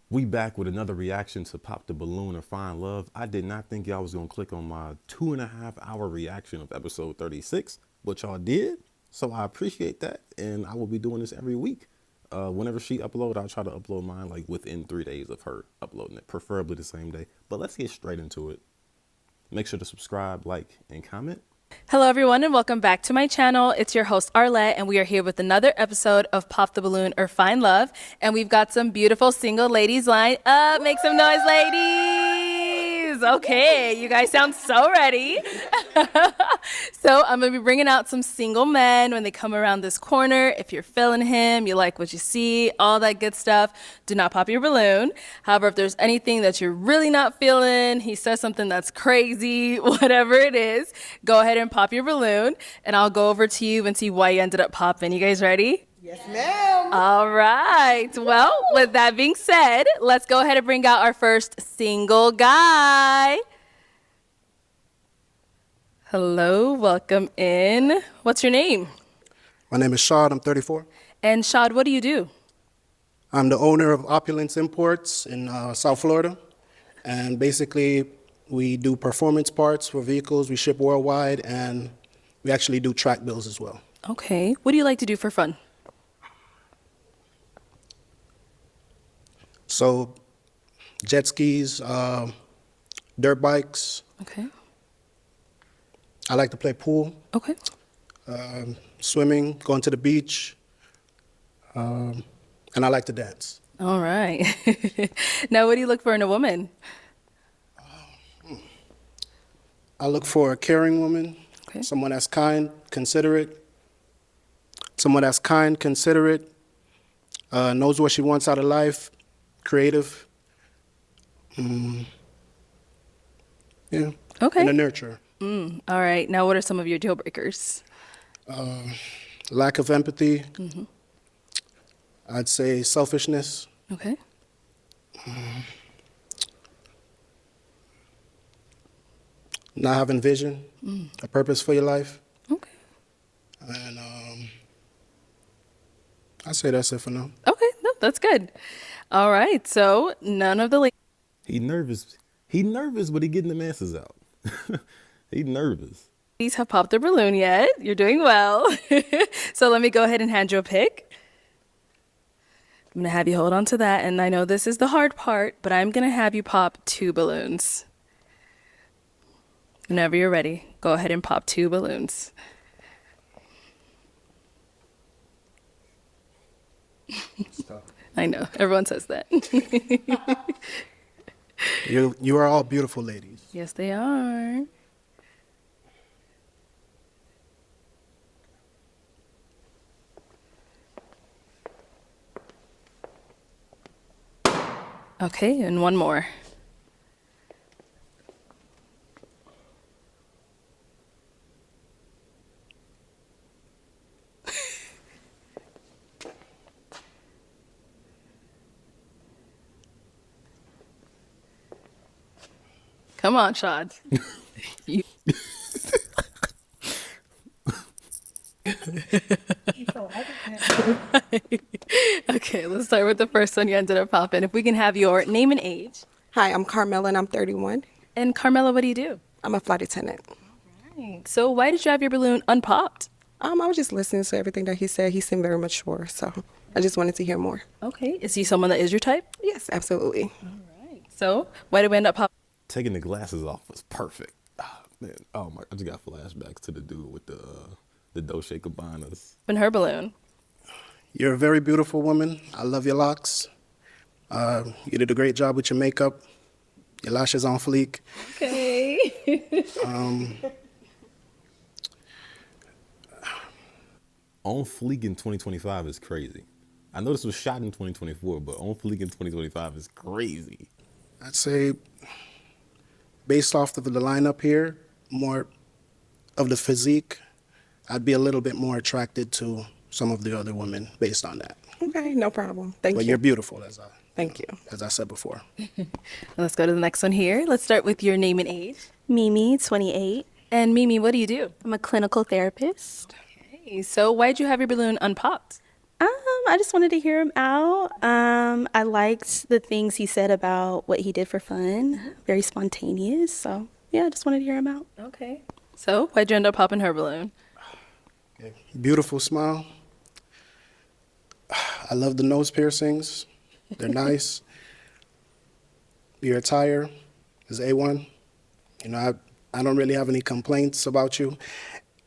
We back with another reaction to Pop the Balloon or Find Love. I did not think y'all was gonna click on my 2.5 hour reaction of episode 36, but y'all did. So I appreciate that, and I will be doing this every week. Whenever she upload, I'll try to upload mine like within 3 days of her uploading it, preferably the same day. But let's get straight into it. Make sure to subscribe, like, and comment. Hello everyone and welcome back to my channel. It's your host Arlette and we are here with another episode of Pop the Balloon or Find Love, and we've got some beautiful single ladies lined up. Make some noise, ladies. Okay, you guys sound so ready. So I'm gonna be bringing out some single men when they come around this corner. If you're feeling him, you like what you see, all that good stuff, do not pop your balloon. However, if there's anything that you're really not feeling, he says something that's crazy, whatever it is, go ahead and pop your balloon, and I'll go over to you and see why you ended up popping. You guys ready? Yes, ma'am. All right. Well, with that being said, let's go ahead and bring out our first single guy. Hello, welcome in. What's your name? My name is Shad. I'm 34. And Shad, what do you do? I'm the owner of Opulence Imports in South Florida. And basically, we do performance parts for vehicles. We ship worldwide, and we actually do track bills as well. Okay. What do you like to do for fun? So, jet skis, dirt bikes. Okay. I like to play pool, Okay. swimming, going to the beach, and I like to dance. All right. Now, what do you look for in a woman? I look for a caring woman, Okay. someone that's kind, considerate, knows what she wants out of life, creative. Yeah. Okay. And a nurturer. All right. Now, what are some of your deal breakers? Lack of empathy. I'd say selfishness. Okay. Not having vision, a purpose for your life. Okay. And I'd say that's it for now. Okay. No, that's good. All right. So none of the He nervous. He nervous, but he getting the masses out. He nervous. ladies have popped their balloon yet. You're doing well. So let me go ahead and hand you a pick. I'm going to have you hold on to that. And I know this is the hard part, but I'm going to have you pop 2 balloons. Whenever you're ready, go ahead and pop 2 balloons. I know. Everyone says that. You are all beautiful ladies. Yes, they are. Okay, and one more. Come on, Shad. You- Okay, let's start with the first one you ended up popping. If we can have your name and age. Hi, I'm Carmela and I'm 31. And Carmela, what do you do? I'm a flight attendant. Right. So why did you have your balloon unpopped? I was just listening to everything that he said. He seemed very mature, so I just wanted to hear more. Okay, is he someone that is your type? Yes, absolutely. Right. So why did we end up popping? Taking the glasses off was perfect. Ah, man, oh my! I just got flashbacks to the dude with the Dolce Gabbana's. Her balloon. You're a very beautiful woman. I love your locks. You did a great job with your makeup. Your lashes on fleek. Okay. On fleek in 2025 is crazy. I know this was shot in 2024, but on fleek in 2025 is crazy. I'd say, based off of the lineup here, more of the physique, I'd be a little bit more attracted to some of the other women based on that. Okay, no problem. Thank But you. you're beautiful, as Thank you. I said before. Let's go to the next one here. Let's start with your name and age. Mimi, 28. And Mimi, what do you do? I'm a clinical therapist. Okay, so why'd you have your balloon unpopped? I just wanted to hear him out. I liked the things he said about what he did for fun. Very spontaneous. So yeah, I just wanted to hear him out. Okay. So why'd you end up popping her balloon? Beautiful smile. I love the nose piercings. They're nice. Your attire is A1. You know, I don't really have any complaints about you.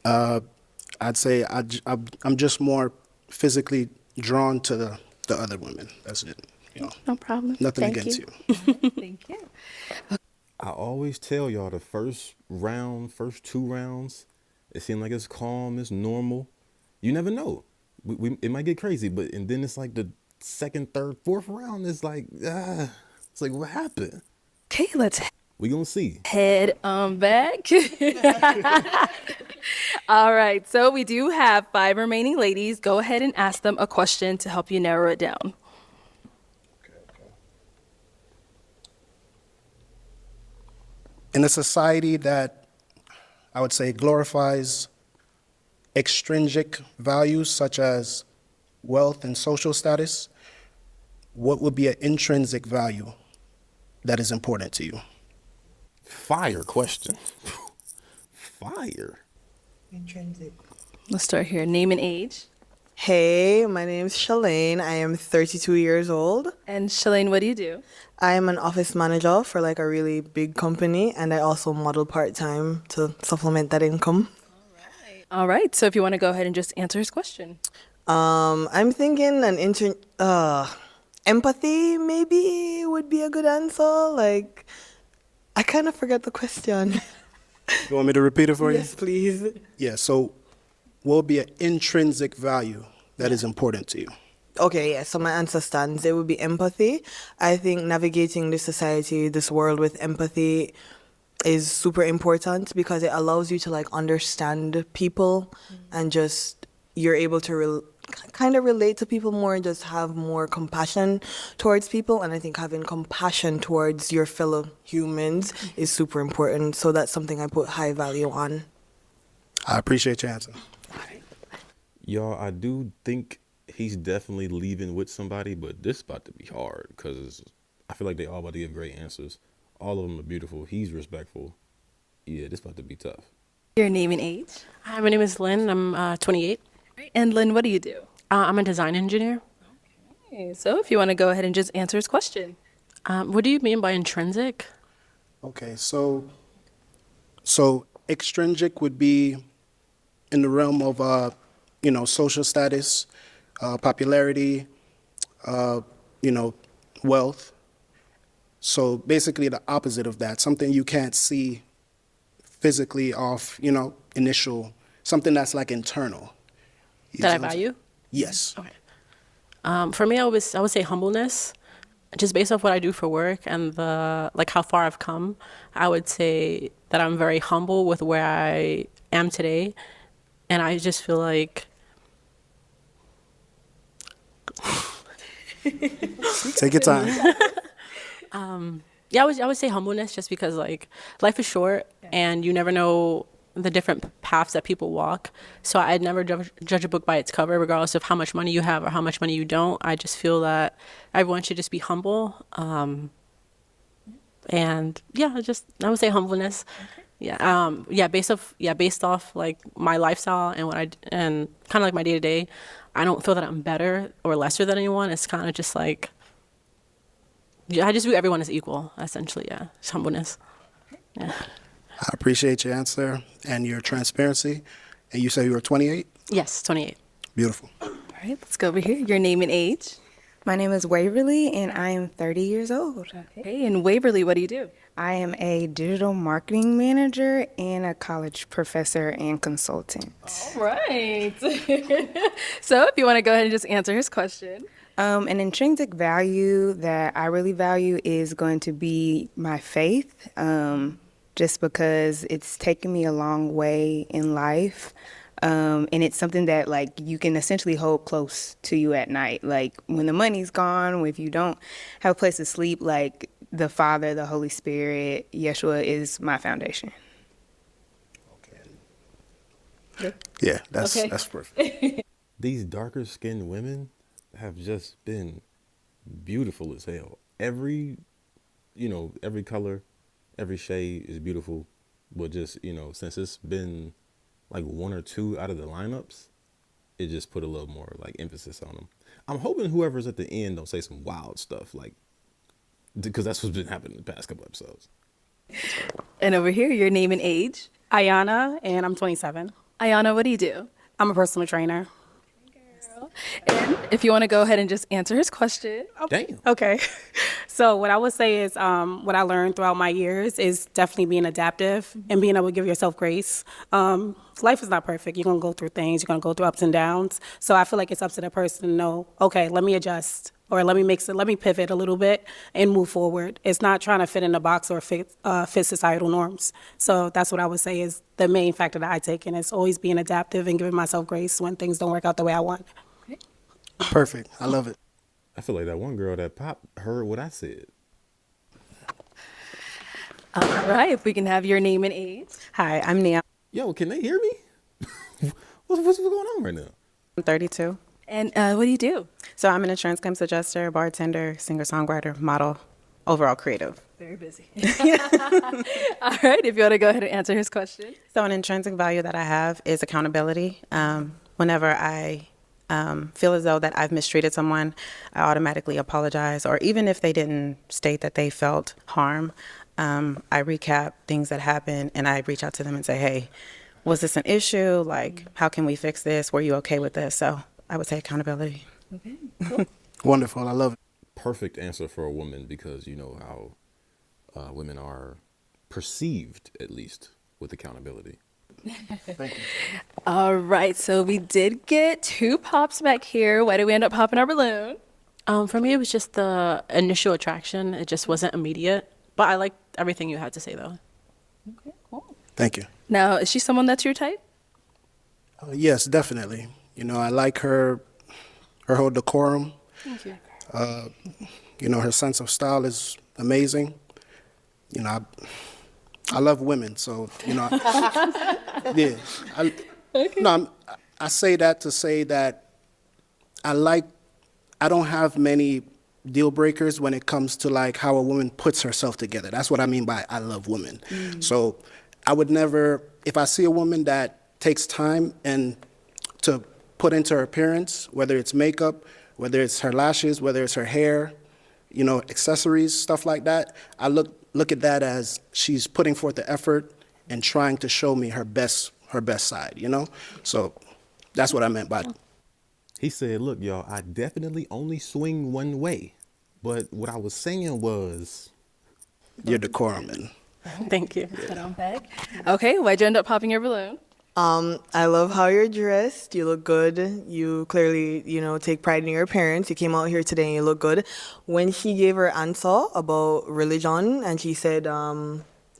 I'd say I'm just more physically drawn to the other women. That's it. You know, No problem. nothing Thank against you. you. Thank you. I always tell y'all the first 2 rounds, it seems like it's calm, it's normal. You never know. It might get crazy, and then it's like the second, third, fourth round is like, it's like, what happened? Okay, let's We gonna see. head back. All right, so we do have 5 remaining ladies. Go ahead and ask them a question to help you narrow it down. In a society that I would say glorifies extrinsic values such as wealth and social status, what would be an intrinsic value that is important to you? Fire question. Fire. Intrinsic. Let's start here. Name and age. Hey, my name's Shalane. I am 32 years old. And Shalane, what do you do? I am an office manager for like a really big company, and I also model part-time to supplement that income. All right, so if you want to go ahead and just answer his question. I'm thinking empathy maybe would be a good answer. Like, I kind of forgot the question. You want me to repeat it for you? Yes, please. Yeah, so what would be an intrinsic value that is important to you? Okay, yeah, so my answer stands. It would be empathy. I think navigating this society, this world with empathy is super important because it allows you to like understand people and just you're able to kind of relate to people more and just have more compassion towards people. And I think having compassion towards your fellow humans is super important. So that's something I put high value on. I appreciate your answer. Y'all, I do think he's definitely leaving with somebody, but this is about to be hard because I feel like they all about to give great answers. All of them are beautiful. He's respectful. Yeah, this about to be tough. Your name and age. Hi, my name is Lynn. I'm 28. And Lynn, what do you do? I'm a design engineer. Okay, so if you want to go ahead and just answer his question. What do you mean by intrinsic? Okay, so extrinsic would be in the realm of social status, popularity, wealth. So basically the opposite of that, something you can't see physically off, initial, something that's like internal. You That see I what I'm saying? value? Yes. Okay. For me, I would say humbleness. Just based off what I do for work and how far I've come, I would say that I'm very humble with where I am today. And I just feel like Take your time. yeah, I would say humbleness just because like life is short and you never know the different paths that people walk. So I'd never judge a book by its cover, regardless of how much money you have or how much money you don't. I just feel that everyone should just be humble. And yeah, I would say humbleness. Okay. Based off like my lifestyle and and kind of like my day to day, I don't feel that I'm better or lesser than anyone. It's kind of just like, I just view everyone as equal, essentially. Yeah, just humbleness. Yeah. I appreciate your answer and your transparency. And you say you were 28? Yes, 28. Beautiful. All right, let's go over here. Your name and age. My name is Waverly, and I am 30 years old. Okay, and Waverly, what do you do? I am a digital marketing manager and a college professor and consultant. All right. So if you want to go ahead and just answer his question. An intrinsic value that I really value is going to be my faith, just because it's taken me a long way in life. And it's something that like you can essentially hold close to you at night. Like when the money's gone, if you don't have a place to sleep, like the Father, the Holy Spirit, Yeshua is my foundation. Yeah, that's Okay. perfect. These darker skinned women, have just been beautiful as hell. Every, every color, every shade is beautiful. But just, since it's been like one or two out of the lineups, it just put a little more like emphasis on them. I'm hoping whoever's at the end don't say some wild stuff, like, because that's what's been happening in the past couple episodes. And over here, your name and age. Ayana, and I'm 27. Ayana, what do you do? I'm a personal trainer. And if you want to go ahead and just answer his question. Damn. Okay. So what I would say is what I learned throughout my years is definitely being adaptive and being able to give yourself grace. Life is not perfect. You're going to go through things. You're going to go through ups and downs. So I feel like it's up to the person to know, okay, let me adjust or let me pivot a little bit and move forward. It's not trying to fit in a box or fit societal norms. So that's what I would say is the main factor that I take in is always being adaptive and giving myself grace when things don't work out the way I want. Perfect. I love it. I feel like that one girl that popped heard what I said. All right, if we can have your name and age. Hi, I'm Nia. Yo, can they hear me? what's going on right now? I'm 32. And what do you do? So I'm an insurance claims adjuster, bartender, singer-songwriter, model, overall creative. Very busy. All right, if you want to go ahead and answer his question. So an intrinsic value that I have is accountability. Whenever I feel as though that I've mistreated someone, I automatically apologize. Or even if they didn't state that they felt harm, I recap things that happened and I reach out to them and say, hey, was this an issue? Like, how can we fix this? Were you okay with this? So I would say accountability. Okay, cool. Wonderful. I love it. Perfect answer for a woman because you know how women are perceived, at least, with accountability. Thank you. All right, so we did get 2 pops back here. Why did we end up popping our balloon? For me, it was just the initial attraction. It just wasn't immediate. But I liked everything you had to say, though. Okay, cool. Thank you. Now, is she someone that's your type? Yes, definitely. I like her whole decorum. Thank you. Her sense of style is amazing. I love women, so yeah. I say that to say that I don't have many deal breakers when it comes to like how a woman puts herself together. That's what I mean by I love women. So I would never, if I see a woman that takes time and to put into her appearance, whether it's makeup, whether it's her lashes, whether it's her hair, accessories, stuff like that, I look at that as she's putting forth the effort and trying to show me her best side, So that's what I meant by it. He said, look, y'all, I definitely only swing one way. But what I was saying was... Your decorum, man. Thank you. Put on back. Okay, why'd you end up popping your balloon? I love how you're dressed. You look good. You clearly, take pride in your appearance. You came out here today and you look good. When she gave her answer about religion and she said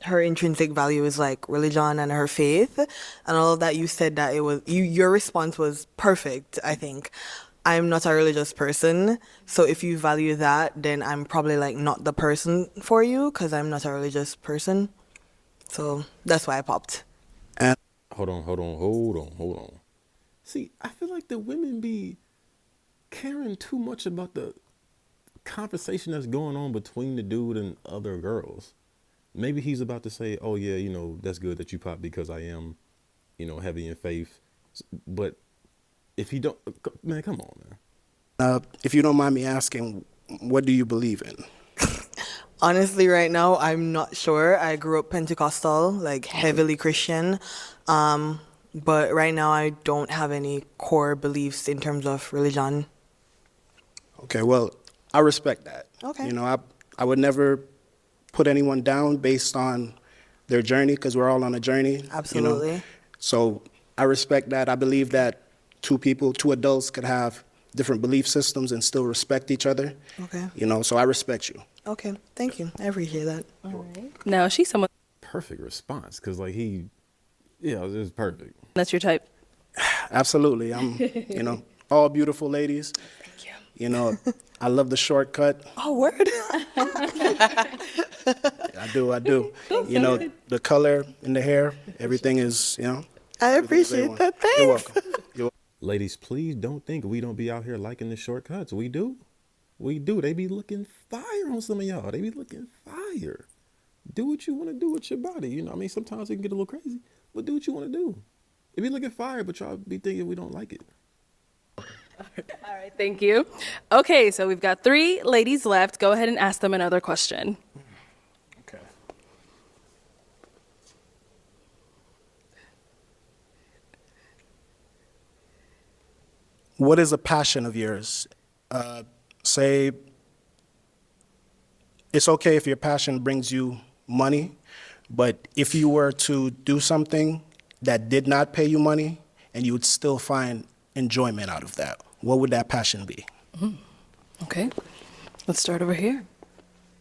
her intrinsic value is like religion and her faith and all of that, you said that it was, your response was perfect, I think. I'm not a religious person, so if you value that, then I'm probably like not the person for you because I'm not a religious person. So that's why I popped. And Hold on. See, I feel like the women be caring too much about the conversation that's going on between the dude and other girls. Maybe he's about to say, oh yeah, that's good that you pop because I am, heavy in faith. But if he don't, man, come on, man. if you don't mind me asking, what do you believe in? Honestly, right now, I'm not sure. I grew up Pentecostal, like heavily Christian. But right now, I don't have any core beliefs in terms of religion. Okay, well, I respect that. Okay. I would never put anyone down based on their journey because we're all on a journey. Absolutely. So I respect that. I believe that two adults could have different belief systems and still respect each other. Okay. So I respect you. Okay, thank you. I appreciate that. All right. Now, is she someone Perfect response, because like it was perfect. that's your type? Absolutely. I'm, all beautiful ladies. Thank you. I love the shortcut. Oh, word. I do. The color in the hair, everything is, I appreciate that. Thanks. You're welcome. Ladies, please don't think we don't be out here liking the shortcuts. We do. We do. They be looking fire on some of y'all. They be looking fire. Do what you want to do with your body. You know, I mean, sometimes it can get a little crazy, but do what you want to do. It be looking fire, but y'all be thinking we don't like it. All right, thank you. Okay, so we've got 3 ladies left. Go ahead and ask them another question. Okay. What is a passion of yours? Say, it's okay if your passion brings you money, but if you were to do something that did not pay you money and you would still find enjoyment out of that, what would that passion be? Okay, let's start over here.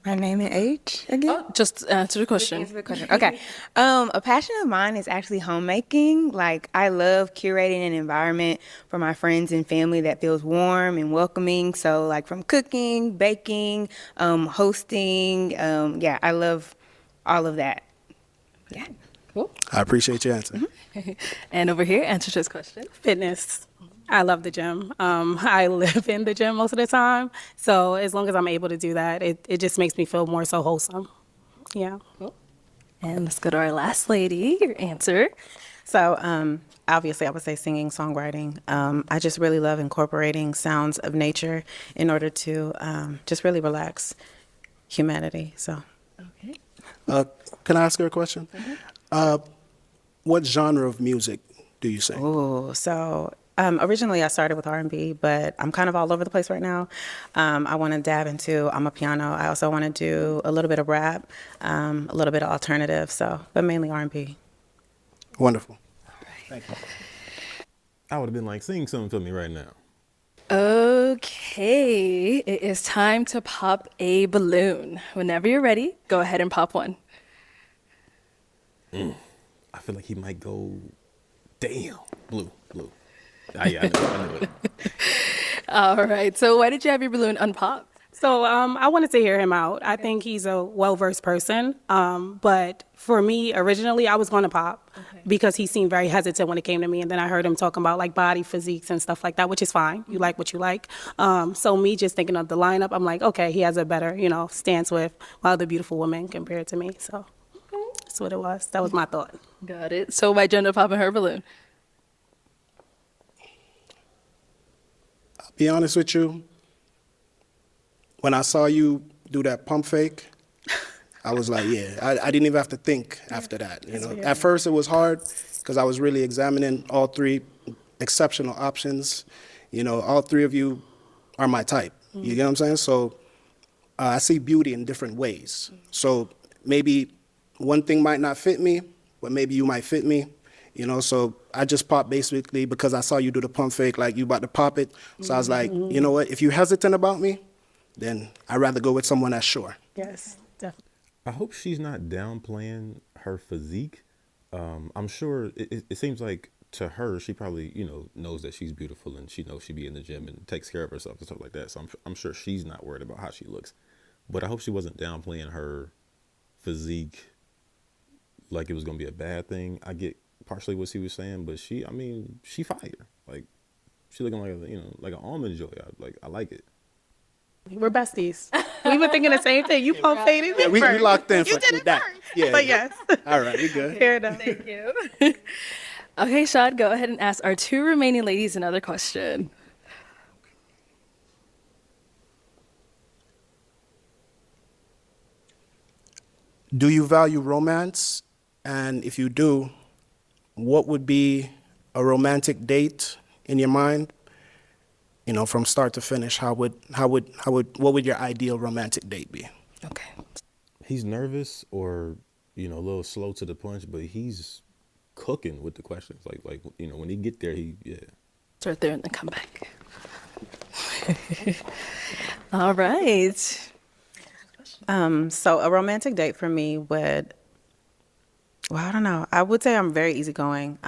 My name and age again? Oh, just answer the question. Answer the question. Okay. A passion of mine is actually homemaking. Like, I love curating an environment for my friends and family that feels warm and welcoming. So, like, from cooking, baking, hosting. Yeah, I love all of that. Yeah. Cool. I appreciate your answer. And over here, answer this question. Fitness. I love the gym. I live in the gym most of the time. So as long as I'm able to do that, it just makes me feel more so wholesome. Yeah. Cool. And let's go to our last lady, your answer. So obviously I would say singing, songwriting. I just really love incorporating sounds of nature in order to just really relax humanity. So. Okay. Can I ask her a question? What genre of music do you sing? Oh, so originally I started with R&B, but I'm kind of all over the place right now. I want to dab into amapiano. I also want to do a little bit of rap, a little bit of alternative, but mainly R&B. Wonderful. All right. Thank you. I would have been like, sing something for me right now. Okay, it is time to pop a balloon. Whenever you're ready, go ahead and pop one. I feel like he might go, damn, blue. Yeah, I knew it. All right, so why did you have your balloon unpopped? So I wanted to hear him out. I think he's a well-versed person. But for me, originally, I was going to pop because he seemed very hesitant when it came to me. And then I heard him talking about like body physiques and stuff like that, which is fine. You like what you like. So me just thinking of the lineup, I'm like, okay, he has a better, stance with other beautiful women compared to me. So that's what it was. That was my thought. Got it. So why'd you end up popping her balloon? I'll be honest with you. When I saw you do that pump fake, I was like, yeah, I didn't even have to think after that. At first it was hard because I was really examining all 3 exceptional options. All 3 of you are my type. You get what I'm saying? So I see beauty in different ways. So maybe one thing might not fit me, but maybe you might fit me. So I just popped basically because I saw you do the pump fake, like you about to pop it. So I was like, you know what? If you're hesitant about me, then I'd rather go with someone that's sure. Yes, definitely. I hope she's not downplaying her physique. I'm sure it seems like to her, she probably, knows that she's beautiful and she knows she be in the gym and takes care of herself and stuff like that. So I'm sure she's not worried about how she looks. But I hope she wasn't downplaying her physique like it was going to be a bad thing. I get partially what she was saying, but she fire. Like, she looking like like an almond joy. I like it. We're besties. We were thinking the same thing. You pump faded me We first. locked in You for did it that. first. Yeah. But yes. All right, we good. Fair enough. Thank you. Okay, Shad, go ahead and ask our 2 remaining ladies another question. Do you value romance? And if you do, what would be a romantic date in your mind? From start to finish, what would your ideal romantic date be? Okay. He's nervous or, a little slow to the punch, but he's cooking with the questions. Like when he get there, Start there and then come back. All right. So a romantic date for me would, I don't know. I would say I'm very easygoing.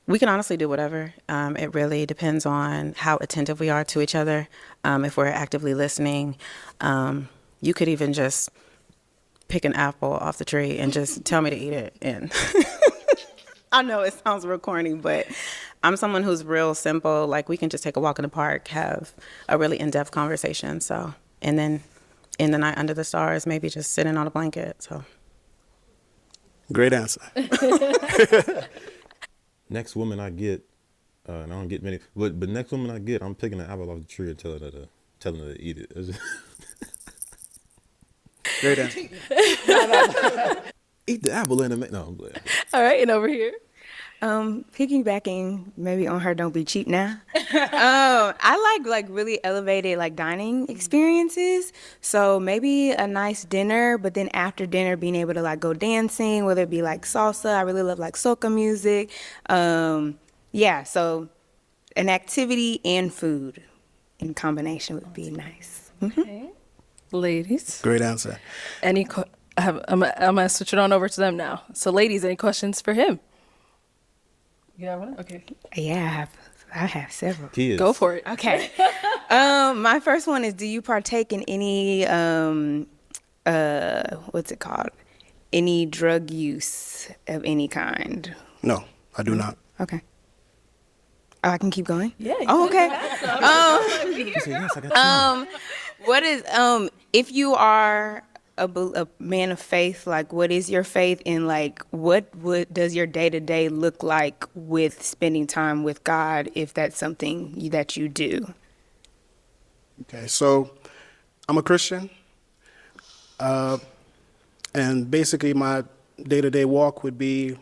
We can honestly do whatever. It really depends on how attentive we are to each other. If we're actively listening, you could even just pick an apple off the tree and just tell me to eat it. And I know it sounds real corny, but I'm someone who's real simple. Like, we can just take a walk in the park, have a really in-depth conversation. So, and then in the night under the stars, maybe just sitting on a blanket. So, Great answer. Next woman I get, and I don't get many, but next woman I get, I'm picking an apple off the tree and telling her to eat it. Great answer. Eat the apple and no, I'm glad. All right, and over here. Piggybacking maybe on her "Don't Be Cheap Now." I like really elevated like dining experiences. So maybe a nice dinner, but then after dinner being able to like go dancing, whether it be like salsa. I really love like soca music. Yeah, so an activity and food in combination would be nice. Okay. Ladies, Great answer. I'm gonna switch it on over to them now. So, ladies, any questions for him? You got one? Okay. Yeah, I have several. Kids. Go for it. Okay. My first one is, do you partake in any what's it called? Any drug use of any kind? No, I do not. Okay. Oh, I can keep going? Yeah. Oh, okay. She said, yes, I got two. What is if you are a man of faith, like what is your faith in, like what does your day-to-day look like with spending time with God, if that's something that you do? Okay, so I'm a Christian, and basically my day-to-day walk would be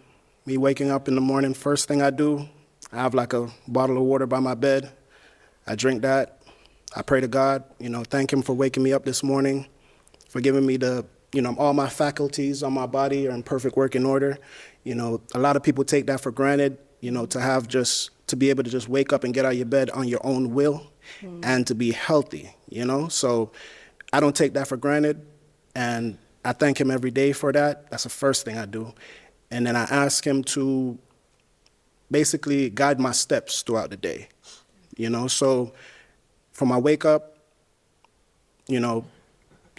me waking up in the morning. First thing I do, I have like a bottle of water by my bed. I drink that. I pray to God, thank him for waking me up this morning, for giving me all my faculties on my body are in perfect working order. A lot of people take that for granted, to be able to just wake up and get out of your bed on your own will and to be healthy, So I don't take that for granted, and I thank him every day for that. That's the first thing I do. And then I ask him to basically guide my steps throughout the day, So from I wake up,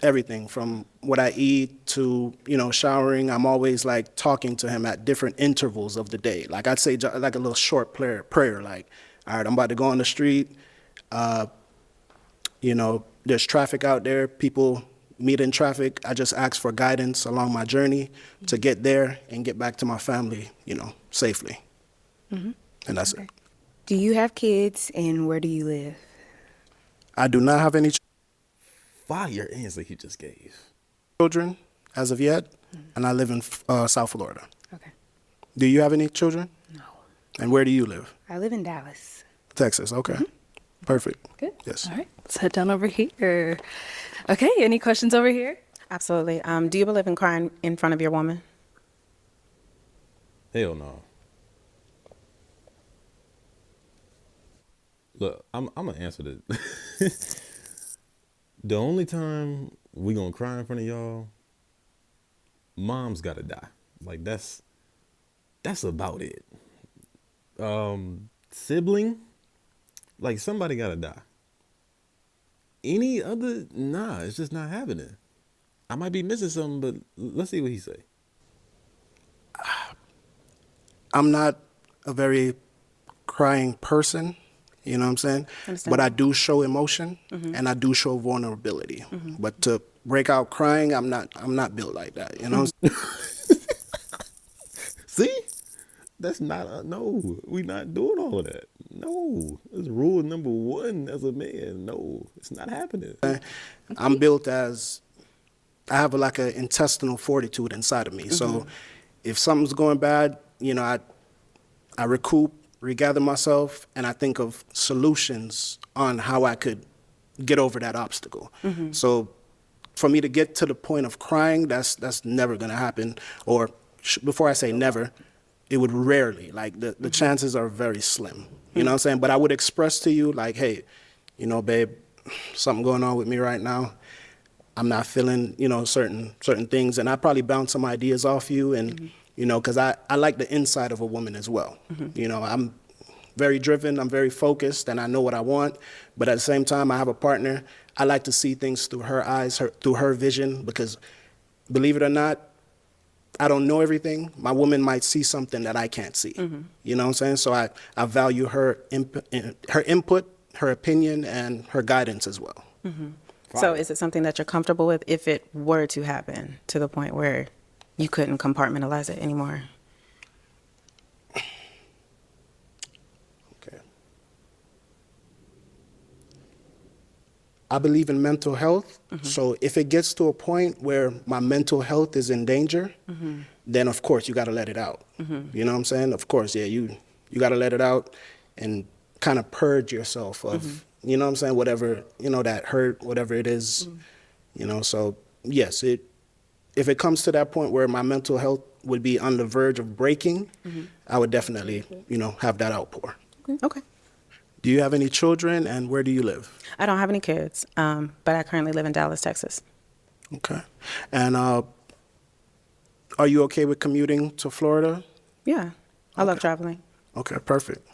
everything from what I eat to, showering, I'm always like talking to him at different intervals of the day. Like I'd say like a little short prayer, like, all right, I'm about to go on the street. There's traffic out there. People meet in traffic. I just ask for guidance along my journey to get there and get back to my family, safely. Mm-hmm. And that's it. Do you have kids, and where do you live? I do not have any Fire answer he just gave. children as of yet, and I live in South Florida. Okay. Do you have any children? No. And where do you live? I live in Dallas. Texas, okay. Perfect. Good. Yes. All right. Let's head down over here. Okay. Any questions over here? absolutely. Do you believe in crying in front of your woman? Hell no. Look, I'm gonna answer this. The only time we gonna cry in front of y'all, mom's gotta die. Like that's about it. Sibling, like somebody gotta die. Any other, nah, it's just not happening. I might be missing something, but let's see what he say. I'm not a very crying person, you know what I'm saying? But I do show emotion and I do show vulnerability. But to break out crying, I'm not built like that, you know? See? That's not, no, we not doing all of that. No, it's rule number one as a man. No, it's not happening. I'm built as, I have like an intestinal fortitude inside of me. So if something's going bad, you know, I recoup, regather myself, and I think of solutions on how I could get over that obstacle. So for me to get to the point of crying, that's never gonna happen. Or before I say never, it would rarely, like the chances are very slim. You know what I'm saying? But I would express to you like, hey, you know, babe, something going on with me right now. I'm not feeling, you know, certain things. And I probably bounce some ideas off you and, you know, because I like the inside of a woman as well. You know, I'm very driven, I'm very focused, and I know what I want. But at the same time, I have a partner. I like to see things through her eyes, through her vision, because believe it or not, I don't know everything. My woman might see something that I can't see. You know what I'm saying? So I value her input, her opinion, and her guidance as well. So is it something that you're comfortable with if it were to happen to the point where you couldn't compartmentalize it anymore? Okay. I believe in mental health. So if it gets to a point where my mental health is in danger, then of course you got to let it out. You know what I'm saying? Of course, yeah, you got to let it out and kind of purge yourself of, you know what I'm saying, whatever, you know, that hurt, whatever it is, you know. So yes, if it comes to that point where my mental health would be on the verge of breaking, I would definitely, you know, have that outpour. Okay. Do you have any children, and where do you live? I don't have any kids, but I currently live in Dallas, Texas. Okay. And are you okay with commuting to Florida? Yeah, I love traveling. Okay, perfect.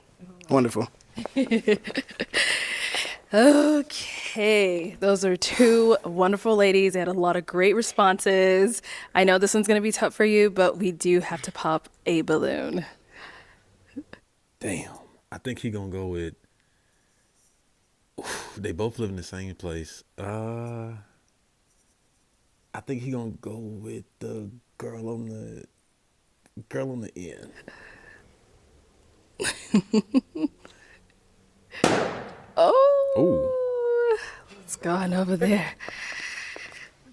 Wonderful. Okay, those are two wonderful ladies. They had a lot of great responses. I know this one's going to be tough for you, but we do have to pop a balloon. Damn. I think he gonna go with. They both live in the same place. I think he gonna go with the girl on the end. Oh, what's going over there?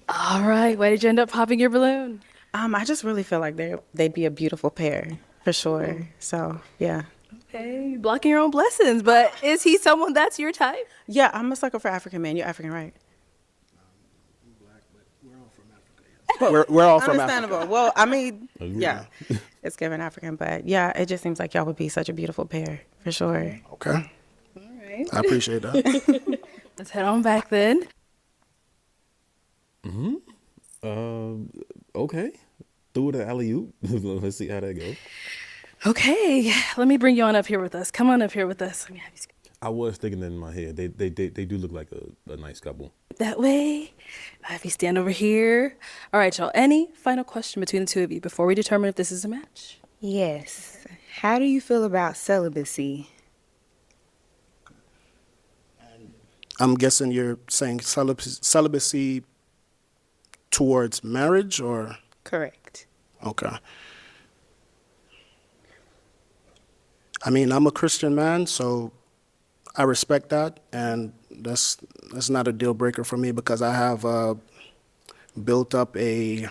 All right, why did you end up popping your balloon? I just really feel like they'd be a beautiful pair for sure. So yeah. Okay, blocking your own blessings, but is he someone that's your type? Yeah, I'm a sucker for African men. You're African, right? We're all from Understandable. Africa. Well, I mean, yeah, it's given African, but yeah, it just seems like y'all would be such a beautiful pair for sure. Okay. All right, I appreciate that. let's head on back then. Okay. Threw the alley-oop. Let's see how that goes. Okay, let me bring you on up here with us. Come on up here with us. Let me have you I was thinking that in my head. They do look like a nice couple. that way. Have you stand over here. All right, y'all. Any final question between the two of you before we determine if this is a match? Yes. How do you feel about celibacy? I'm guessing you're saying celibacy towards marriage, or? Correct. Okay. I mean, I'm a Christian man, so I respect that, and that's not a deal breaker for me because I have built up a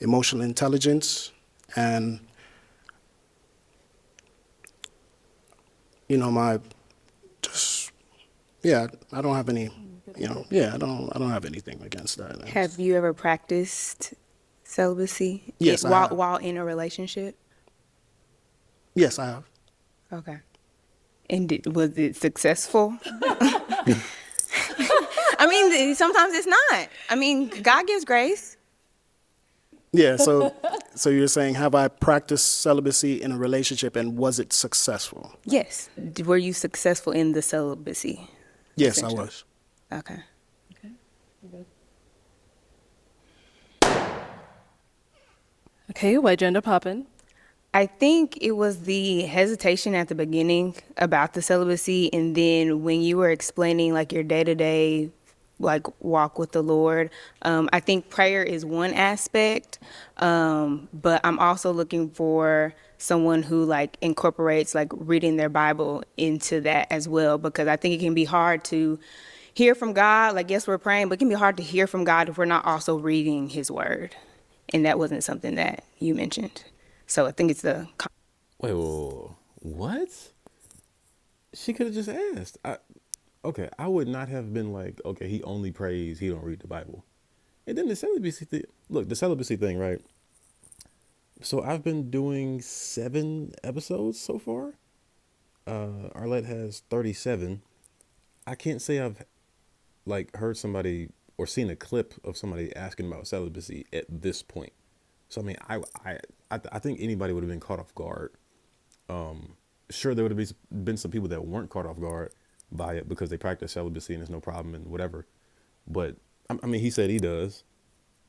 emotional intelligence, and you know, I don't have any, I don't have anything against that. Have you ever practiced celibacy? Yes, I have. While in a relationship? Yes, I have. Okay. And was it successful? I mean, sometimes it's not. I mean, God gives grace. Yeah, so you're saying, have I practiced celibacy in a relationship, and was it successful? Yes. Were you successful in the celibacy? Yes, I Essentially. was. Okay. Okay, why'd you end up popping? I think it was the hesitation at the beginning about the celibacy, and then when you were explaining like your day-to-day like walk with the Lord, I think prayer is one aspect, but I'm also looking for someone who like incorporates like reading their Bible into that as well, because I think it can be hard to hear from God. Like, yes, we're praying, but it can be hard to hear from God if we're not also reading His Word, and that wasn't something that you mentioned. So I think it's the. Wait, what? She could have just asked. Okay, I would not have been like, okay, he only prays, he don't read the Bible. And then the celibacy thing, look, the celibacy thing, right? So I've been doing 7 episodes so far. Arlette has 37. I can't say I've like heard somebody or seen a clip of somebody asking about celibacy at this point. So I mean, I think anybody would have been caught off guard. Sure, there would have been some people that weren't caught off guard by it because they practice celibacy and there's no problem and whatever. But I mean, he said he does.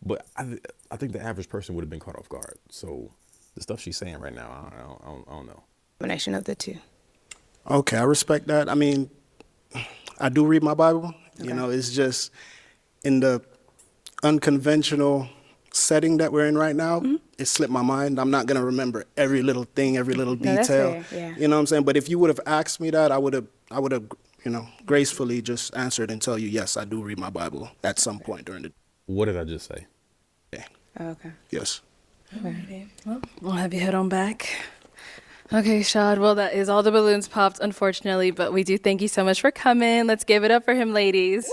But I think the average person would have been caught off guard. So the stuff she's saying right now, I don't know. Combination of the two. Okay, I respect that. I mean, I do read my Bible. You know, it's just in the unconventional setting that we're in right now, it slipped my mind. I'm not going to remember every little thing, every little No, that's detail. fair, yeah. You know what I'm saying? But if you would have asked me that, I would have, you know, gracefully just answered and tell you, yes, I do read my Bible at some point during the What did I just say? day. Oh, okay. Yes. Alrighty. Well, we'll have you head on back. Okay, Shad. Well, that is all the balloons popped, unfortunately, but we do thank you so much for coming. Let's give it up for him, ladies.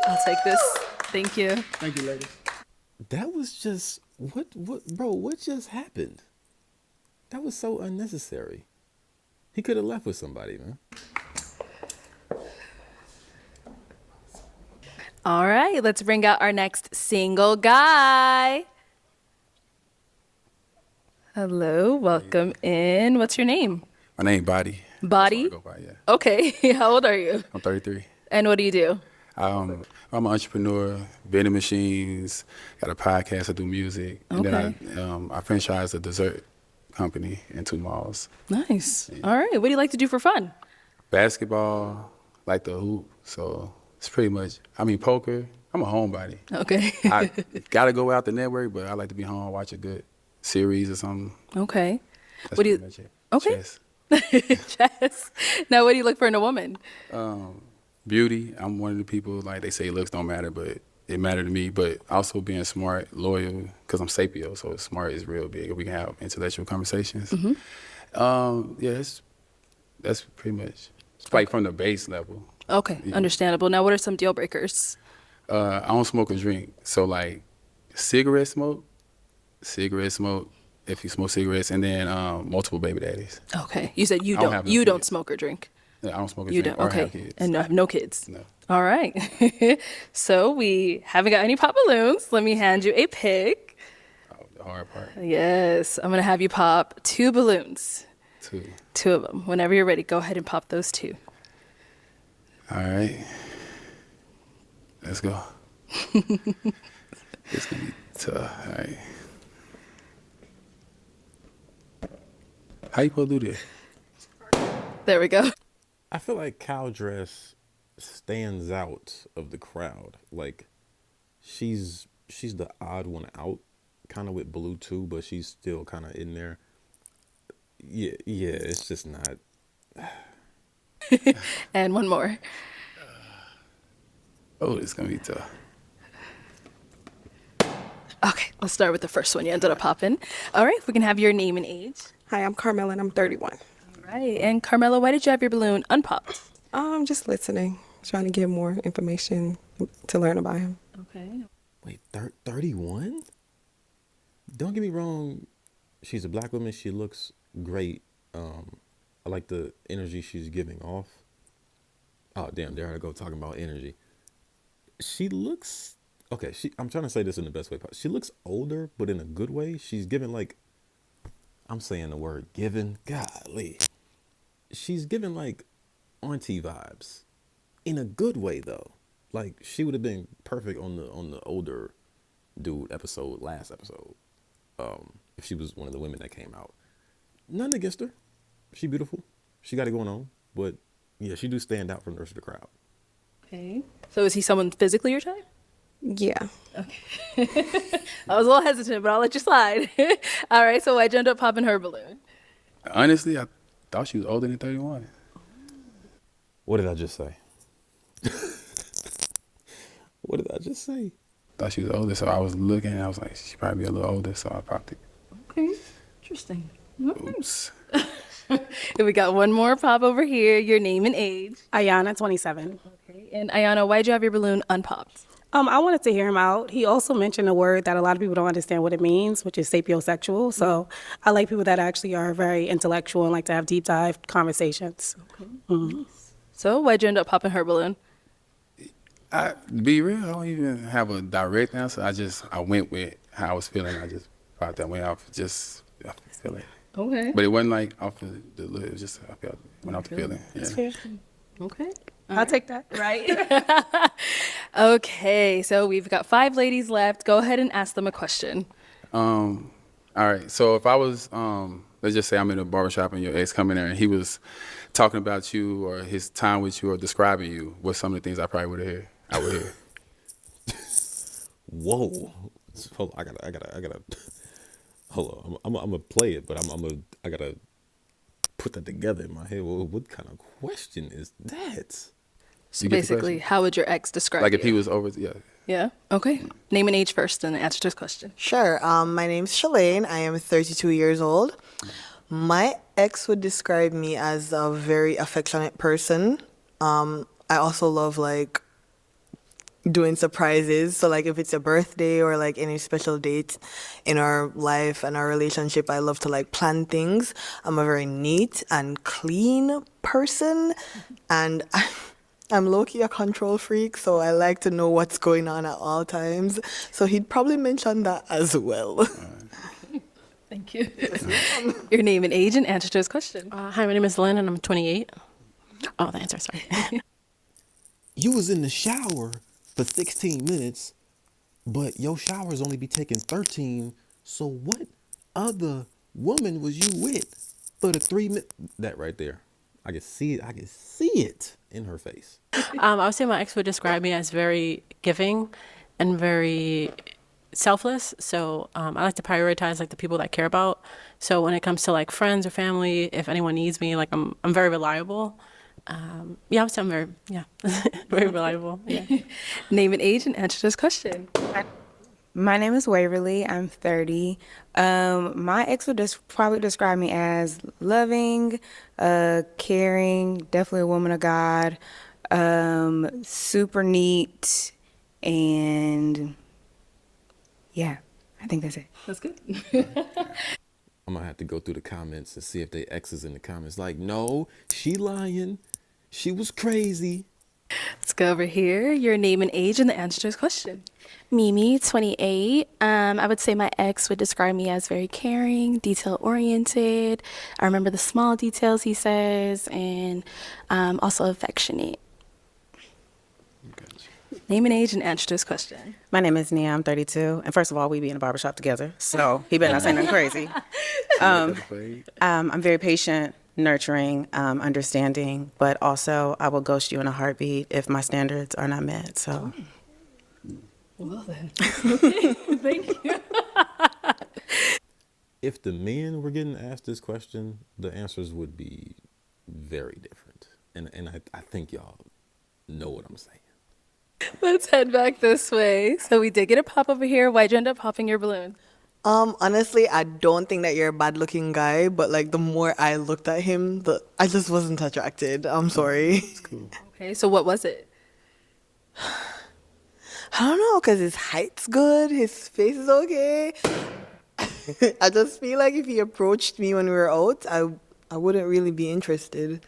I'll take this. Thank you. Thank you, ladies. That was just bro, what just happened? That was so unnecessary. He could have left with somebody, man. All right, let's bring out our next single guy. Hello, welcome in. What's your name? My name Body. Body? That's what I go by, yeah. Okay, how old are you? I'm 33. And what do you do? I'm an entrepreneur, vending machines, got a podcast, I do music. And then I franchise a dessert company in 2 malls. Nice. All right, what do you like to do for fun? Basketball, like the hoop, so it's pretty much, poker. I'm a homebody. Okay. I gotta go out the network, but I like to be home, watch a good series or something. Okay. That's What do you? pretty much it. Okay. Chess. Chess. Now, what do you look for in a woman? Beauty. I'm one of the people, like they say looks don't matter, but it mattered to me. But also being smart, loyal, because I'm sapio, so smart is real big. We can have intellectual conversations. That's pretty much. It's like from the base level. Okay, Yeah. understandable. Now, what are some deal breakers? I don't smoke or drink, so like cigarette smoke. If you smoke cigarettes, and then multiple baby daddies. Okay, you said you I don't don't. have no You don't kids. smoke or drink. Yeah, I don't smoke or You drink don't. or Okay, have kids. and I have no kids. No. All right. So we haven't got any pop balloons. Let me hand you a pick. Oh, the hard part. Yes, I'm gonna have you pop 2 balloons. 2. 2 of them. Whenever you're ready, go ahead and pop those 2. All right. Let's go. It's gonna be tough. All right. How you supposed to do this? There we go. I feel like Cow Dress stands out of the crowd. Like she's the odd one out, kind of with Blue too, but she's still kind of in there. Yeah, it's just not. And one more. Oh, it's gonna be tough. Okay, let's start with the first one you ended up popping. All right, if we can have your name and age. Hi, I'm Carmela and I'm 31. All right, and Carmela, why did you have your balloon unpopped? I'm just listening, trying to get more information to learn about him. Okay. Wait, 31? Don't get me wrong. She's a black woman. She looks great. I like the energy she's giving off. Oh, damn, there I go talking about energy. She looks, okay, I'm trying to say this in the best way possible. She looks older, but in a good way. She's giving like, I'm saying the word giving, golly. She's giving like auntie vibes in a good way though. Like she would have been perfect on the older dude last episode. If she was one of the women that came out. Nothing against her. She beautiful. She got it going on. But yeah, she do stand out from the rest of the crowd. Okay. So is he someone physically your type? Yeah. I was a little hesitant, but I'll let you slide. All right, so why'd you end up popping her balloon? Honestly, I thought she was older than 31. What did I just say? What did I just say? Thought she was older, so I was looking and I was like, she probably be a little older, so I popped it. Okay, interesting. Oops. And we got one more pop over here, your name and age. Ayana, 27. Okay, and Ayana, why'd you have your balloon unpopped? I wanted to hear him out. He also mentioned a word that a lot of people don't understand what it means, which is sapiosexual. So I like people that actually are very intellectual and like to have deep dive conversations. Okay. Nice. So why'd you end up popping her balloon? To be real, I don't even have a direct answer. I went with how I was feeling. I just popped that way off, just feeling. Okay. But it wasn't like off the look. It was just I felt went off the feeling. That's Yeah. fair. Okay. I'll take that. Right. Okay, so we've got 5 ladies left. Go ahead and ask them a question. All right. So if I was, let's just say I'm in a barbershop and your ex come in there and he was talking about you or his time with you or describing you, what's some of the things I probably would hear? I would hear. Whoa. Hold on, I gotta. Hold on, I'm gonna play it, but I gotta put that together in my head. Well, what kind of question is that? So You get the basically, question? how would your ex describe Like you? if he was over, yeah. Yeah. Okay. Name and age first, and answer this question. Sure. My name's Shalane. I am 32 years old. My ex would describe me as a very affectionate person. I also love like doing surprises. So like if it's a birthday or like any special date in our life and our relationship, I love to like plan things. I'm a very neat and clean person, and I'm low-key a control freak, so I like to know what's going on at all times. So he'd probably mention that as well. Thank you. Your name and age, and answer to his question. Hi, my name is Lynn, and I'm 28. Oh, the answer, sorry. You was in the shower for 16 minutes, but your showers only be taking 13. So what other woman was you with for the 3 minutes? That right there. I can see it. I can see it in her face. I would say my ex would describe me as very giving and very selfless. So I like to prioritize like the people that I care about. So when it comes to like friends or family, if anyone needs me, like I'm very reliable. Yeah, I would say I'm very very reliable. Yeah. Name and age, and answer this question. My name is Waverly. I'm 30. My ex would probably describe me as loving, caring, definitely a woman of God, super neat, and yeah, I think that's it. That's good. I'm gonna have to go through the comments and see if they X's in the comments. Like, no, she lying. She was crazy. Let's go over here. Your name and age, and the answer to his question. Mimi, 28. I would say my ex would describe me as very caring, detail-oriented. I remember the small details he says, and also affectionate. Name and age, and answer to his question. My name is Nia. I'm 32. And first of all, we be in a barbershop together, so he better not say nothing crazy. I'm very patient, nurturing, understanding, but also I will ghost you in a heartbeat if my standards are not met. So, Well then, thank you. If the men were getting asked this question, the answers would be very different. And I think y'all know what I'm saying. Let's head back this way. So we did get a pop over here. Why'd you end up popping your balloon? Honestly, I don't think that you're a bad-looking guy, but like the more I looked at him, I just wasn't attracted. I'm sorry. It's cool. Okay, so what was it? I don't know, because his height's good, his face is okay. I just feel like if he approached me when we were out, I wouldn't really be interested.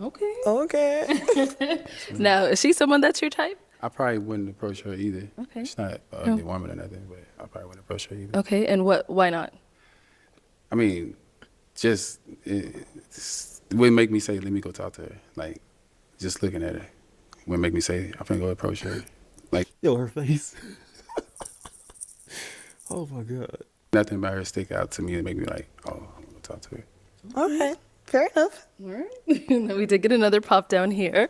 Okay. Okay. Now, is she someone that's your type? I probably wouldn't approach her either. Okay. She's not an ugly woman or nothing, but I probably wouldn't approach her either. Okay, and why not? I mean, it wouldn't make me say, let me go talk to her. Like, just looking at her wouldn't make me say, I'm finna go approach her. Like, Yo, her face. Oh my God. nothing about her stick out to me and make me like, oh, I'm gonna talk to her. Okay. Fair enough. All right. We did get another pop down here.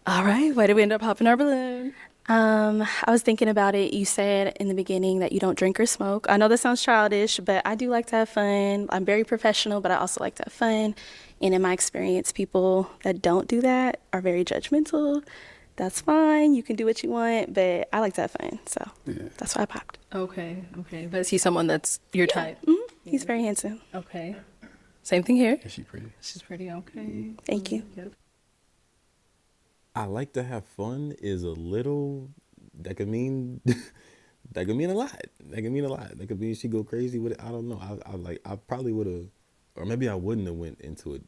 All right, why did we end up popping our balloon? I was thinking about it. You said in the beginning that you don't drink or smoke. I know that sounds childish, but I do like to have fun. I'm very professional, but I also like to have fun. And in my experience, people that don't do that are very judgmental. That's fine. You can do what you want, but I like to have fun. So that's why I popped. Okay. But is he someone that's your type? Mm-hmm. He's very handsome. Okay. Same thing here. Is she pretty? She's pretty okay. Thank you. I like to have fun is a little, that could mean a lot. That could mean a lot. That could mean she go crazy with it. I don't know. I probably would have, or maybe I wouldn't have went into it.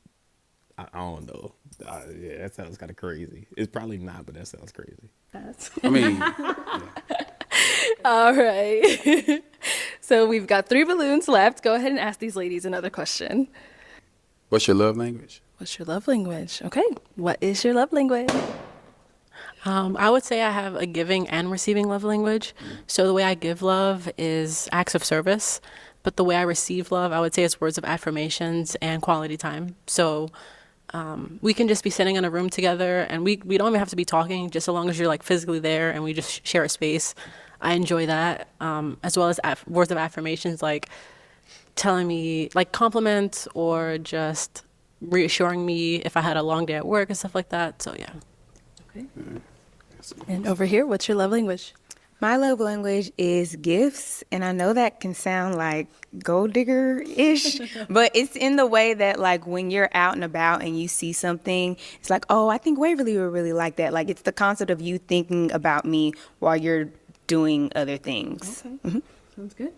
I don't know. Yeah, that sounds kind of crazy. It's probably not, but that sounds crazy. I mean, All right. So we've got 3 balloons left. Go ahead and ask these ladies another question. what's your love language? What's your love language? Okay. What is your love language? I would say I have a giving and receiving love language. So the way I give love is acts of service, but the way I receive love, I would say it's words of affirmations and quality time. So we can just be sitting in a room together, and we don't even have to be talking, just as long as you're like physically there and we just share a space. I enjoy that, as well as words of affirmations, like telling me like compliments or just reassuring me if I had a long day at work and stuff like that. So yeah. Okay. And over here, what's your love language? My love language is gifts, and I know that can sound like gold digger-ish, but it's in the way that, like, when you're out and about and you see something, it's like, oh, I think Waverly would really like that. Like, it's the concept of you thinking about me while you're doing other things. Okay. Mm-hmm. Sounds good.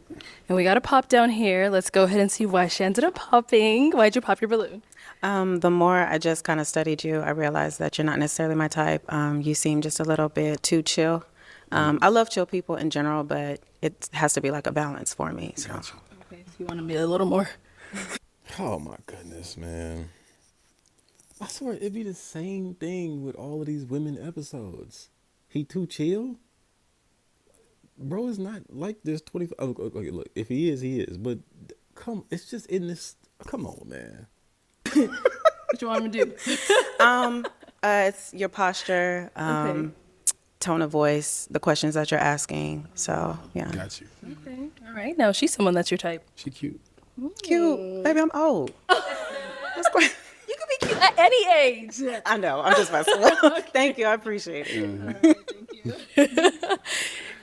And we got a pop down here. Let's go ahead and see why she ended up popping. Why'd you pop your balloon? The more I just kind of studied you, I realized that you're not necessarily my type. You seem just a little bit too chill. I love chill people in general, but it has to be like a balance for me. So. Okay, so you want to be a little more. Oh my goodness, man. I swear it'd be the same thing with all of these women episodes. He too chill? Bro is not like this 25. Okay, look, if he is, he is. But it's just in this. Come on, man. What you want him to do? It's your posture, tone of voice, the questions that you're asking. So, yeah. Got you. Okay. All right. Now she's someone that's your type. She cute. Cute. Baby, I'm old. That's quite... You can be cute at any age. I know. I'm just messing with you. Thank you. I appreciate it. Right, thank you.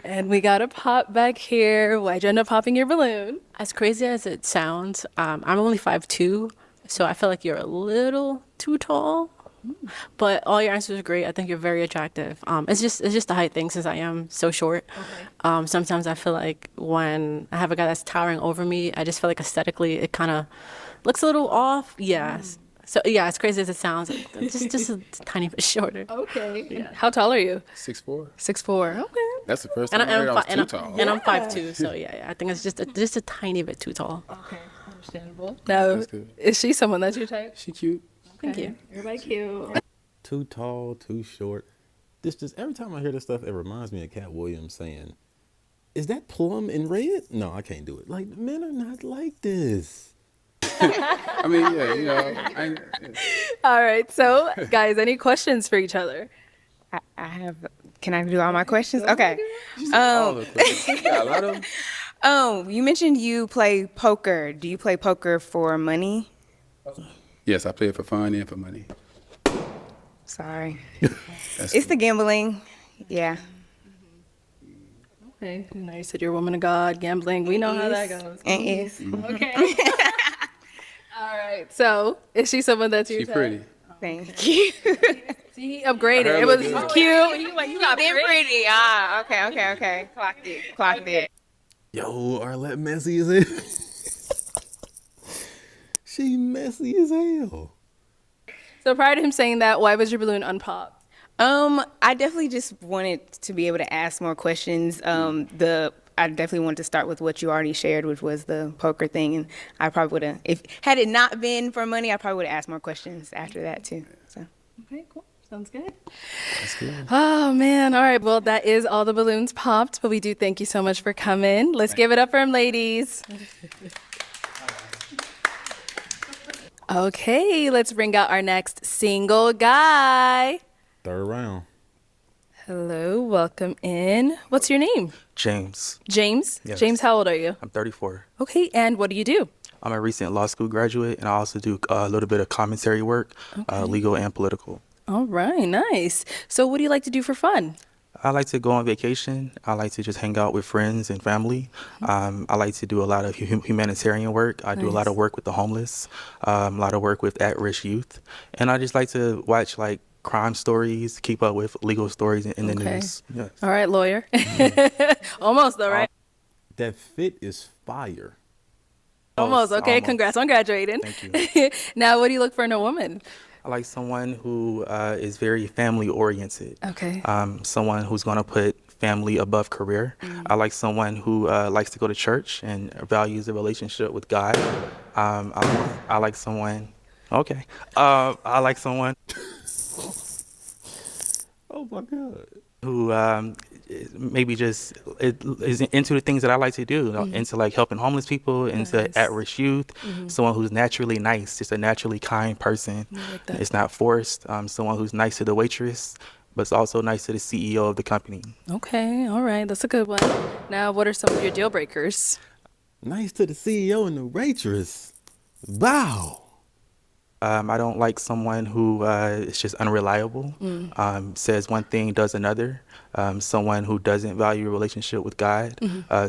And we got a pop back here. Why'd you end up popping your balloon? As crazy as it sounds, I'm only 5'2", so I feel like you're a little too tall. But all your answers are great. I think you're very attractive. It's just the height thing, since I am so short. Okay. Sometimes I feel like when I have a guy that's towering over me, I just feel like aesthetically it kind of looks a little off. Yes. So yeah, as crazy as it sounds, just a tiny bit shorter. Okay. Yeah. How tall are you? 6'4". 6'4". Okay. That's the first time I heard I was too tall. And I'm 5'2", so yeah, I think it's just a tiny bit too tall. Okay, understandable. Now, is she someone that's your type? She cute. Thank you. Everybody cute. Too tall, too short. This just every time I hear this stuff, it reminds me of Cat Williams saying, "Is that plum in red?" No, I can't do it. Like, men are not like this. I mean, yeah, you know. All right, so guys, any questions for each other? I have. Can I do all my questions? Okay. All the questions. Yeah, a lot of them. Oh, you mentioned you play poker. Do you play poker for money? Yes, I play it for fun and for money. Sorry. It's the gambling. Yeah. Okay. Now you said you're a woman of God, gambling. We know how that goes. And is. Okay. All right. So, is she someone that's your She type? pretty. Thank you. See, he upgraded. It was cute. You got pretty. Ah, okay. Clocked it. Yo, Arlette messy as hell. She messy as hell. So prior to him saying that, why was your balloon unpopped? I definitely just wanted to be able to ask more questions. I definitely wanted to start with what you already shared, which was the poker thing, and I probably would have, had it not been for money, I probably would have asked more questions after that too. So. Okay, cool. Sounds good. That's good. Oh, man. All right. Well, that is all the balloons popped, but we do thank you so much for coming. Let's give it up for them, ladies. Okay, let's bring out our next single guy. Third round. Hello, welcome in. What's your name? James. James? Yes. James, how old are you? I'm 34. Okay, and what do you do? I'm a recent law school graduate, and I also do a little bit of commentary work, legal and political. All right, nice. So what do you like to do for fun? I like to go on vacation. I like to just hang out with friends and family. I like to do a lot of humanitarian work. I do a lot of work with the homeless, a lot of work with at-risk youth. And I just like to watch like crime stories, keep up with legal stories in the news. Yes. All right, lawyer. Almost though, right? That fit is fire. Almost. Okay, almost. Congrats on graduating. Thank you. Now, what do you look for in a woman? I like someone who is very family oriented. Okay. Someone who's going to put family above career. I like someone who likes to go to church and values a relationship with God. I like someone. Okay. I like someone. Oh my God. Who maybe just is into the things that I like to do, into like helping homeless people, into at-risk youth, someone who's naturally nice, just a naturally kind person. like that. It's not forced. Someone who's nice to the waitress, but it's also nice to the CEO of the company. Okay, all right, that's a good one. Now, what are some of your deal breakers? Nice to the CEO and the waitress. Wow. I don't like someone who is just unreliable, says one thing, does another. Someone who doesn't value a relationship with God.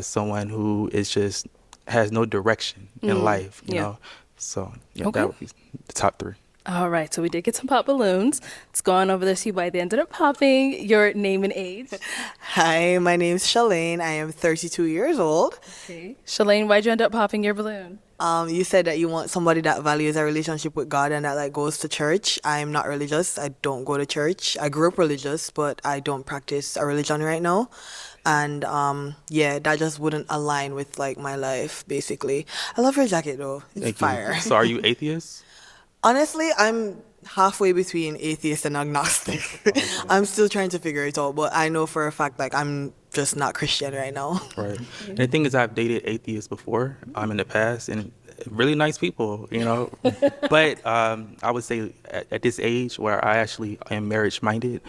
Someone who is just has no direction in life, you know. So that would be the top 3. All right, so we did get some pop balloons. Let's go on over this. You why they ended up popping. Your name and age. Hi, my name's Shalane. I am 32 years old. Okay. Shalane, why'd you end up popping your balloon? You said that you want somebody that values a relationship with God and that like goes to church. I'm not religious. I don't go to church. I grew up religious, but I don't practice a religion right now. And that just wouldn't align with like my life, basically. I love your jacket though. It's Thank fire. you. So are you atheist? Honestly, I'm halfway between atheist and agnostic. I'm still trying to figure it out, but I know for a fact like I'm just not Christian right now. Right. And the thing is, I've dated atheists before in the past, and really nice people, you know. But I would say at this age where I actually am marriage minded,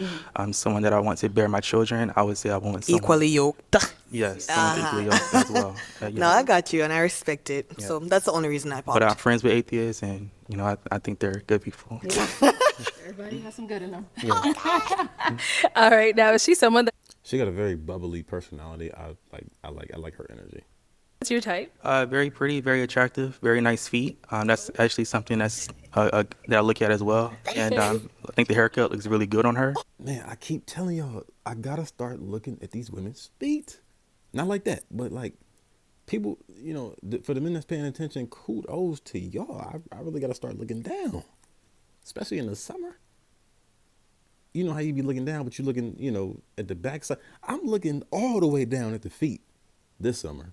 someone that I want to bear my children, I would say I want someone Equally yoked. Yes, someone equally yoked as well. No, I got you, and I respect it. Yeah. So that's the only reason I popped. But I'm friends with atheists, and you know, I think they're good people. Yeah. Everybody has some good in them. Yeah. All right, now is she someone that? She got a very bubbly personality. I like her energy. What's your type? Very pretty, very attractive, very nice feet. That's actually something that's that I look at as well. And I think the haircut looks really good on her. Man, I keep telling y'all, I gotta start looking at these women's feet. Not like that, but like people, you know, for the men that's paying attention, kudos to y'all. I really gotta start looking down, especially in the summer. You know how you be looking down, but you're looking, you know, at the backside. I'm looking all the way down at the feet this summer.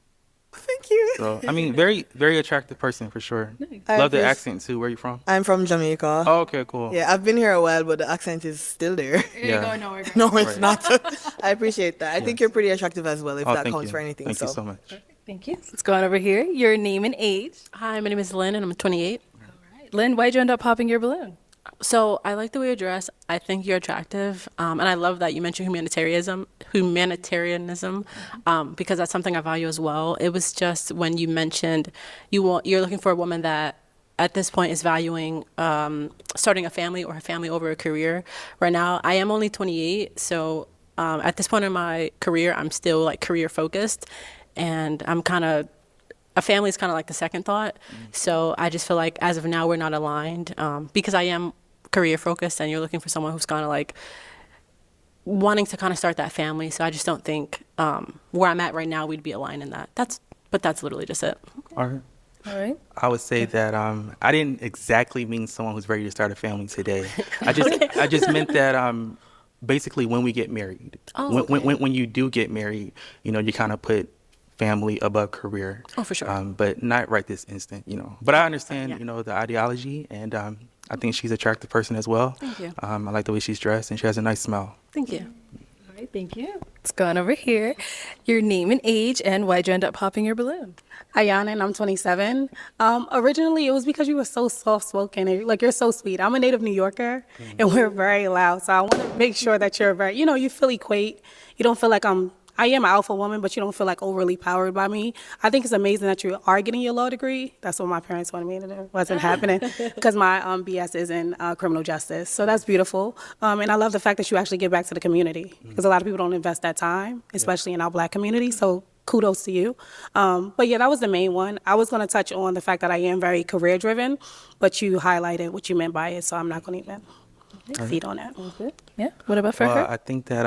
Thank you. So, I mean, very, very attractive person for sure. Nice. Love the accent too. Where you from? I'm from Jamaica. Oh, okay, cool. Yeah, I've been here a while, but the accent is still there. It ain't going nowhere. No, it's not. I appreciate that. I think you're pretty attractive as well, if that counts for anything. Thank you so much. Thank you. Let's go on over here. Your name and age. Hi, my name is Lynn, and I'm 28. All right. Lynn, why'd you end up popping your balloon? So I like the way you dress. I think you're attractive, and I love that you mentioned humanitarianism, because that's something I value as well. It was just when you mentioned you're looking for a woman that at this point is valuing starting a family or a family over a career. Right now, I am only 28, so at this point in my career, I'm still like career focused, and I'm kind of. A family is kind of like the second thought. So I just feel like as of now, we're not aligned because I am career focused and you're looking for someone who's kind of like wanting to kind of start that family. So I just don't think where I'm at right now, we'd be aligned in that. That's literally just it. All right. All right. I would say that I didn't exactly mean someone who's ready to start a family today. I just meant that basically when we get married, when you do get married, you know, you kind of put family above career. Oh, for sure. But not right this instant, you know. But I understand, you know, the ideology, and I think she's an attractive person as well. Thank you. I like the way she's dressed, and she has a nice smile. Thank you. All right, thank you. Let's go on over here. Your name and age, and why'd you end up popping your balloon? Ayana, and I'm 27. Originally, it was because you were so soft-spoken. And, like, you're so sweet. I'm a native New Yorker, and we're very loud. So I want to make sure that you're very, you know, you feel equate. You don't feel like I am an alpha woman, but you don't feel like overly powered by me. I think it's amazing that you are getting your law degree. That's what my parents wanted me to do. Wasn't happening because my BS is in criminal justice. So that's beautiful. And I love the fact that you actually give back to the community because a lot of people don't invest that time, especially in our Black community. So kudos to you. But yeah, that was the main one. I was going to touch on the fact that I am very career driven, but you highlighted what you meant by it. So I'm not going to even feed on that. Yeah. What about for her? I think that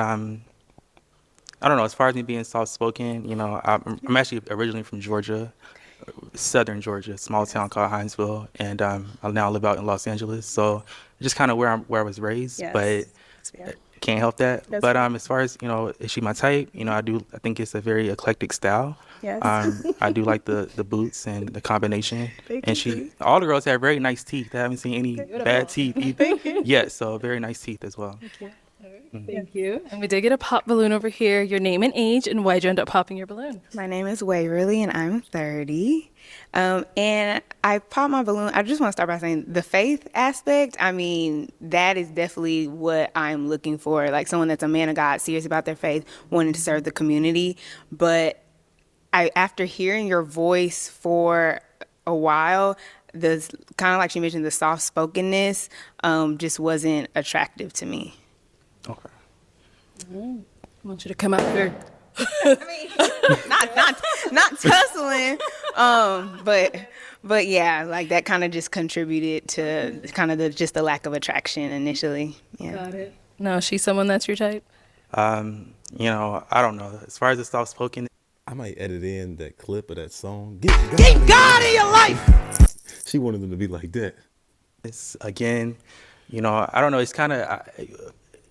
I don't know, as far as me being soft-spoken, you know, I'm actually originally from Georgia, southern Georgia, small town called Hinesville, and I now live out in Los Angeles. So just kind of where I was raised, but can't help that. But as far as, you know, is she my type? You know, I think it's a very eclectic style. Yes. I do like the boots and the combination. All the girls have very nice teeth. I haven't seen any bad teeth either. Yet, so very nice teeth as well. Thank you. And we did get a pop balloon over here. Your name and age, and why'd you end up popping your balloon? My name is Waverly, and I'm 30. And I popped my balloon. I just want to start by saying the faith aspect. I mean, that is definitely what I'm looking for. Like someone that's a man of God, serious about their faith, wanting to serve the community. But after hearing your voice for a while, the kind of like she mentioned, the soft spokenness just wasn't attractive to me. Okay. I want you to come out here. not tussling, but yeah, like that kind of just contributed to kind of the lack of attraction initially. Yeah. Got it. No, she's someone that's your type? I don't know. As far as the soft spoken, I might edit in that clip of that song. Get God in your life. She wanted them to be like that. it's again, I don't know. It's kind of,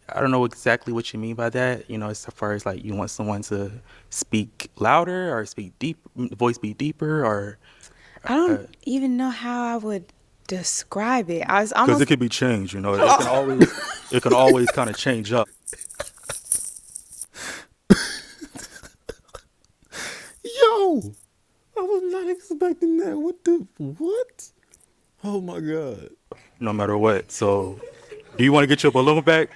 I don't know exactly what you mean by that. As far as like you want someone to speak louder or speak deep, voice be deeper, or I don't even know how I would describe it. I was because almost it could be changed. It can always kind of change up. Yo, I was not expecting that. What? Oh my God. No matter what. So, do you want to get your balloon back?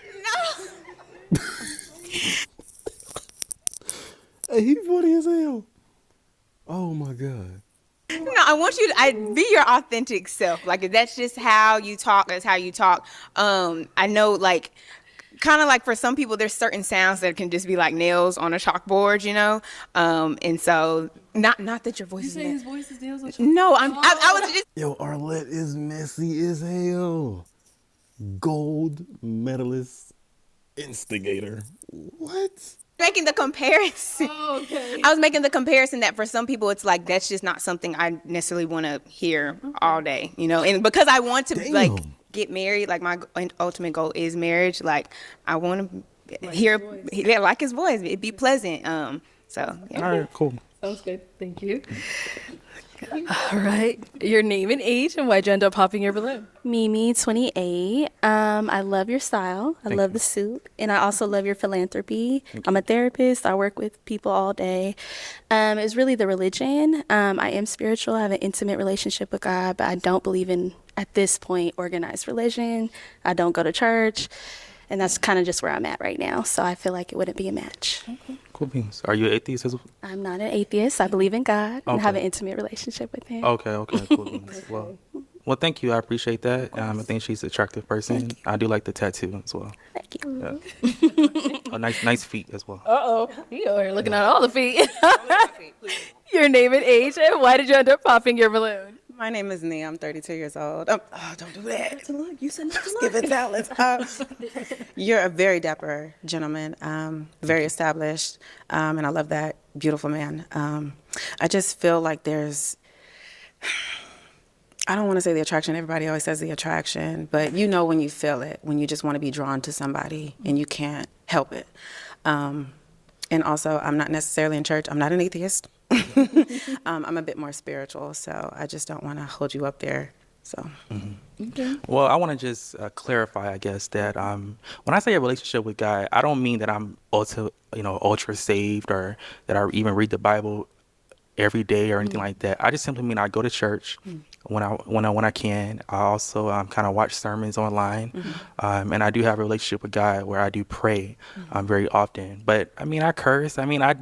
Hey, he's funny as hell. Oh my God. No, I want you to be your authentic self. Like if that's just how you talk, that's how you talk. I know like kind of like for some people there's certain sounds that can just be like nails on a chalkboard, and so not that your voice is his voice is nails on chalkboard? No, I was just Yo, Arlette is messy as hell. Gold medalist instigator. What? making the comparison. Oh, okay. I was making the comparison that for some people it's like that's just not something I necessarily want to hear all day, and because I want to like get married, like my ultimate goal is marriage. Like I want to hear like his voice. It'd be pleasant. So yeah. All right, cool. Sounds good. Thank you. All right. Your name and age, and why'd you end up popping your balloon? Mimi, 28. I love your style. I love the suit. And I also love your philanthropy. I'm a therapist. I work with people all day. It's really the religion. I am spiritual. I have an intimate relationship with God, but I don't believe in, at this point, organized religion. I don't go to church. And that's kind of just where I'm at right now. So I feel like it wouldn't be a match. Okay. Cool beans. Are you an atheist as well? I'm not an atheist. I believe in God and have an intimate relationship with him. Okay, cool beans. Well, thank you. I appreciate that. I think she's an attractive person. I do like the tattoo as well. Thank you. Yeah. nice feet as well. Uh-oh. You are looking at all the feet. Your name and age, and why did you end up popping your balloon? My name is Nia. I'm 32 years old. Don't do that. You said not to look. Give it talents. You're a very dapper gentleman, very established, and I love that. Beautiful man. I just feel like there's, I don't want to say the attraction. Everybody always says the attraction, but when you feel it, when you just want to be drawn to somebody and you can't help it. And also, I'm not necessarily in church. I'm not an atheist. I'm a bit more spiritual, so I just don't want to hold you up there. So, Okay. Well, I want to just clarify, I guess, that when I say a relationship with God, I don't mean that I'm ultra saved or that I even read the Bible every day or anything like that. I just simply mean I go to church when I can. I also kind of watch sermons online, and I do have a relationship with God where I do pray very often. But I mean, I curse. I mean, I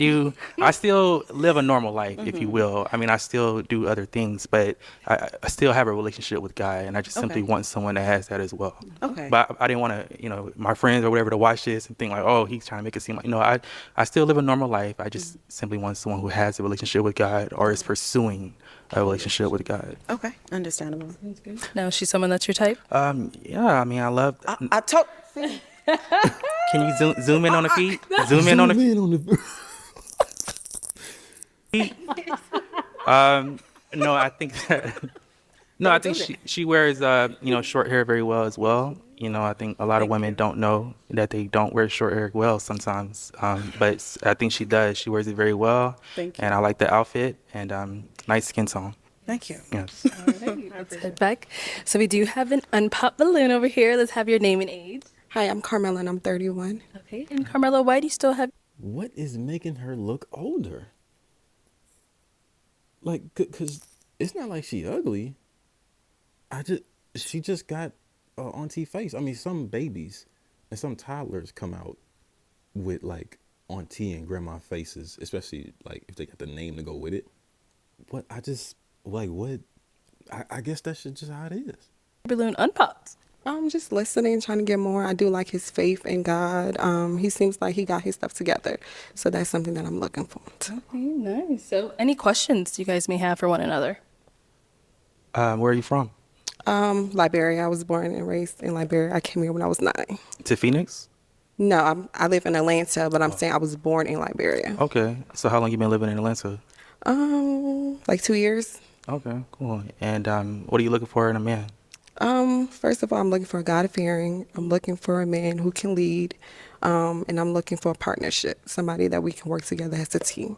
still live a normal life, if you will. I mean, I still do other things, but I still have a relationship with God, and I just simply want someone that has that as well. Okay. But I didn't want to, my friends or whatever to watch this and think like, oh, he's trying to make it seem like, I still live a normal life. I just simply want someone who has a relationship with God or is pursuing a relationship with God. okay, understandable. Now, is she someone that's your type? Yeah, I mean, I love. I told. Can you zoom in on the feet? Zoom in on the feet. No, I think I think she wears short hair very well as well. I think a lot of women don't know that they don't wear short hair well sometimes. But I think she does. She wears it very well. Thank you. And I like the outfit and nice skin tone. Thank you. Yes. Let's head back. So we do have an unpopped balloon over here. Let's have your name and age. Hi, I'm Carmela and I'm 31. Okay. And Carmela, why do you still have? What is making her look older? Like, cause it's not like she ugly. She just got auntie face. I mean, some babies and some toddlers come out with like auntie and grandma faces, especially like if they got the name to go with it. But I just like what? I guess that's just how it is. Balloon unpopped. I'm just listening, trying to get more. I do like his faith in God. He seems like he got his stuff together. So that's something that I'm looking for. Okay, nice. So, any questions you guys may have for one another? Where are you from? Liberia. I was born and raised in Liberia. I came here when I was 9. To Phoenix? No, I live in Atlanta, but I'm saying I was born in Liberia. Okay. So how long you been living in Atlanta? Like 2 years. Okay, cool. And what are you looking for in a man? First of all, I'm looking for a God-fearing. I'm looking for a man who can lead, and I'm looking for a partnership, somebody that we can work together as a team.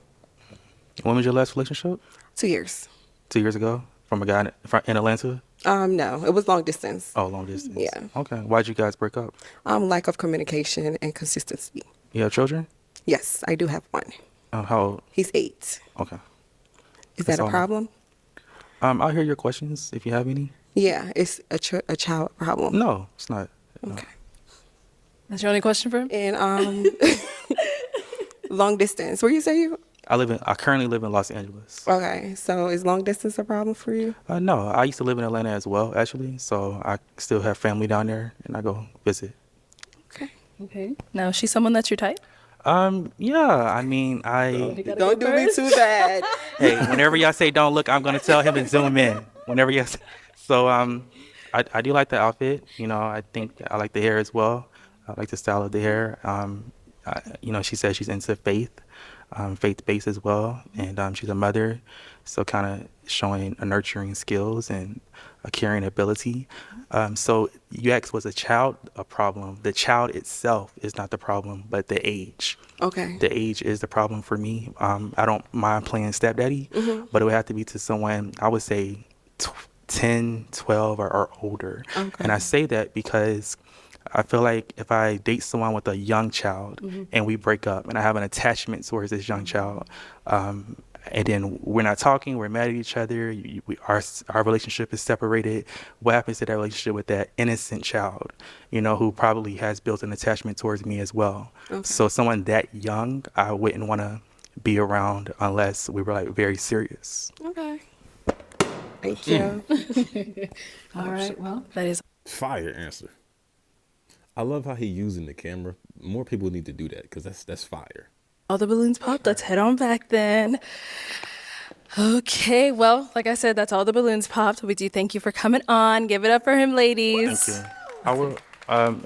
When was your last relationship? 2 years. 2 years ago? From a guy in Atlanta? No, it was long distance. Oh, long distance. Yeah. Okay. Why'd you guys break up? Lack of communication and consistency. You have children? Yes, I do have one. How old? He's 8. Okay. Is That's that a all. problem? I'll hear your questions if you have any. Yeah, it's a child problem. No, it's not. Okay. That's your only question for him? And long distance. Where you say you? I currently live in Los Angeles. Okay, so is long distance a problem for you? No, I used to live in Atlanta as well, actually. So I still have family down there, and I go visit. Okay. Okay. Now, is she someone that's your type? Yeah. I mean, Don't do me too bad. Hey, whenever y'all say don't look, I'm gonna tell him to zoom in. Whenever y'all say, so I do like the outfit. You know, I think I like the hair as well. I like the style of the hair. She says she's into faith. Faith-based as well, and she's a mother, so kind of showing a nurturing skills and a caring ability. So you asked, was a child a problem? The child itself is not the problem, but the age. Okay. The age is the problem for me. I don't mind playing stepdaddy, but it would have to be to someone, I would say 10, 12, or older. Okay. And I say that because I feel like if I date someone with a young child and we break up and I have an attachment towards this young child, and then we're not talking, we're mad at each other, our relationship is separated, what happens to that relationship with that innocent child, who probably has built an attachment towards me as well? Okay. So someone that young, I wouldn't want to be around unless we were like very serious. Okay. Thank you. All right. Well, that is Fire answer. I love how he using the camera. More people need to do that because that's fire. all the balloons popped. Let's head on back then. Okay, well, like I said, that's all the balloons popped. We do thank you for coming on. Give it up for him, ladies. Thank you. I will.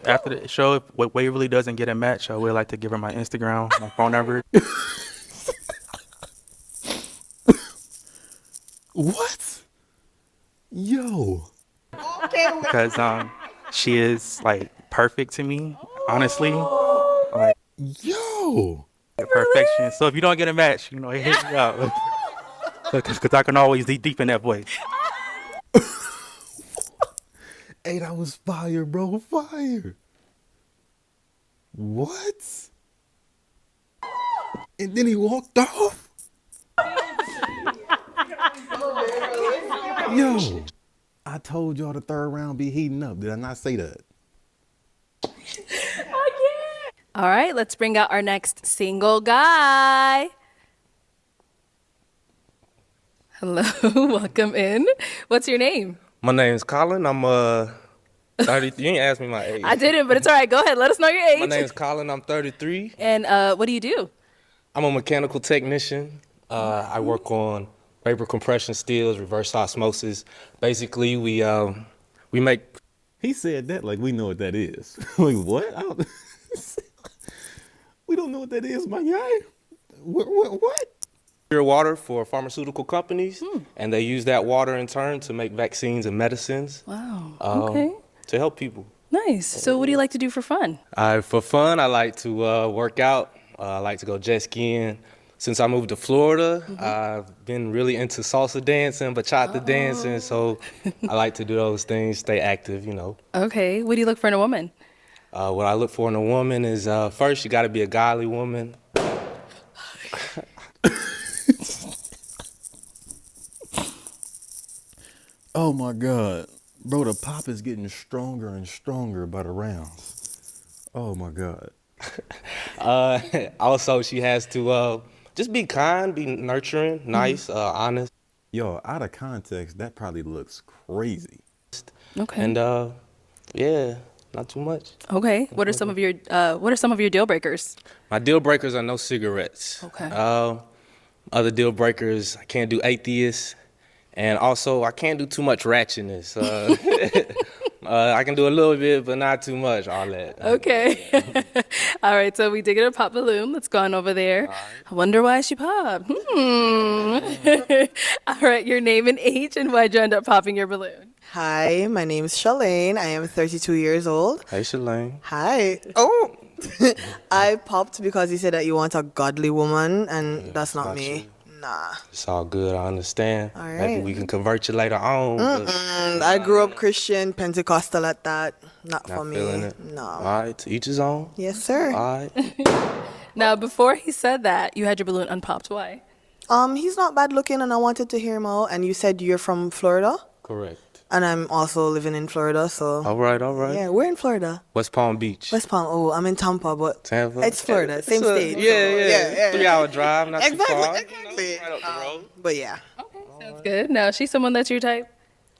After the show, if Waverly doesn't get a match, I would like to give her my Instagram, my phone number. What? Yo. Because she is like perfect to me, honestly. Like Yo. perfection. So if you don't get a match, hit me up. Because I can always deep in that voice. Hey, that was fire, bro. Fire. What? And then he walked off? Yo. I told y'all the third round be heating up. Did I not say that? All right, let's bring out our next single guy. Hello, welcome in. What's your name? My name's Colin. I'm 30. You ain't asked me my age. I didn't, but it's all right. Go ahead. Let us know your age. My name's Colin. I'm 33. And what do you do? I'm a mechanical technician. I work on vapor compression steels, reverse osmosis. Basically, we make. He said that like we know what that is. Like what? We don't know what that is, my guy. What? Pure water for pharmaceutical companies, and they use that water in turn to make vaccines and medicines. Wow. Okay. To help people. Nice. So what do you like to do for fun? For fun, I like to work out. I like to go jet skiing. Since I moved to Florida, I've been really into salsa dancing, bachata dancing. So I like to do those things, stay active, Okay. What do you look for in a woman? What I look for in a woman is first, you got to be a godly woman. Oh my God. Bro, the pop is getting stronger and stronger by the rounds. Oh my God. Also, she has to just be kind, be nurturing, nice, honest. Yo, out of context, that probably looks crazy. Okay. And yeah, not too much. Okay. What are some of your deal breakers? My deal breakers are no cigarettes. Okay. Other deal breakers, I can't do atheists. And also, I can't do too much ratchetness. I can do a little bit, but not too much, Arlette. Okay. All right. So we did get a pop balloon. Let's go on over there. Right. I wonder why she popped. All right. Your name and age, and why'd you end up popping your balloon? Hi, my name is Shalane. I am 32 years old. Hey, Shalane. Hi. Oh. I popped because you said that you want a godly woman, and that's not me. You. Nah. It's all good. I understand. All right. Maybe we can convert you later on. I grew up Christian, Pentecostal at that. Not for me. Feeling it. No. All right. To each his own. Yes, sir. All right. Now, before he said that, you had your balloon unpopped. Why? He's not bad looking, and I wanted to hear him out. And you said you're from Florida, Correct. and I'm also living in Florida, so. All right. All right. Yeah, we're in Florida. West Palm Beach. West Palm. Oh, I'm in Tampa, but Tampa. it's Florida, same state. Yeah. 3-hour drive, not too far. Exactly. Right up the road. But yeah. Sounds good. Now, she's someone that's your type.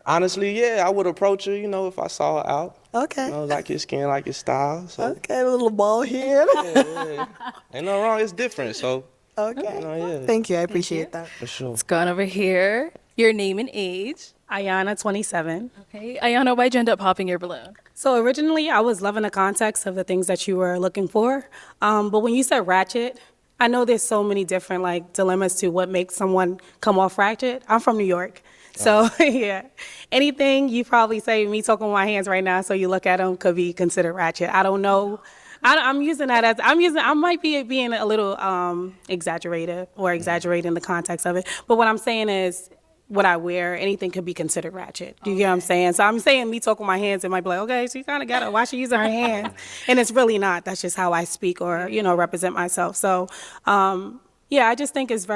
Honestly, yeah, I would approach her, if I saw her out. Okay. Like your skin, like your style. So. Okay, a little ball here. Yeah. Ain't no wrong. It's different. So. Okay. Yeah. Thank you. I appreciate that. For sure. Let's go on over here. Your name and age. Ayana, 27. Okay. Ayana, why'd you end up popping your balloon? So originally, I was loving the context of the things that you were looking for. But when you said ratchet, I know there's so many different dilemmas to what makes someone come off ratchet. I'm from New York. So yeah, anything you probably say, me talking with my hands right now, so you look at them, could be considered ratchet. I don't know. I'm using that as, I might be being a little exaggerated or exaggerating the context of it. But what I'm saying is, what I wear, anything could be considered ratchet. Do you get what I'm saying? So I'm saying me talking with my hands, it might be like, okay, she kind of got it. Why she using her hands? And it's really not. That's just how I speak or, represent myself. So, yeah, I just think it's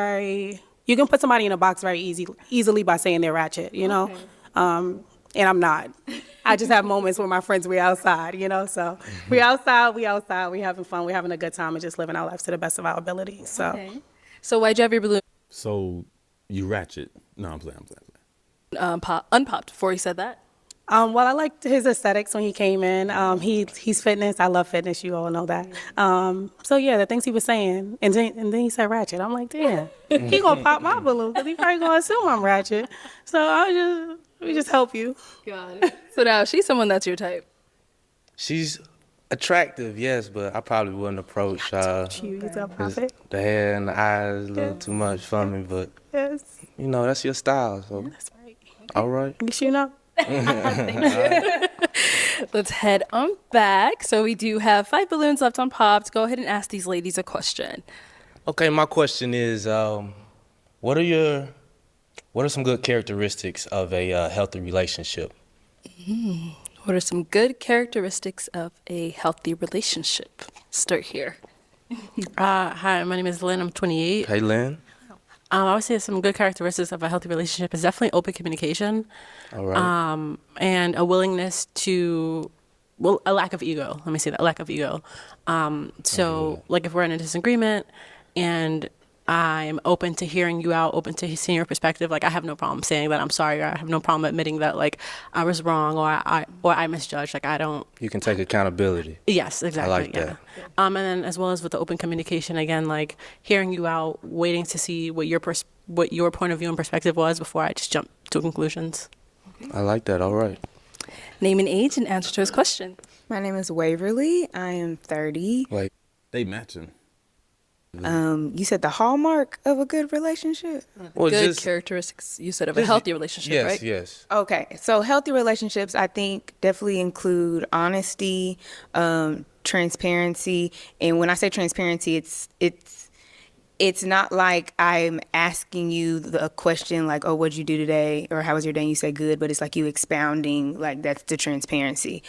you can put somebody in a box very easily by saying they're ratchet, Okay. And I'm not. I just have moments where my friends, we outside, So we outside, we having fun, we having a good time and just living our lives to the best of our ability. So, Okay. So why'd you have your balloon So you ratchet. No, I'm playing. unpopped before he said that? Well, I liked his aesthetics when he came in. He's fitness. I love fitness. You all know that. So yeah, the things he was saying, and then he said ratchet. I'm like, damn, he gonna pop my balloon because he probably gonna assume I'm ratchet. So we just help you. Got it. So now she's someone that's your type. She's attractive, yes, but I probably wouldn't approach You a prophet. the hair and the eyes a little too much for me, but Yes, that's your style. So that's right. all right. Guess you know. Let's head on back. So we do have 5 balloons left unpopped. Go ahead and ask these ladies a question. Okay, my question is, what are some good characteristics of a healthy relationship? What are some good characteristics of a healthy relationship? Start here. Hi, my name is Lynn. I'm 28. Hey, Lynn. I would say some good characteristics of a healthy relationship is definitely open communication. All right. And a willingness to, a lack of ego. Let me say that, a lack of ego. Like if we're in a disagreement and I'm open to hearing you out, open to seeing your perspective, I have no problem saying that I'm sorry, or I have no problem admitting that I was wrong or I misjudged. I don't. You can take accountability. Yes, exactly. I like that. And then as well as with the open communication, again, hearing you out, waiting to see what your point of view and perspective was before I just jump to conclusions. I like that. All right. Name and age and answer to his question. My name is Waverly. I am 30. Wait. They matching. You said the hallmark of a good relationship? Well, Good characteristics, you said, of a healthy relationship, right? Yes. Okay, so healthy relationships, I think, definitely include honesty, transparency. And when I say transparency, it's not like I'm asking you a question like, oh, what'd you do today? Or how was your day? And you say good, but it's like you expounding, that's the transparency.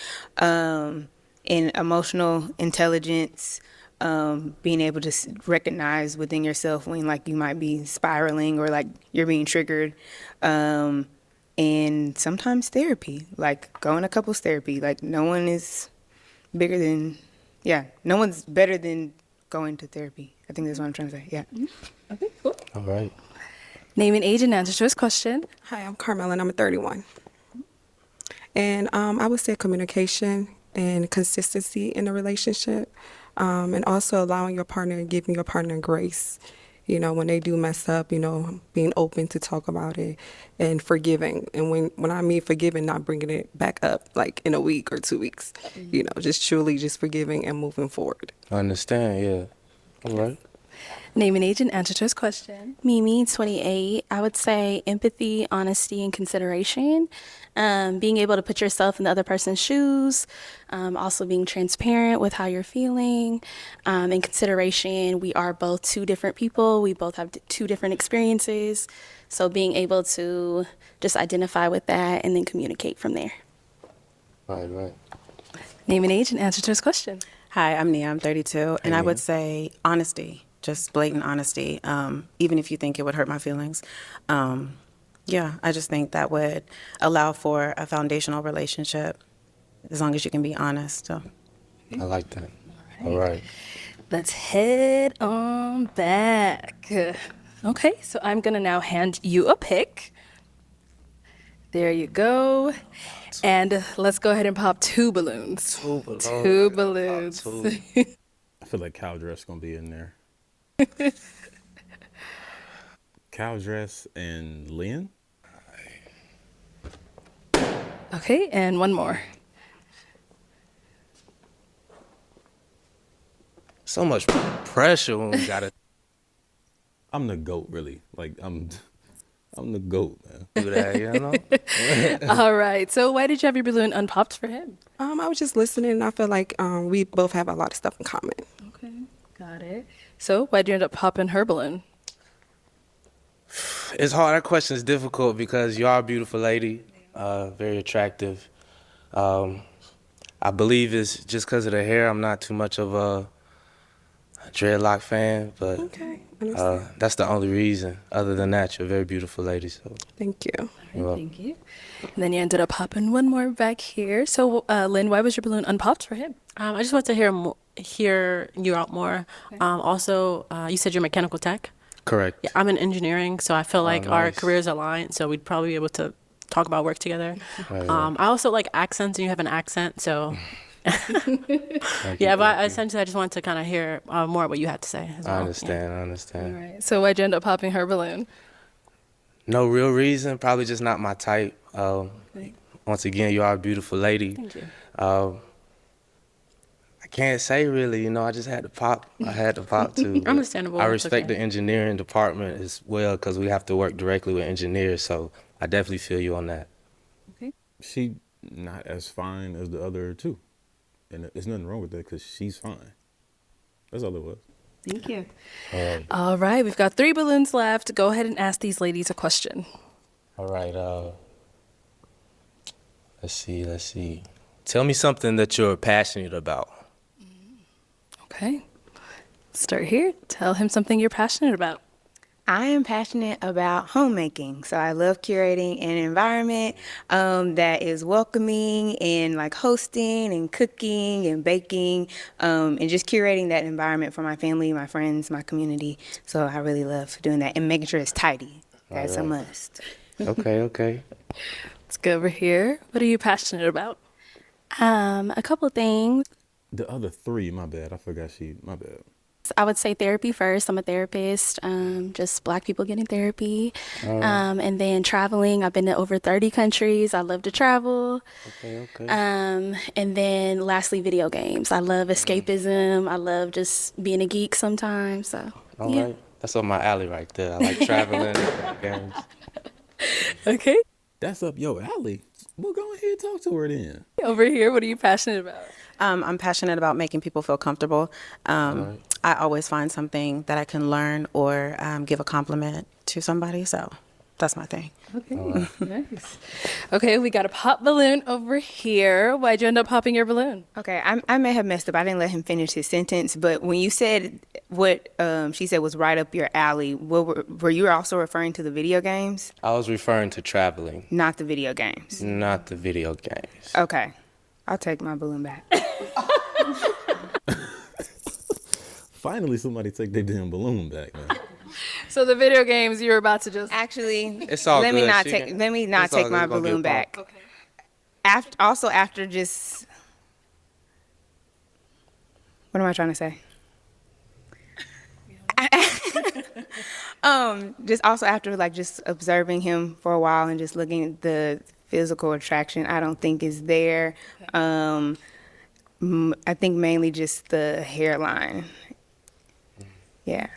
in emotional intelligence, being able to recognize within yourself when like you might be spiraling or like you're being triggered, and sometimes therapy, like going to couples therapy. Like no one is bigger than, no one's better than going to therapy. I think that's what I'm trying to say. Yeah. Okay, cool. All right. Name and age and answer to his question. Hi, I'm Carmela and I'm 31. And I would say communication and consistency in a relationship, and also allowing your partner and giving your partner grace. You know, when they do mess up, you know, being open to talk about it and forgiving. And when I mean forgiving, not bringing it back up like in a week or 2 weeks, you know, just truly just forgiving and moving forward. I understand, yeah. All right. Name and age and answer to his question. Mimi, 28. I would say empathy, honesty, and consideration. Being able to put yourself in the other person's shoes. Also being transparent with how you're feeling. And consideration, we are both two different people. We both have two different experiences. So being able to just identify with that and then communicate from there. Right. Name and age and answer to his question. Hi, I'm Nia. I'm 32, and I would say honesty, just blatant honesty, even if you think it would hurt my feelings. I just think that would allow for a foundational relationship as long as you can be honest. So. I like that. All right. Let's head on back. Okay, so I'm gonna now hand you a pick. There you go. And let's go ahead and pop 2 balloons. 2 balloons. 2 balloons. I feel like cow dress gonna be in there. Cow dress and Lynn. Okay, and one more. So much pressure when we gotta I'm the GOAT, really. Like I'm the GOAT, man. do that, you know? All right, so why did you have your balloon unpopped for him? I was just listening and I feel like we both have a lot of stuff in common. Okay, got it. So why'd you end up popping her balloon? It's hard. That question is difficult because you are a beautiful lady, very attractive. I believe it's just because of the hair. I'm not too much of a dreadlock fan, but Okay. that's the only reason. Other than that, you're a very beautiful lady. So Thank you. All right, thank you. And then you ended up popping one more back here. So Lynn, why was your balloon unpopped for him? I just want to hear you out more. Okay. Also, you said you're mechanical tech. correct. Yeah, I'm in engineering, so I feel like our nice. careers align, so we'd probably be able to talk about work together. Right. I also like accents, and you have an accent, so Thank yeah. you, But thank you. essentially, I just wanted to kind of hear more what you had to say. As well. I Yeah. understand. I All understand. right. So why'd you end up popping her balloon? No real reason. Probably just not my type. Once again, you are a beautiful lady. Thank you. I can't say really. You know, I just had to pop. I had to pop too. but Understandable, I that's respect okay. the engineering department as well because we have to work directly with engineers. So I definitely feel you on that. She not as fine as the other two, and there's nothing wrong with that because she's fine. That's all it was. Thank you. All right, we've got 3 balloons left. Go ahead and ask these ladies a question. All right. Let's see. Tell me something that you're passionate about. Okay. Start here. Tell him something you're passionate about. I am passionate about homemaking. So I love curating an environment that is welcoming and like hosting and cooking and baking, and just curating that environment for my family, my friends, my community. So I really love doing that and making sure it's tidy. That's a Alright. must. Okay. Let's go over here. What are you passionate about? A couple things. The other 3, my bad. I forgot my bad. I would say therapy first. I'm a therapist, just Black people getting therapy. And then traveling. I've been to over 30 countries. I love to travel. Okay. And then lastly, video games. I love escapism. I love just being a geek sometimes. So, All yeah. right. That's up my alley right there. I like traveling. Games. Okay. That's up your alley. Well, go ahead and talk to her then. Over here, what are you passionate about? I'm passionate about making people feel comfortable. I always find something that I can learn or give a compliment to somebody. So, that's my thing. Okay, nice. Okay, we got a pop balloon over here. Why'd you end up popping your balloon? Okay, I may have messed up. I didn't let him finish his sentence, but when you said what she said was right up your alley, were you also referring to the video games? I was referring to traveling, Not the video games. not the video games. Okay, I'll take my balloon back. Finally, somebody take their damn balloon back, man. So the video games you were about to just Actually, It's all let me good. not She take can- let me not it's all take good. my It's gonna get balloon back. popped. After just what am I trying to say? Just also after like just observing him for a while and just looking at the physical attraction, I don't think is there. I think mainly just the hairline. Yeah.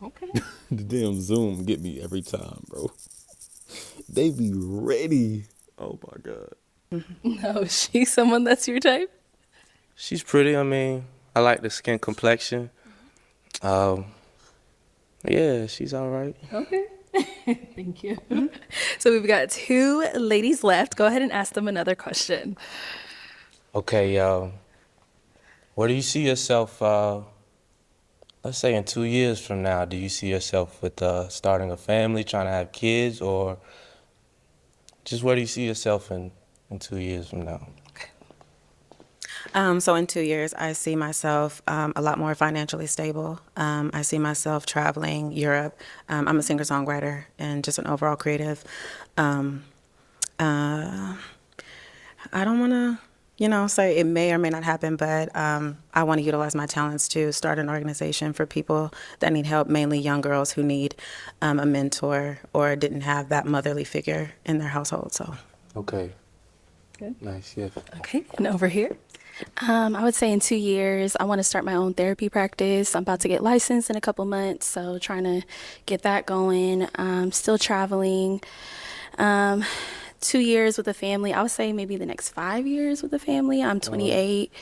okay. The damn Zoom get me every time, bro. They be ready. Oh my God. No, is she someone that's your type? She's pretty. I mean, I like the skin complexion. Yeah, she's all right. Okay. Thank you. So we've got 2 ladies left. Go ahead and ask them another question. Okay, where do you see yourself, let's say in 2 years from now? Do you see yourself with starting a family, trying to have kids, or just where do you see yourself in 2 years from now? So in 2 years, I see myself a lot more financially stable. I see myself traveling Europe. I'm a singer-songwriter and just an overall creative. I don't want to, say it may or may not happen, but I want to utilize my talents to start an organization for people that need help, mainly young girls who need a mentor or didn't have that motherly figure in their household. So. Okay. Good. Nice, yeah. Okay, and over here. I would say in 2 years, I want to start my own therapy practice. I'm about to get licensed in a couple months, so trying to get that going. Still traveling. 2 years with a family. I would say maybe the next 5 years with a family. I'm 28,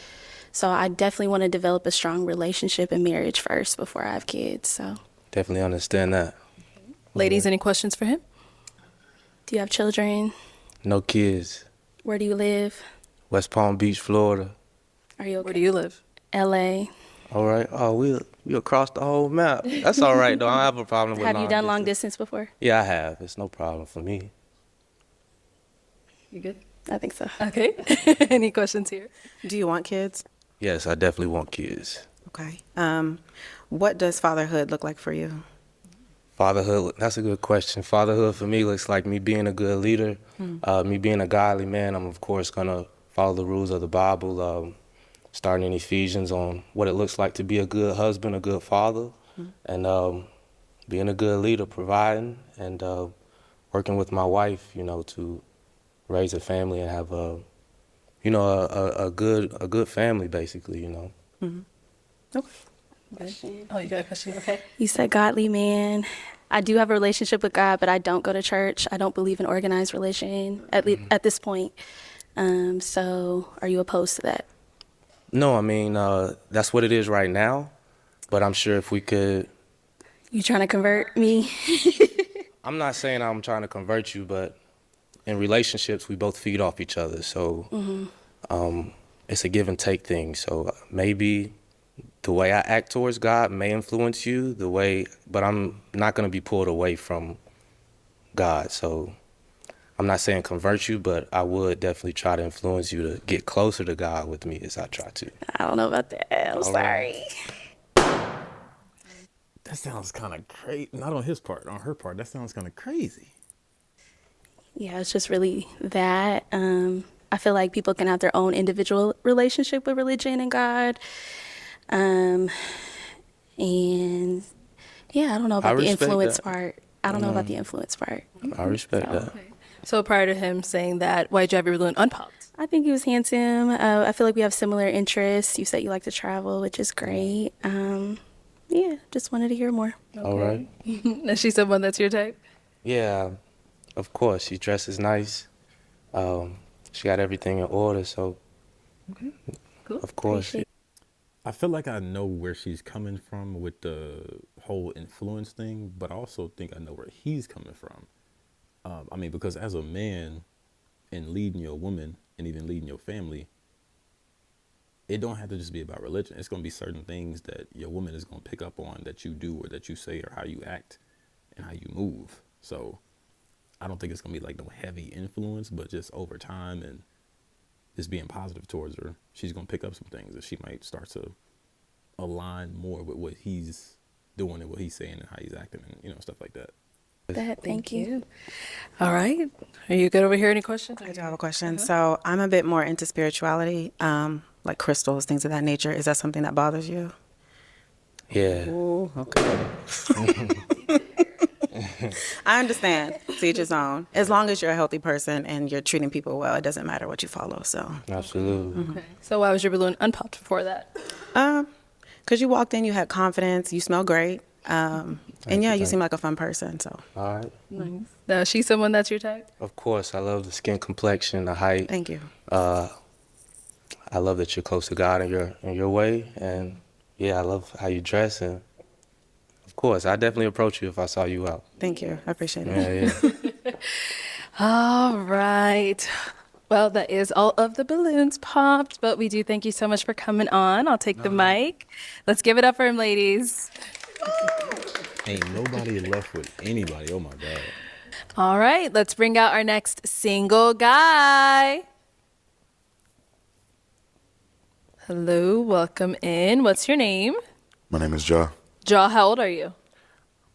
so I definitely want to develop a strong relationship and marriage first before I have kids. So Definitely understand that. Ladies, any questions for him? do you have children? No kids. Where do you live? West Palm Beach, Florida. Are you okay? Where do you live? LA. All right. Oh, we across the whole map. That's all right, though. I don't have a problem with Have you done long distance. distance before? Yeah, I have. It's no problem for me. You good? I think so. Okay. Any questions here? Do you want kids? Yes, I definitely want kids. Okay. What does fatherhood look like for you? Fatherhood, that's a good question. Fatherhood for me looks like me being a good leader, me being a godly man. I'm, of course, going to follow the rules of the Bible, starting in Ephesians on what it looks like to be a good husband, a good father, and being a good leader, providing, and working with my wife, to raise a family and have a good family, basically, Okay. Oh, you got a question? Okay. You said godly man. I do have a relationship with God, but I don't go to church. I don't believe in organized religion at this point. So are you opposed to that? No, I mean, that's what it is right now, but I'm sure if we could... You trying to convert me? I'm not saying I'm trying to convert you, but in relationships, we both feed off each other. So it's a give and take thing. So maybe the way I act towards God may influence you, but I'm not going to be pulled away from God. So I'm not saying convert you, but I would definitely try to influence you to get closer to God with me as I try to. I don't know about that. I'm sorry. That sounds kind of crazy. Not on his part, on her part. That sounds kind of crazy. Yeah, it's just really that. I feel like people can have their own individual relationship with religion and God. And yeah, I don't know about the influence part. I don't know about the influence part. I respect that. So prior to him saying that, why'd you have your balloon unpopped? I think he was handsome. I feel like we have similar interests. You said you like to travel, which is great. Yeah, just wanted to hear more. All right. Is she someone that's your type? Yeah, of course. She dresses nice. She got everything in order, so Cool. of course. I feel like I know where she's coming from with the whole influence thing, but I also think I know where he's coming from. I mean, because as a man and leading your woman and even leading your family, it don't have to just be about religion. It's going to be certain things that your woman is going to pick up on that you do or that you say or how you act and how you move. So I don't think it's going to be like no heavy influence, but just over time and just being positive towards her, she's going to pick up some things that she might start to align more with what he's doing and what he's saying and how he's acting and, you know, stuff like that. Thank you. All right. Are you good over here? Any questions? I do have a question. So I'm a bit more into spirituality, like crystals, things of that nature. Is that something that bothers you? Yeah. Ooh, okay. I understand. To each his own. As long as you're a healthy person and you're treating people well, it doesn't matter what you follow. So. Absolutely. Okay. So why was your balloon unpopped before that? Because you walked in, you had confidence, you smell great, and yeah, you seem like a fun person. So. All right. Nice. Now, is she someone that's your type? Of course, I love the skin complexion, the height. Thank you. I love that you're close to God in your way, and yeah, I love how you dress, and of course, I definitely approach you if I saw you out. Thank you. I appreciate it. Yeah. All right. Well, that is all of the balloons popped, but we do thank you so much for coming on. I'll take the mic. Let's give it up for him, ladies. Ain't nobody left with anybody. Oh my God. All right, let's bring out our next single guy. Hello, welcome in. What's your name? My name is Ja, Jaw, how old are you?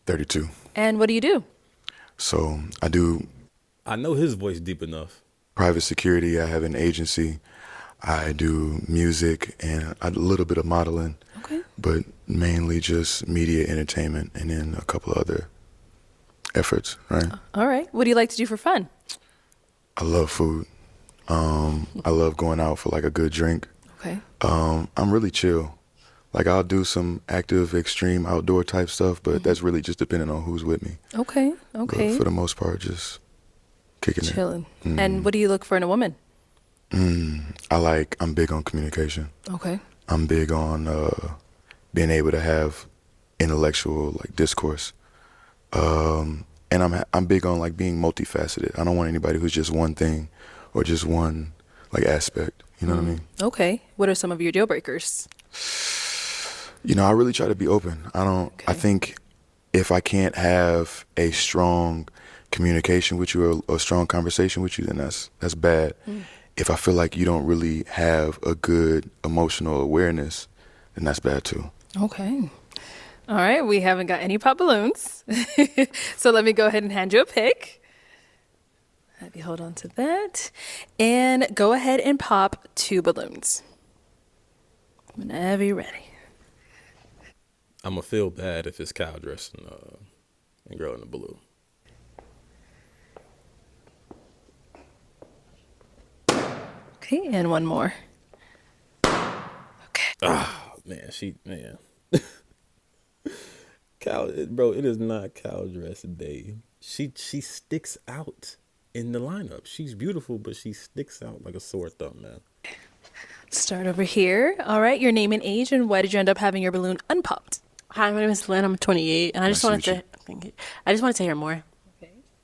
32. And what do you do? So I do I know his voice deep enough. private security. I have an agency. I do music and a little bit of modeling, Okay. but mainly just media entertainment and then a couple of other efforts, right? All right. What do you like to do for fun? I love food. I love going out for like a good drink. Okay. I'm really chill. Like I'll do some active, extreme outdoor type stuff, but that's really just depending on who's with me. Okay. Okay. But for the most part, just kicking it. Chilling. And what do you look for in a woman? I'm big on communication. Okay. I'm big on being able to have intellectual like discourse. And I'm big on like being multifaceted. I don't want anybody who's just one thing or just one like aspect. You know what I mean? Okay. What are some of your deal breakers? You know, I really try to be open. I think if I can't have a strong communication with you or a strong conversation with you, then that's bad. If I feel like you don't really have a good emotional awareness, then that's bad too. Okay. All right. We haven't got any pop balloons. So let me go ahead and hand you a pick. Have you hold on to that. And go ahead and pop 2 balloons. Whenever you're ready. I'm going to feel bad if it's cow dressing and girl in the blue. Okay. And one more. Okay. Ah, man. Cow, bro, it is not cow dress day. She sticks out in the lineup. She's beautiful, but she sticks out like a sore thumb, man. Start over here. All right. Your name and age, and why did you end up having your balloon unpopped? Hi, my name is Lynn. I'm 28, and I just wanted to. Thank you. I just wanted to hear more.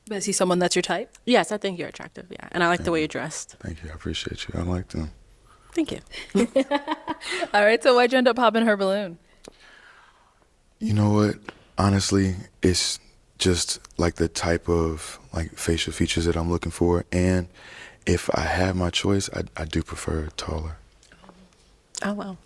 But is he someone that's your type? Yes, I think you're attractive. Yeah, and I like the way you're dressed. Thank you. I appreciate you. I like them. Thank you. All right. So why'd you end up popping her balloon? You know what? Honestly, it's just like the type of like facial features that I'm looking for. And if I have my choice, I do prefer taller. Oh, wow.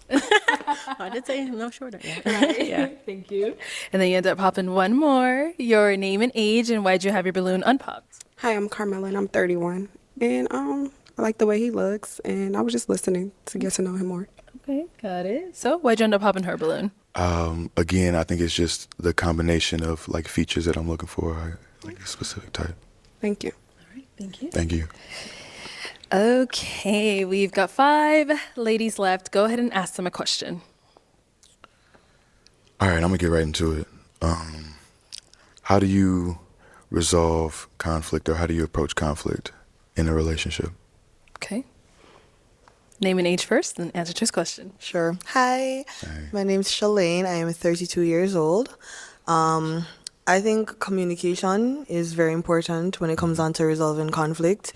I did say no shorter. Yeah. Yeah. Thank you. And then you end up popping one more. Your name and age, and why'd you have your balloon unpopped? Hi, I'm Carmela, and I'm 31. And I like the way he looks, and I was just listening to get to know him more. Okay, got it. So why'd you end up popping her balloon? Again, I think it's just the combination of like features that I'm looking for, like a specific type. Thank you. All right, thank you. Thank you. Okay, we've got 5 ladies left. Go ahead and ask them a question. All right, I'm gonna get right into it. How do you resolve conflict, or how do you approach conflict in a relationship? Okay. Name and age first, then answer to his question. Sure. Hi, my name's Shalane. I am 32 years old. I think communication is very important when it comes on to resolving conflict.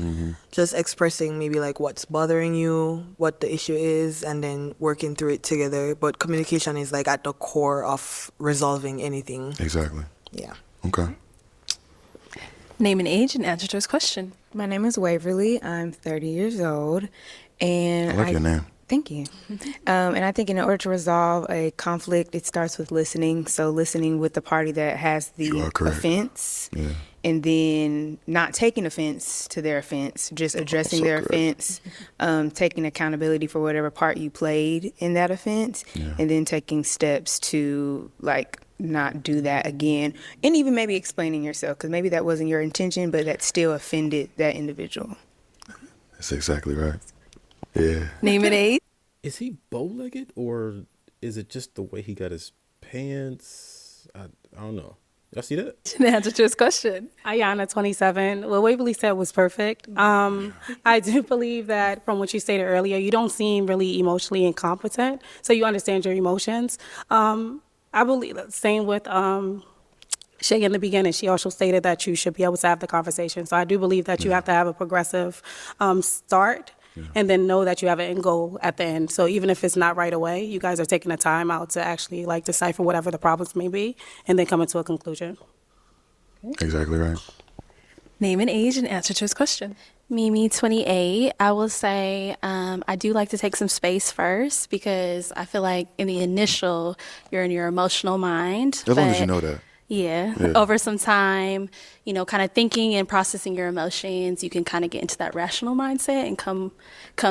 Just expressing maybe like what's bothering you, what the issue is, and then working through it together. But communication is like at the core of resolving anything. Exactly. Yeah. Okay. Name and age and answer to his question. My name is Waverly. I'm 30 years old, and I like your name. Thank you. And I think in order to resolve a conflict, it starts with listening. So listening with the party that has the offense, and then not taking offense to their offense, just addressing their offense, taking accountability for whatever part you played in that offense, and then taking steps to like not do that again, and even maybe explaining yourself, because maybe that wasn't your intention, but that still offended that individual. That's exactly right. Yeah. Name and age. Is he bow-legged, or is it just the way he got his pants? I don't know. Y'all see that? The answer to his question. Ayana, 27. What Waverly said was perfect. I do believe that from what you stated earlier, you don't seem really emotionally incompetent, so you understand your emotions. I believe same with Shay in the beginning. She also stated that you should be able to have the conversation. So I do believe that you have to have a progressive start. And then know that you have an end goal at the end. So even if it's not right away, you guys are taking the time out to actually like decipher whatever the problems may be and then come into a conclusion. Exactly right. Name and age and answer to his question. Mimi, 28. I will say I do like to take some space first because I feel like in the initial, you're in your emotional mind. As long as you know that. Yeah. Over some time, you know, kind of thinking and processing your emotions, you can kind of get into that rational mindset and come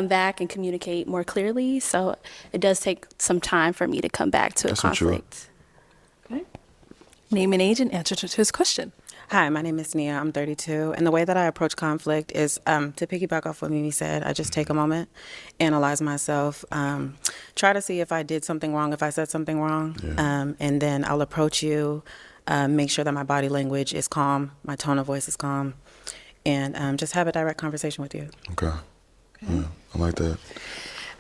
back and communicate more clearly. So it does take some time for me to come back to a conflict. Okay. Name and age and answer to his question. Hi, my name is Nia. I'm 32. And the way that I approach conflict is to piggyback off what Mimi said. I just take a moment, analyze myself, try to see if I did something wrong, if I said something wrong. And then I'll approach you. Make sure that my body language is calm, my tone of voice is calm, and just have a direct conversation with you. Okay. Yeah, I like that.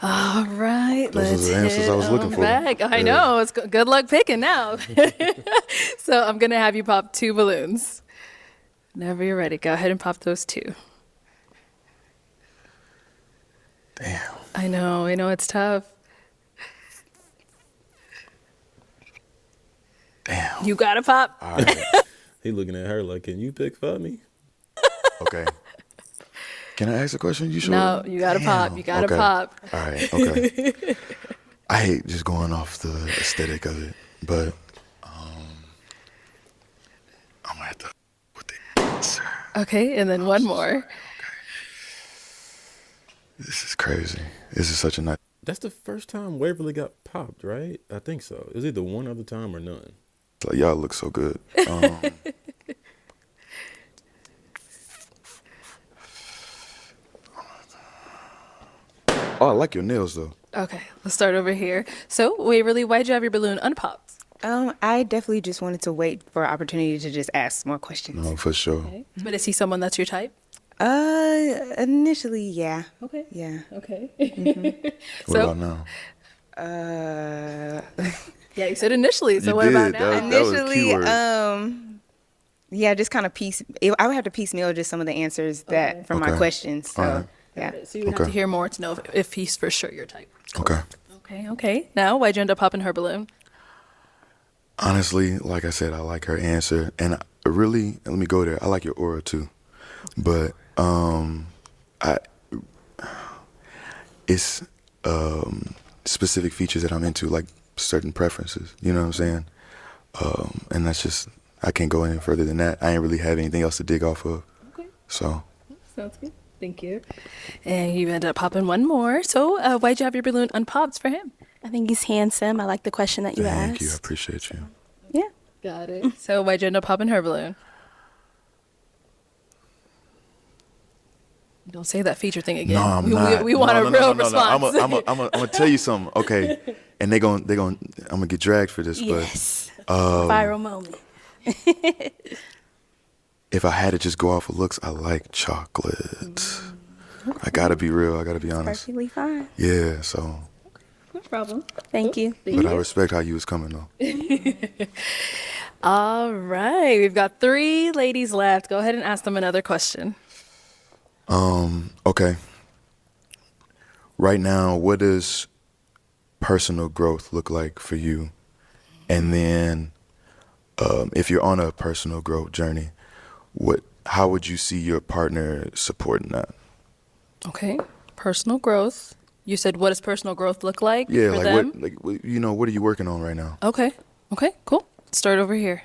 All right, Those are the answers I was looking for. Back. I know. It's good luck picking now. So I'm going to have you pop 2 balloons. Whenever you're ready, go ahead and pop those 2. Damn. I know it's tough. Damn. You got to pop. All right. He looking at her like, can you pick for me? Okay. Can I ask a question? You sure? No, you got to pop. You got to pop. All right. Okay. I hate just going off the aesthetic of it, but I'm going to have to put the answer. Okay, and then one more. Okay. This is crazy. This is such a nice. That's the first time Waverly got popped, right? I think so. Is it the one other time or none? Like, y'all look so good. Oh, I like your nails though. Okay, let's start over here. So, Waverly, why'd you have your balloon unpopped? I definitely just wanted to wait for an opportunity to just ask more questions. No, for sure. Okay. But is he someone that's your type? Initially, yeah. Okay. Yeah. Okay. What about now? Yeah, you said initially. So You what did. about now? That was a Initially, keyword. yeah, just kind of I would have to piecemeal just some of the answers that from my Okay. questions. So, All right. yeah. So you would have to hear more to know if he's for sure your type. Okay. Okay. Now, why'd you end up popping her balloon? Honestly, like I said, I like her answer, and really, let me go there. I like your aura too, but it's specific features that I'm into, like certain preferences. You know what I'm saying? And that's just, I can't go any further than that. I ain't really have anything else to dig off of. Okay. So. Sounds good. Thank you. And you ended up popping one more. So why'd you have your balloon unpopped for him? I think he's handsome. I like the question that you asked. Thank you. I appreciate you. Yeah. Got it. So why'd you end up popping her balloon? Don't say that feature thing again. No, I'm not. We want a real response. I'm gonna tell you something. Okay, and I'm gonna get dragged for this, Yes. but Viral moment. if I had to just go off of looks, I like chocolate. I gotta be real. I gotta be honest. Perfectly fine. Yeah. So. No problem. Thank you. But I respect how you was coming though. All right, we've got 3 ladies left. Go ahead and ask them another question. Okay. Right now, what does personal growth look like for you? And then, if you're on a personal growth journey, how would you see your partner supporting that? Okay, personal growth. You said, what does personal growth look like Yeah, for like them? what are you working on right now? Okay, cool. Start over here.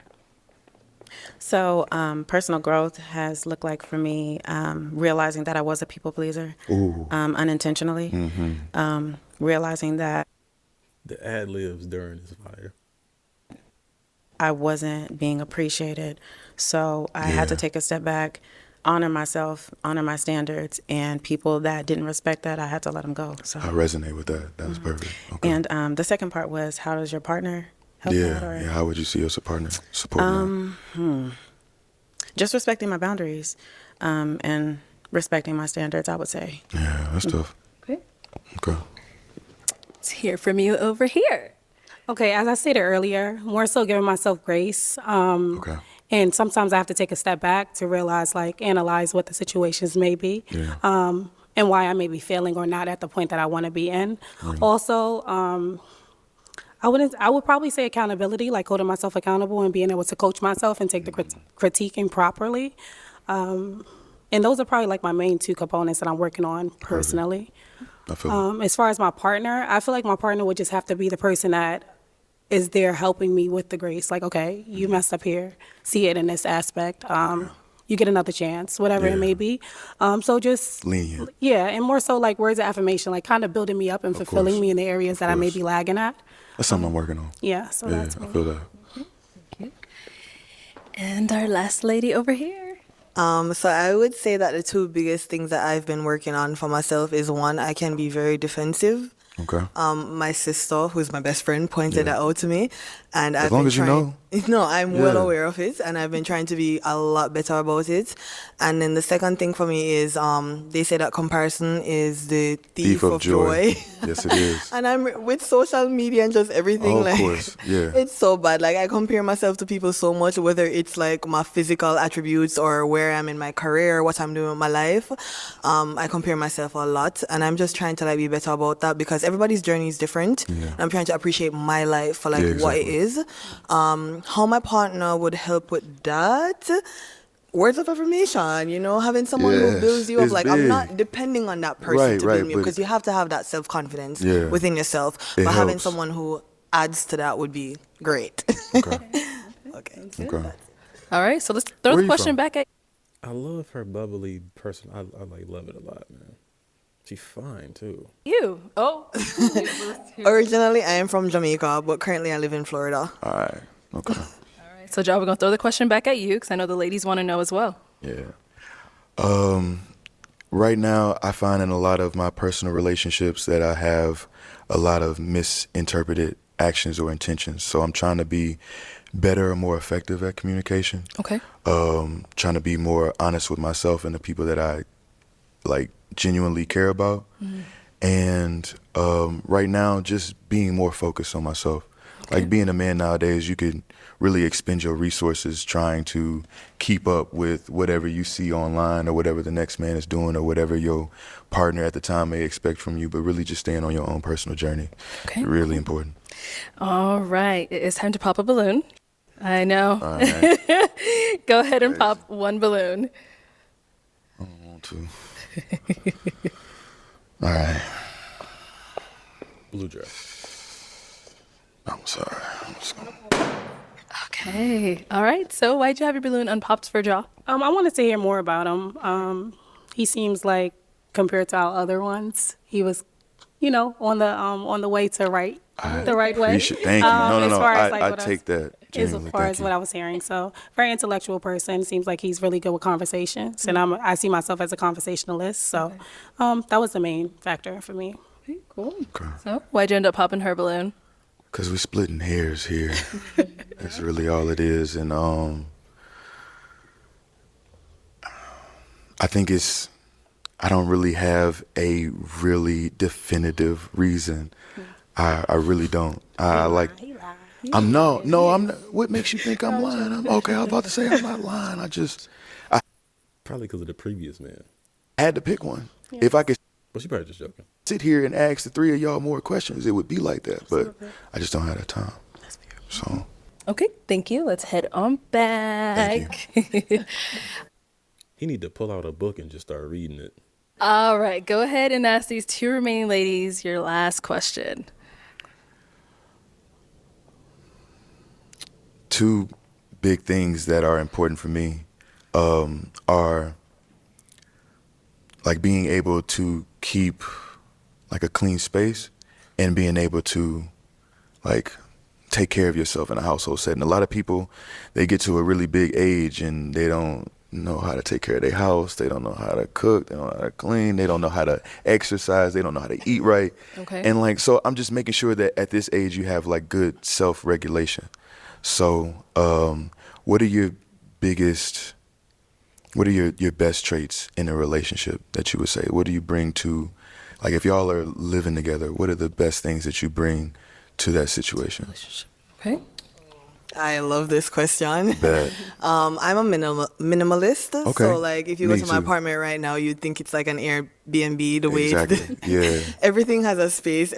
So, personal growth has looked like for me realizing that I was a people pleaser unintentionally. Realizing that The ad libs during this fire. I wasn't being appreciated. So I had to take a step back, honor myself, honor my standards, and people that didn't respect that, I had to let them go. So I resonate with that. That was perfect. Okay. And the second part was, how does your partner help out? Or, Yeah. How would you see your partner supporting that? Just respecting my boundaries and respecting my standards, I would say. Yeah, that's tough. Okay. Okay. Let's hear from you over here. Okay, as I stated earlier, more so giving myself grace. Okay. And sometimes I have to take a step back to realize, like, analyze what the situations may be, and why I may be failing or not at the point that I want to be in. Also, I would probably say accountability, like holding myself accountable and being able to coach myself and take the critiquing properly. And those are probably like my main 2 components that I'm working on personally. I feel As far as my partner, I feel like my partner would just have to be the person that is there helping me with the grace. Like, okay, you messed up here. See it in this aspect. You get another chance, whatever it may be. So just lenient. Yeah, and more so like words of affirmation, like kind of building me up and fulfilling me in the areas that I may be lagging at. That's something I'm working on. Yeah, so that's me. I feel that. And our last lady over here. So I would say that the 2 biggest things that I've been working on for myself is, one, I can be very defensive. Okay. My sister, who's my best friend, pointed that out to me, and As long as you know. No, I'm well aware of it, and I've been trying to be a lot better about it. And then the second thing for me is, they say that comparison is the thief of joy. Yes, it is. And I'm with social media and just everything. Of course, yeah. It's so bad. Like, I compare myself to people so much, whether it's like my physical attributes or where I'm in my career, what I'm doing with my life. I compare myself a lot, and I'm just trying to like be better about that, because everybody's journey is different. Yeah. I'm trying to appreciate my life for like what it exactly. is. How my partner would help with that. Words of affirmation, having someone who builds you up. It's Like, I'm big. not depending on that person to build me up, but- because you have to have that self-confidence Yeah. within yourself. It But having helps. someone who adds to that would be great. Okay. Okay. All right, so let's throw Where the you question from? back at. I love her bubbly person. I like love it a lot, man. She's fine too. You. Oh. Originally, I am from Jamaica, but currently I live in Florida. All right. Okay. All right, so Ja, we're going to throw the question back at you, because I know the ladies want to know as well. Yeah. Right now, I find in a lot of my personal relationships that I have a lot of misinterpreted actions or intentions. So I'm trying to be better and more effective at communication. Okay. Trying to be more honest with myself and the people that I like genuinely care about. And right now, just being more focused on myself. Like, being a man nowadays, you could really expend your resources trying to keep up with whatever you see online or whatever the next man is doing or whatever your partner at the time may expect from you, but really just staying on your own personal journey. Okay. Really important. All right, it's time to pop a balloon. I know. All right. Go ahead and pop one balloon. I don't want to. All right. Blue dress. I'm sorry. I'm just gonna... Okay. All right. So why'd you have your balloon unpopped for Ja? I wanted to hear more about him. He seems like, compared to our other ones, he was, on the way to the right way. Thank you. No. As far as, like, I what take that As genuinely. far Thank as you. what I was hearing, so very intellectual person. Seems like he's really good with conversations, and I see myself as a conversationalist. So that was the main factor for me. Okay, cool. Okay. So why'd you end up popping her balloon? Because we're splitting hairs here. That's really all it is. And I think I don't really have a really definitive reason. I really don't. I like, I'm no, I'm not. What makes you think I'm lying? I'm okay. I was about to say I'm not lying. I Probably because of the previous man. had to pick one. If I could But she probably just joking. sit here and ask the three of y'all more questions, it would be like that. But I just don't have that time. So Okay, thank you. Let's head on back. He need to pull out a book and just start reading it. All right, go ahead and ask these two remaining ladies your last question. two big things that are important for me are like being able to keep like a clean space and being able to like take care of yourself in a household setting. A lot of people, they get to a really big age and they don't know how to take care of their house. They don't know how to cook. They don't know how to clean. They don't know how to exercise. They don't know how to eat right. Okay. And like, so I'm just making sure that at this age you have like good self-regulation. So what are your best traits in a relationship that you would say? What do you bring to, like if y'all are living together, what are the best things that you bring to that situation? Okay. I love this question. Bet. I'm a minimalist. Okay. So like if you Me go to my too. apartment right now, you'd think it's like an Airbnb the way Exactly. Yeah. everything has a space.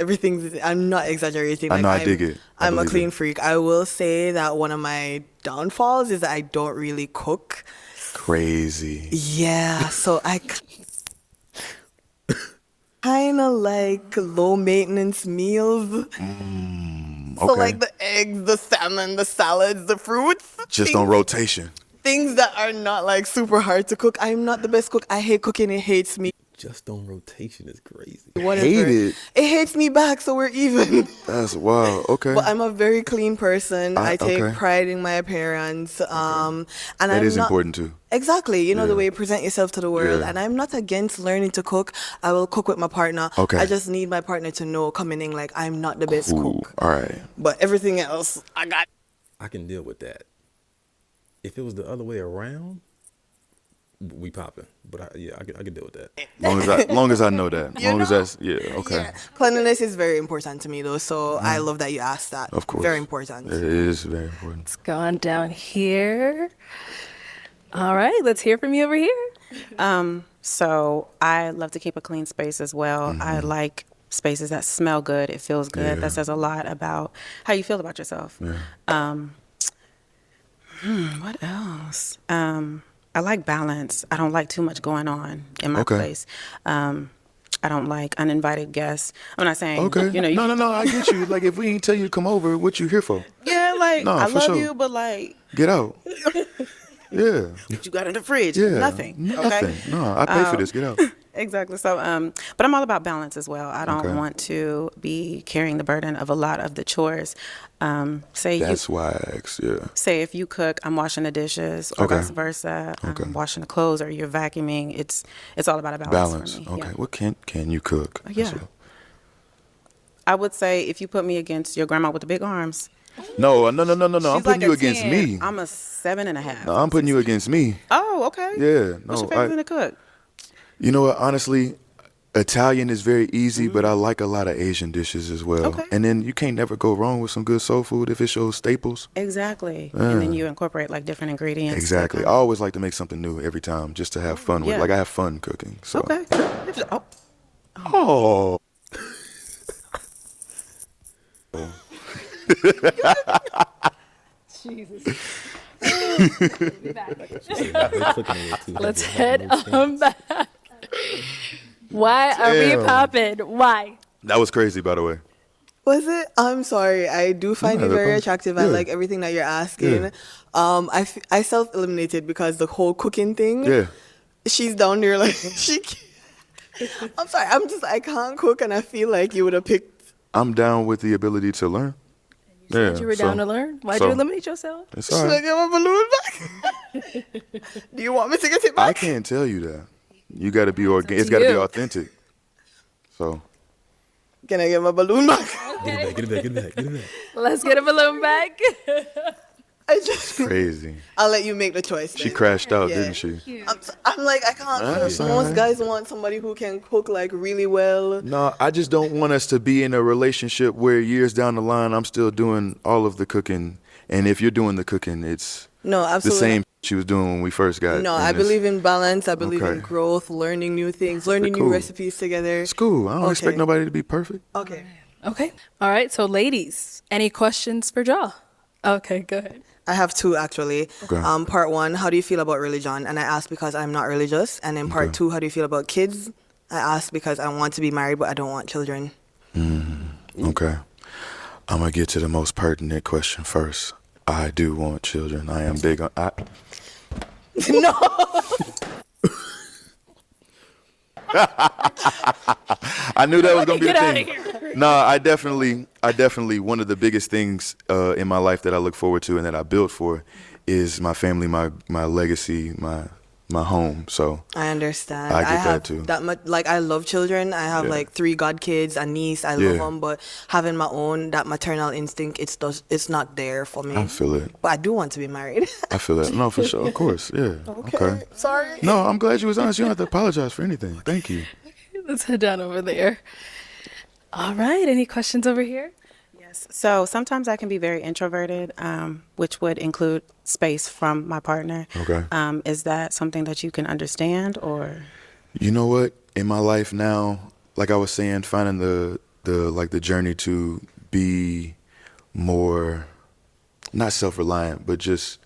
I'm not exaggerating. I know, I I'm, dig it. I I'm a believe clean it. freak. I will say that one of my downfalls is that I don't really cook. Crazy. Yeah, so I kind of like low maintenance meals. So Okay. like the eggs, the salmon, the salads, the fruits. Just on rotation. Things that are not like super hard to cook. I'm not the best cook. I hate cooking. It hates me. Just on rotation is crazy. Whatever. Hate it. It hates me back, so we're even. That's wild. Okay. But I'm a very clean person. I take okay. pride in my appearance. And That I'm is not, important too. Exactly. You know, the Yeah. way you present yourself to the world. Yeah. And I'm not against learning to cook. I will cook with my partner. Okay. I just need my partner to know coming in like I'm not the best Ooh, cook. all right. But everything else, I got. I can deal with that. If it was the other way around, we popping. But I can deal with that. Long as I know that. You Long as know? that's okay. Yeah. Cleanliness is very important to me, though. So I love that you asked that. Of course. Very important. It is very important. It's gone down here. All right, let's hear from you over here. So I love to keep a clean space as well. I like spaces that smell good. It feels good. Yeah. That says a lot about how you feel about yourself. Yeah. What else? I like balance. I don't like too much going on in my Okay. place. I don't like uninvited guests. I'm not saying, Okay. you know, No. I get you. Like if we ain't tell you to come over, what you here for? yeah, like No, I for love sure. you, but like Get out. Yeah. what you got in the fridge? Yeah. Nothing. Nothing. Okay? No, I pay for this. Get out. Exactly. So, but I'm all about balance as well. I don't Okay. want to be carrying the burden of a lot of the chores. That's why I asked. Yeah. Say if you cook, I'm washing the dishes, or Okay. vice versa. Okay. I'm washing the clothes, or you're vacuuming. It's all about a balance. For me. Okay. Yeah. What can you cook? Yeah. That's all. I would say if you put me against your grandma with the big arms. No. I'm she's putting like you a against 10. me. I'm a 7.5. No, I'm putting you against me. Oh, okay. Yeah. What's No. your favorite thing to cook? You know what? Honestly, Italian is very easy, but I like a lot of Asian dishes as well. Okay. And then you can't never go wrong with some good soul food if it's your staples. Exactly. And then you incorporate like different ingredients. Exactly. I always like to make something new every time just to have fun with. Yeah. Like I have fun cooking. So. Okay. Oh. Oh. Jesus. Let's head on back. Why are we Damn. popping? Why? That was crazy, by the way. Was it? I'm sorry. I do find you that's very fine. attractive. I Yeah. like everything that you're asking. Yeah. I self-eliminated because the whole cooking thing. Yeah. She's down there like she. I'm sorry. I can't cook, and I feel like you would have picked. I'm down with the ability to learn. Yeah. You were down to learn. Why'd so you eliminate yourself? It's Should all I right. get my balloon back? Do you want me to get it I back? can't tell you that. You got to be organic. It's to got to be you. authentic. So. Can I get my balloon back? Get it back. Let's get a balloon back. I just Crazy. I'll let you make the choice. She then. crashed out, Yeah. didn't she? I'm like, I can't That's cook. all Most right. guys want somebody who can cook like really well. No, I just don't want us to be in a relationship where years down the line I'm still doing all of the cooking, and if you're doing the cooking, it's No, the absolutely. same she was doing when we first got. No, in I this. believe in balance. I believe in Okay. growth, learning new things, learning Cool. new recipes together. It's cool. I don't expect Okay. nobody to be perfect. Okay. Okay. All right. So, ladies, any questions for Ja? Okay, go ahead. I have two actually. Okay. Part one, how do you feel about religion? And I asked because I'm not religious. And then part Okay. two, how do you feel about kids? I asked because I want to be married, but I don't want children. Okay. I'm gonna get to the most pertinent question first. I do want children. I am big on. No. I knew that was gonna be the Get outta thing. here. No, I definitely one of the biggest things in my life that I look forward to and that I built for is my family, my legacy, my home. So I understand. I get that have too. that much. Like I love children. I have Yeah. like 3 godkids, a niece. I Yeah. love them, but having my own that maternal instinct, it's not there for me. I feel it. But I do want to be married. I feel that. No, for sure. Of course. Yeah. Okay. Sorry. No, I'm glad you was honest. You don't have to apologize for anything. Thank you. Let's head down over there. All right. Any questions over here? Yes. So sometimes I can be very introverted, which would include space from my partner. Okay. Is that something that you can understand, or? You know what? In my life now, like I was saying, finding the journey to be more, not self-reliant, but just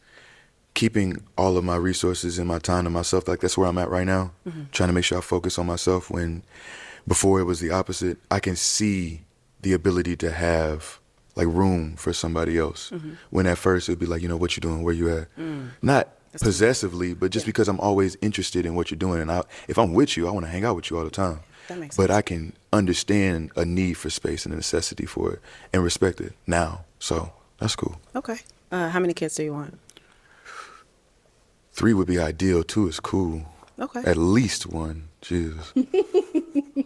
keeping all of my resources and my time to myself. Like that's where I'm at right now. Trying to make sure I focus on myself when before it was the opposite. I can see the ability to have like room for somebody else. When at first it would be like, what you doing? Where you at? Not possessively, but just because I'm always interested in what you're doing. And if I'm with you, I want to hang out with you all the time. That makes But sense. I can understand a need for space and a necessity for it and respect it now. So that's cool. Okay. How many kids do you want? 3 would be ideal. 2 is cool. Okay. At least 1. Jesus. I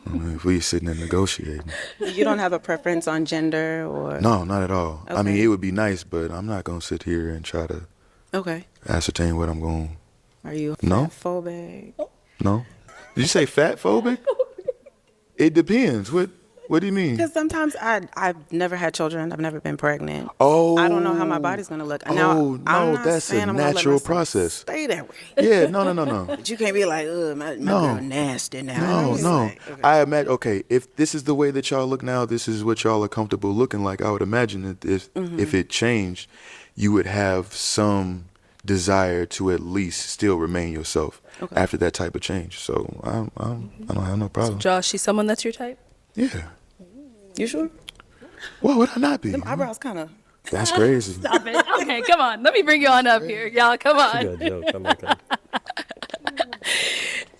mean, if we sitting there negotiating. You don't have a preference on gender or? No, not at all. I mean, Okay. it would be nice, but I'm not going to sit here and try to Okay. ascertain what I'm going. Are you No. phobic? No. Did you say fat phobic? It depends. What do you mean? Because sometimes I've never had children. I've never been pregnant. Oh. I don't know how my body's gonna look. Now, Oh, I'm no, not that's saying a I'm gonna let natural myself process. Stay that way. Yeah, no. But you can't be like, ugh, my No. girl nasty now. No, It's no. like, okay. I imagine, okay, if this is the way that y'all look now, this is what y'all are comfortable looking like, I would imagine that if it changed, you would have some desire to at least still remain yourself after that type of change. So I don't have no problem. Josh, she's someone that's your type? Yeah. You sure? What would I not be? Them eyebrows kind of. That's crazy. Stop it. Okay, come on. Let me bring you on up here. Y'all, come on. Jokes. I like that.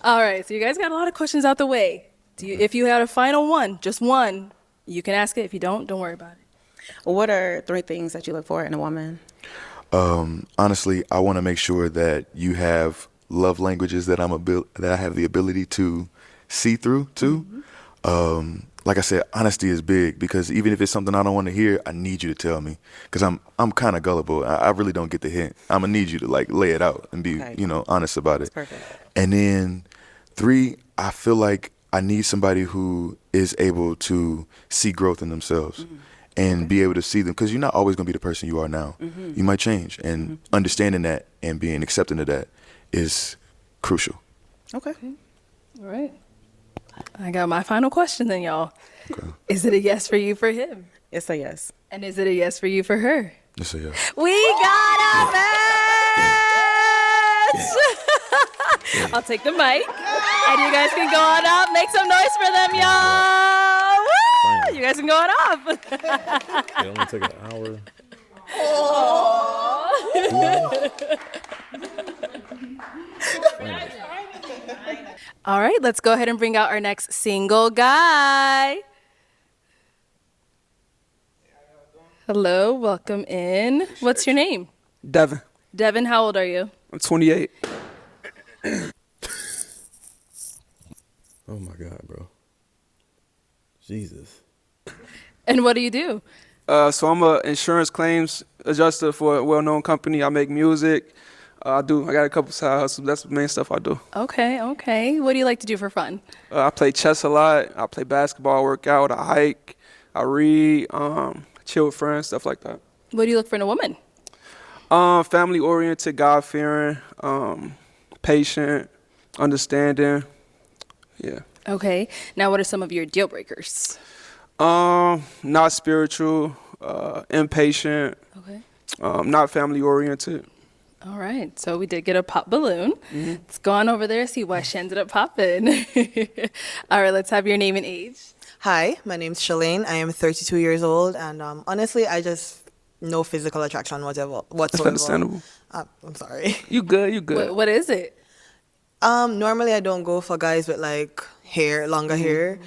All right, so you guys got a lot of questions out the way. If you had a final one, just one, you can ask it. If you don't worry about it. What are 3 things that you look for in a woman? Honestly, I want to make sure that you have love languages that that I have the ability to see through too. Like I said, honesty is big because even if it's something I don't want to hear, I need you to tell me because I'm kind of gullible. I really don't get the hint. I'm gonna need you to like lay it out and be honest about it. That's perfect. And then 3, I feel like I need somebody who is able to see growth in themselves and be able to see them because you're not always gonna be the person you are now. You might change, and understanding that and being accepting of that is crucial. Okay. All right. I got my final question then, y'all. Okay. Is it a yes for you for him? It's a yes. And is it a yes for you for her? Just say yes. We got a match! I'll take the mic. And you guys can go on up. Make some noise for them, y'all. Woo! You guys can go on up. It only took an hour. All right, let's go ahead and bring out our next single guy. Hello, welcome in. What's your name? Devin. Devin, how old are you? I'm 28. Oh my God, bro. Jesus. And what do you do? So I'm a insurance claims adjuster for a well-known company. I make music. I got a couple side hustles. That's the main stuff I do. Okay, okay. What do you like to do for fun? I play chess a lot. I play basketball, work out, I hike, I read, chill with friends, stuff like that. What do you look for in a woman? Family-oriented, God-fearing, patient, understanding. Yeah. Okay. Now, what are some of your deal breakers? Not spiritual, impatient. Okay. Not family-oriented. All right. So we did get a pop balloon. Let's go on over there, see why she ended up popping. All right. Let's have your name and age. Hi, my name's Shalane. I am 32 years old, and honestly, I just no physical attraction whatsoever. That's understandable. I'm sorry. You good? You good? What is it? Normally I don't go for guys with like hair, longer hair.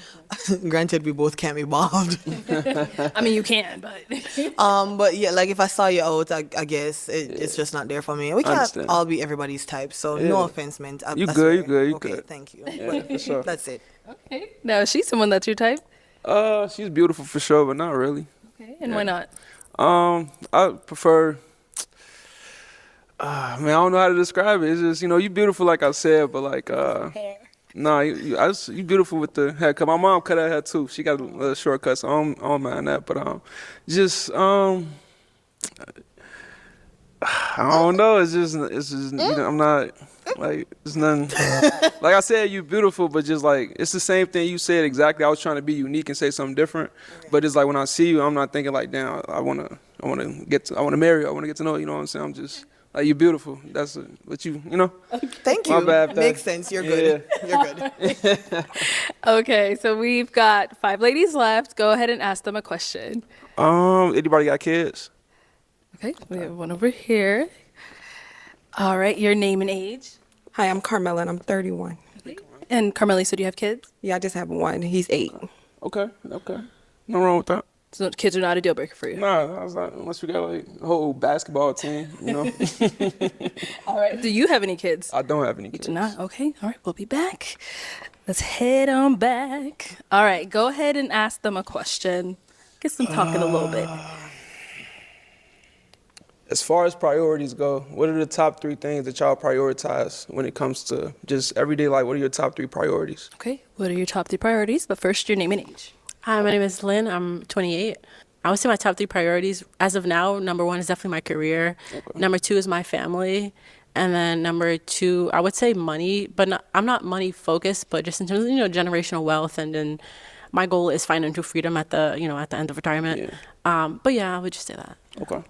Granted, we both can't be bald. I mean, you can, but. But yeah, like if I saw you out, I guess it's just not there for me. We can't all be everybody's type, so no offense meant. You good? You good? You okay, good? thank you. Yeah, for sure. That's it. Okay. Now, is she someone that's your type? She's beautiful for sure, but not really. Okay. And why not? I prefer. I don't know how to describe it. It's just, you beautiful like I said, but like, nah, you beautiful with the hair. Cause my mom cut her hair too. She got a little shortcut, so I don't mind that. But I don't know. It's just I'm not like it's nothing. Like I said, you beautiful, but just like it's the same thing you said exactly. I was trying to be unique and say something different, but it's like when I see you, I'm not thinking like, damn, I wanna marry you. I wanna get to know you. You know what I'm saying? I'm just. Like, you're beautiful. That's what you know. Thank you. My bad. Makes sense. You're good. Yeah. You're good. Okay, so we've got 5 ladies left. Go ahead and ask them a question. Anybody got kids? Okay, we have one over here. All right, your name and age. Hi, I'm Carmela, and I'm 31. And Carmela, so do you have kids? Yeah, I just have one. He's 8. Okay. No wrong with that. So kids are not a deal breaker for you? Nah, I was like, unless we got like a whole basketball team, All right. Do you have any kids? I don't have any kids. You do not? Okay. All right. We'll be back. Let's head on back. All right. Go ahead and ask them a question. Get them talking a little bit. As far as priorities go, what are the top 3 things that y'all prioritize when it comes to just everyday life? What are your top 3 priorities? Okay. What are your top 3 priorities? But first, your name and age. Hi, my name is Lynn. I'm 28. I would say my top 3 priorities as of now, number 1 is definitely my career. Okay. Number 2 is my family. And then number 2, I would say money, but I'm not money focused, but just in terms of, generational wealth. And then my goal is financial freedom at the end of retirement. Yeah. But yeah, I would just say that. Okay.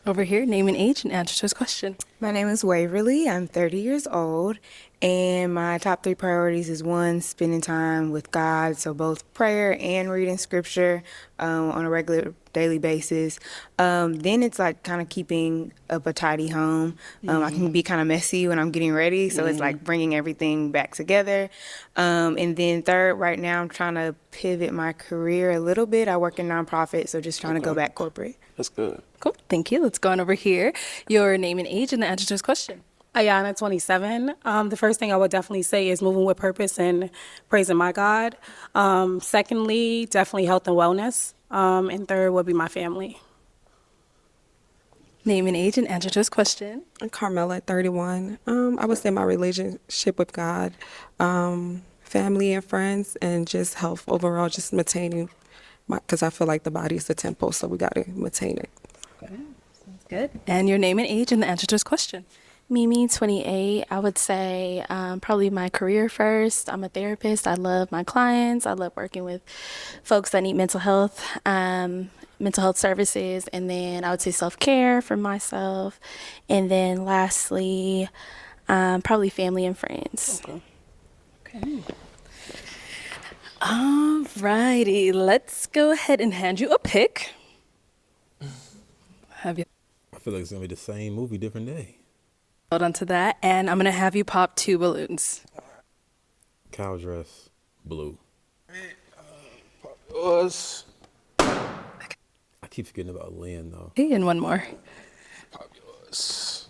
Over here, name and age and answer to his question. My name is Waverly. I'm 30 years old, and my top 3 priorities is 1, spending time with God, so both prayer and reading scripture on a regular daily basis. Then it's like kind of keeping up a tidy home. I can be kind of messy when I'm getting ready, so it's like bringing everything back together. And then 3rd, right now I'm trying to pivot my career a little bit. I work in nonprofit, so just trying to go back corporate. That's good. Cool. Thank you. Let's go on over here. Your name and age and the answer to his question. Ayana, 27. The first thing I would definitely say is moving with purpose and praising my God. Secondly, definitely health and wellness. And 3rd would be my family. Name and age and answer to his question. I'm Carmela, 31. I would say my relationship with God, family and friends, and just health overall, just maintaining because I feel like the body is the temple, so we got to maintain it. Okay. Sounds good. And your name and age and the answer to his question. Mimi, 28. I would say probably my career first. I'm a therapist. I love my clients. I love working with folks that need mental health services. And then I would say self-care for myself. And then lastly, probably family and friends. Okay. All righty. Let's go ahead and hand you a pick. I feel like it's going to be the same movie, different day. Hold on to that, and I'm going to have you pop 2 balloons. Cow dress, blue. Us. I keep forgetting about Lynn, though. Okay, and one more. Fabulous.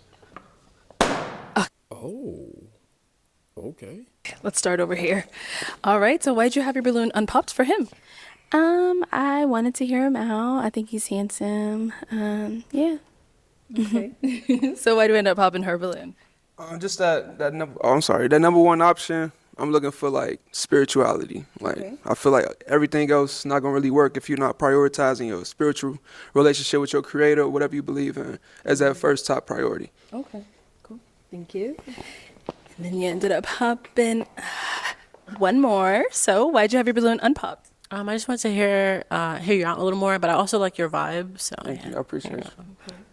Oh, okay. Let's start over here. All right, so why'd you have your balloon unpopped for him? I wanted to hear him out. I think he's handsome. Yeah. Okay. So why do you end up popping her balloon? Just that number. Oh, I'm sorry. That number one option. I'm looking for like spirituality. Like I feel like everything else not gonna really work if you're not prioritizing your spiritual relationship with your creator, or whatever you believe in, as that first top priority. Okay, cool. Thank you. And then you ended up popping one more. So why'd you have your balloon unpopped? I just wanted to hear you out a little more, but I also like your vibe. So Thank you. I appreciate it.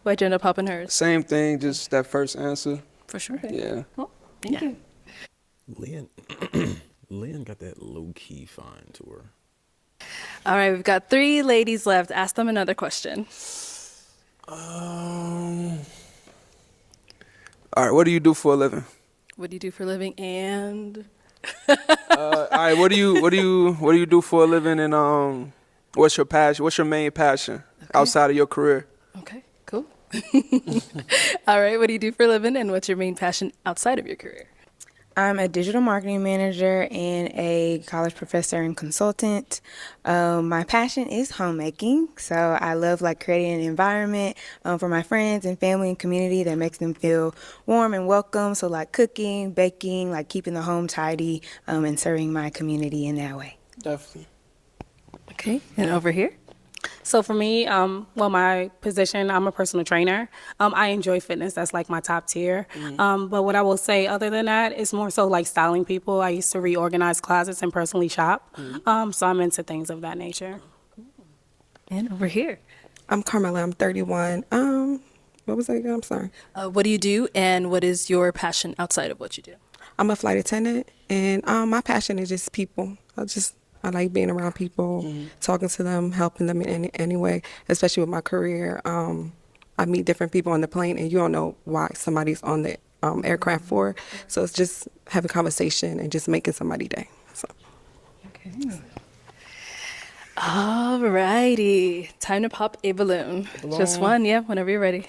Why'd you end up popping hers? Same thing, just that first answer. For sure. Yeah. Well, thank you. Lynn got that low-key fine to her. All right, we've got 3 ladies left. Ask them another question. All right. What do you do for a living? What do you do for a living? And All right. What do you do for a living? And what's your passion? What's your main passion outside of your career? okay, cool. All right, what do you do for a living? And what's your main passion outside of your career? I'm a digital marketing manager and a college professor and consultant. My passion is homemaking, so I love like creating an environment for my friends and family and community that makes them feel warm and welcome. So like cooking, baking, like keeping the home tidy, and serving my community in that way. Definitely. Okay, and over here? So for me, well, my position, I'm a personal trainer. I enjoy fitness. That's like my top tier. But what I will say other than that is more so like styling people. I used to reorganize closets and personally shop. So I'm into things of that nature. And over here? I'm Carmela. I'm 31. What was that again? I'm sorry. What do you do, and what is your passion outside of what you do? I'm a flight attendant, and my passion is just people. I like being around people, talking to them, helping them in any way, especially with my career. I meet different people on the plane, and you don't know why somebody's on the aircraft for. So it's just having conversation and just making somebody's day. So. Okay. All righty. Time to pop a balloon. Just one, yeah, whenever you're ready.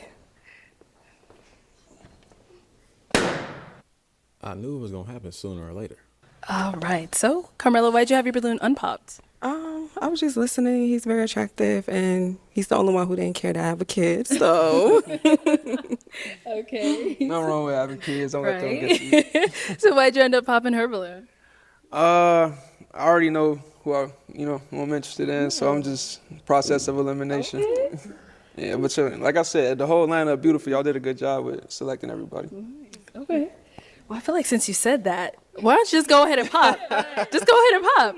I knew it was going to happen sooner or later. All right. So, Carmela, why'd you have your balloon unpopped? I was just listening. He's very attractive, and he's the only one who didn't care to have a kid. So. Okay. Nothing wrong with having kids. Don't let them get you. So why'd you end up popping her balloon? I already know who I'm interested in, so I'm just process of elimination. Okay. Yeah, but like I said, the whole lineup beautiful. Y'all did a good job with selecting everybody. Okay. Well, I feel like since you said that, why don't you just go ahead and pop? Just go ahead and pop.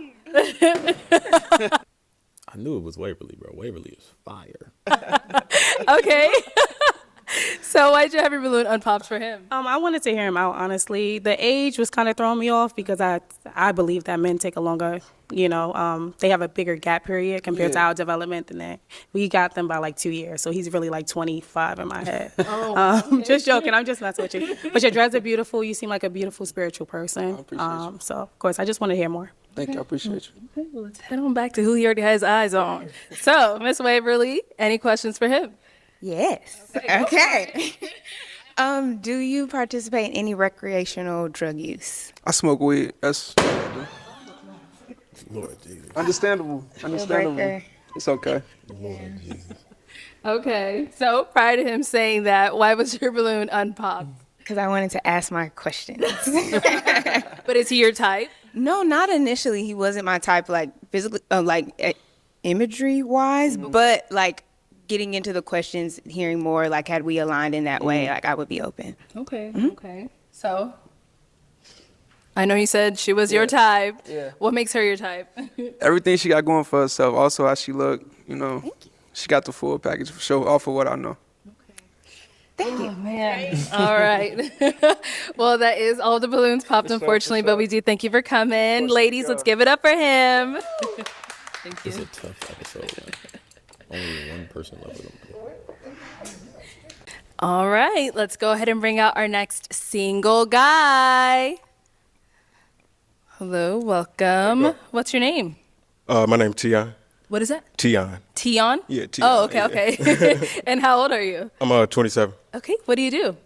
I knew it was Waverly, bro. Waverly is fire. Okay. So why'd you have your balloon unpopped for him? I wanted to hear him out, honestly. The age was kind of throwing me off because I believe that men take a longer, they have a bigger gap period compared to our development than that. We got them by like 2 years, so he's really like 25 in my head. Okay. Just joking, I'm just messing with you. But your dreads are beautiful. You seem like a beautiful spiritual person. I appreciate you. So, of course, I just want to hear more. Thank you. I appreciate you. Okay, well, let's head on back to who he already has eyes on. So, Miss Waverly, any questions for him? Yes. Okay. Do you participate in any recreational drug use? I smoke weed. That's Lord Jesus. understandable. breaker. It's okay. Lord Jesus. Okay. So, prior to him saying that, why was your balloon unpopped? Because I wanted to ask my questions. But is he your type? No, not initially. He wasn't my type, like physically, imagery wise, but like getting into the questions, hearing more, like had we aligned in that way, like I would be open. Okay. Okay. So, I know you said she was your type. Yeah. What makes her your type? Everything she got going for herself, also how she look, she got the full package for sure, off of what I know. Thank you. Oh, man. All right. Well, that is all the balloons popped, unfortunately, but we do thank you for coming. Ladies, let's give it up for him. Thank you. It's a tough episode, man. Only one person left with them. All right. Let's go ahead and bring out our next single guy. Hello. Welcome. What's your name? My name's Tion. What is that? Tion. Tion? Yeah, Tion. Oh, okay, okay. And how old are you? I'm 27. Okay. What do you do?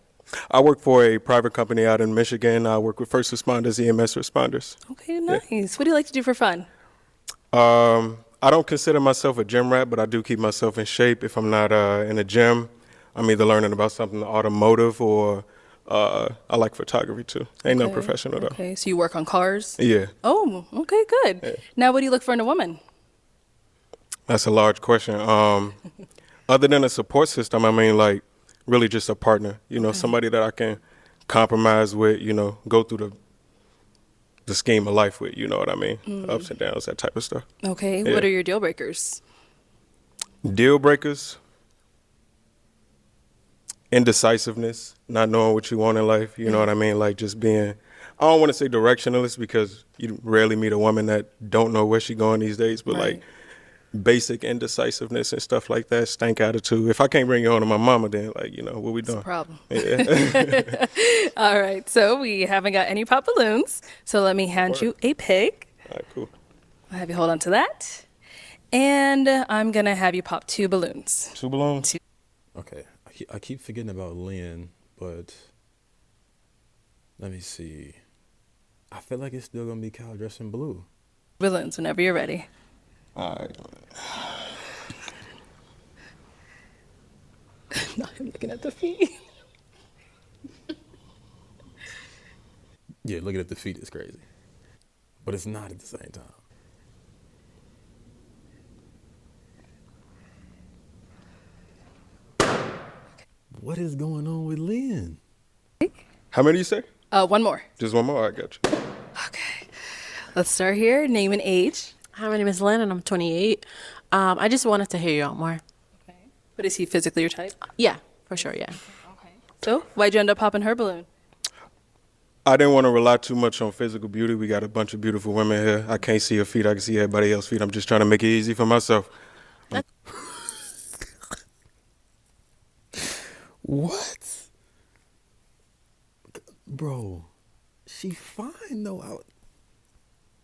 I work for a private company out in Michigan. I work with first responders, EMS responders. Okay, nice. What do you like to do for fun? I I don't consider myself a gym rat, but I do keep myself in shape. If I'm not in a gym, I'm either learning about something automotive or I like photography too. Ain't no professional though. Okay, so you work on cars? Yeah, Oh, okay, good. Yeah. Now, what do you look for in a woman? that's a large question. Other than a support system, I mean, like, really just a partner. You know, somebody that I can compromise with. You know, go through the scheme of life with. You know what I mean? Ups and downs, that type of stuff. Okay, Yeah. what are your deal breakers? Deal breakers. Indecisiveness, not knowing what you want in life. You know what I mean? Like just being, I don't want to say directionless because you rarely meet a woman that don't know where she going these days, but like basic indecisiveness and stuff like that, stank attitude. If I can't bring you home to my mama, then like, you know, what we doing? It's a problem. Yeah. All right, so we haven't got any pop balloons, so let me hand you a pig. All right, cool. I'll have you hold on to that. And I'm going to have you pop 2 balloons. 2 balloons? Okay. I keep forgetting about Lynn, but let me see. I feel like it's still going to be Kyle dressed in blue. Balloons whenever you're ready. All right. No, I'm looking at the feet. Yeah, looking at the feet is crazy. But it's not at the same time. What is going on with Lynn? How many you say? 1 more. Just one more? I got you. Okay. Let's start here. Name and age. Hi, my name is Lynn, and I'm 28. I just wanted to hear you out more. But is he physically your type? Yeah, for sure, yeah. So, why'd you end up popping her balloon? I didn't want to rely too much on physical beauty. We got a bunch of beautiful women here. I can't see her feet. I can see everybody else's feet. I'm just trying to make it easy for myself. What? Bro, she fine though.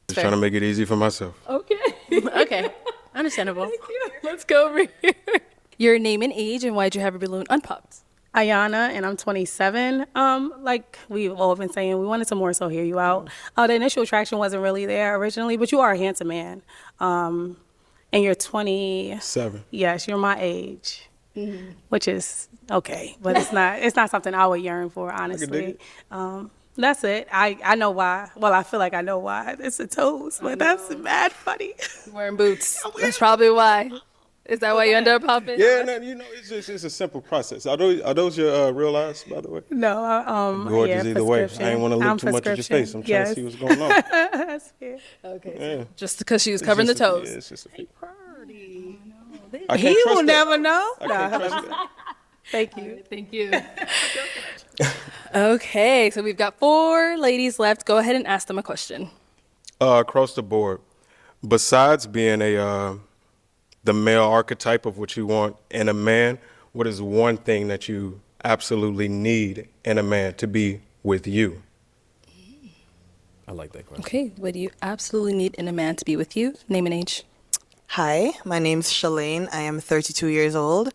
Just trying to make it easy for myself. Okay. Okay, understandable. Thank you. Let's go over here. Your name and age, and why'd you have a balloon unpopped? Ayana, and I'm 27. Like we've all been saying, we wanted to more so hear you out. The initial attraction wasn't really there originally, but you are a handsome man. And you're 27. Yes, you're my age, which is okay, but it's not something I would yearn for, honestly. That's it. I know why. Well, I feel like I know why. It's the toes, but that's mad funny. You're wearing boots. That's probably why. Is that why you ended up popping? Yeah, no, you know, it's a simple process. Are those your real eyes, by the way? No, gorgeous yeah, either way. I ain't want to look too much at your face. I'm trying to see what's going on. That's fair. Okay. Yeah. Just because she was covering the toes. Yeah, it's just a feet. He will never know. I can't trust that. Thank you. Thank you. Okay, so we've got 4 ladies left. Go ahead and ask them a question. Across the board, besides being the male archetype of what you want in a man, what is one thing that you absolutely need in a man to be with you? I like that question. Okay, what do you absolutely need in a man to be with you? Name and age. Hi, my name's Shalane. I am 32 years old.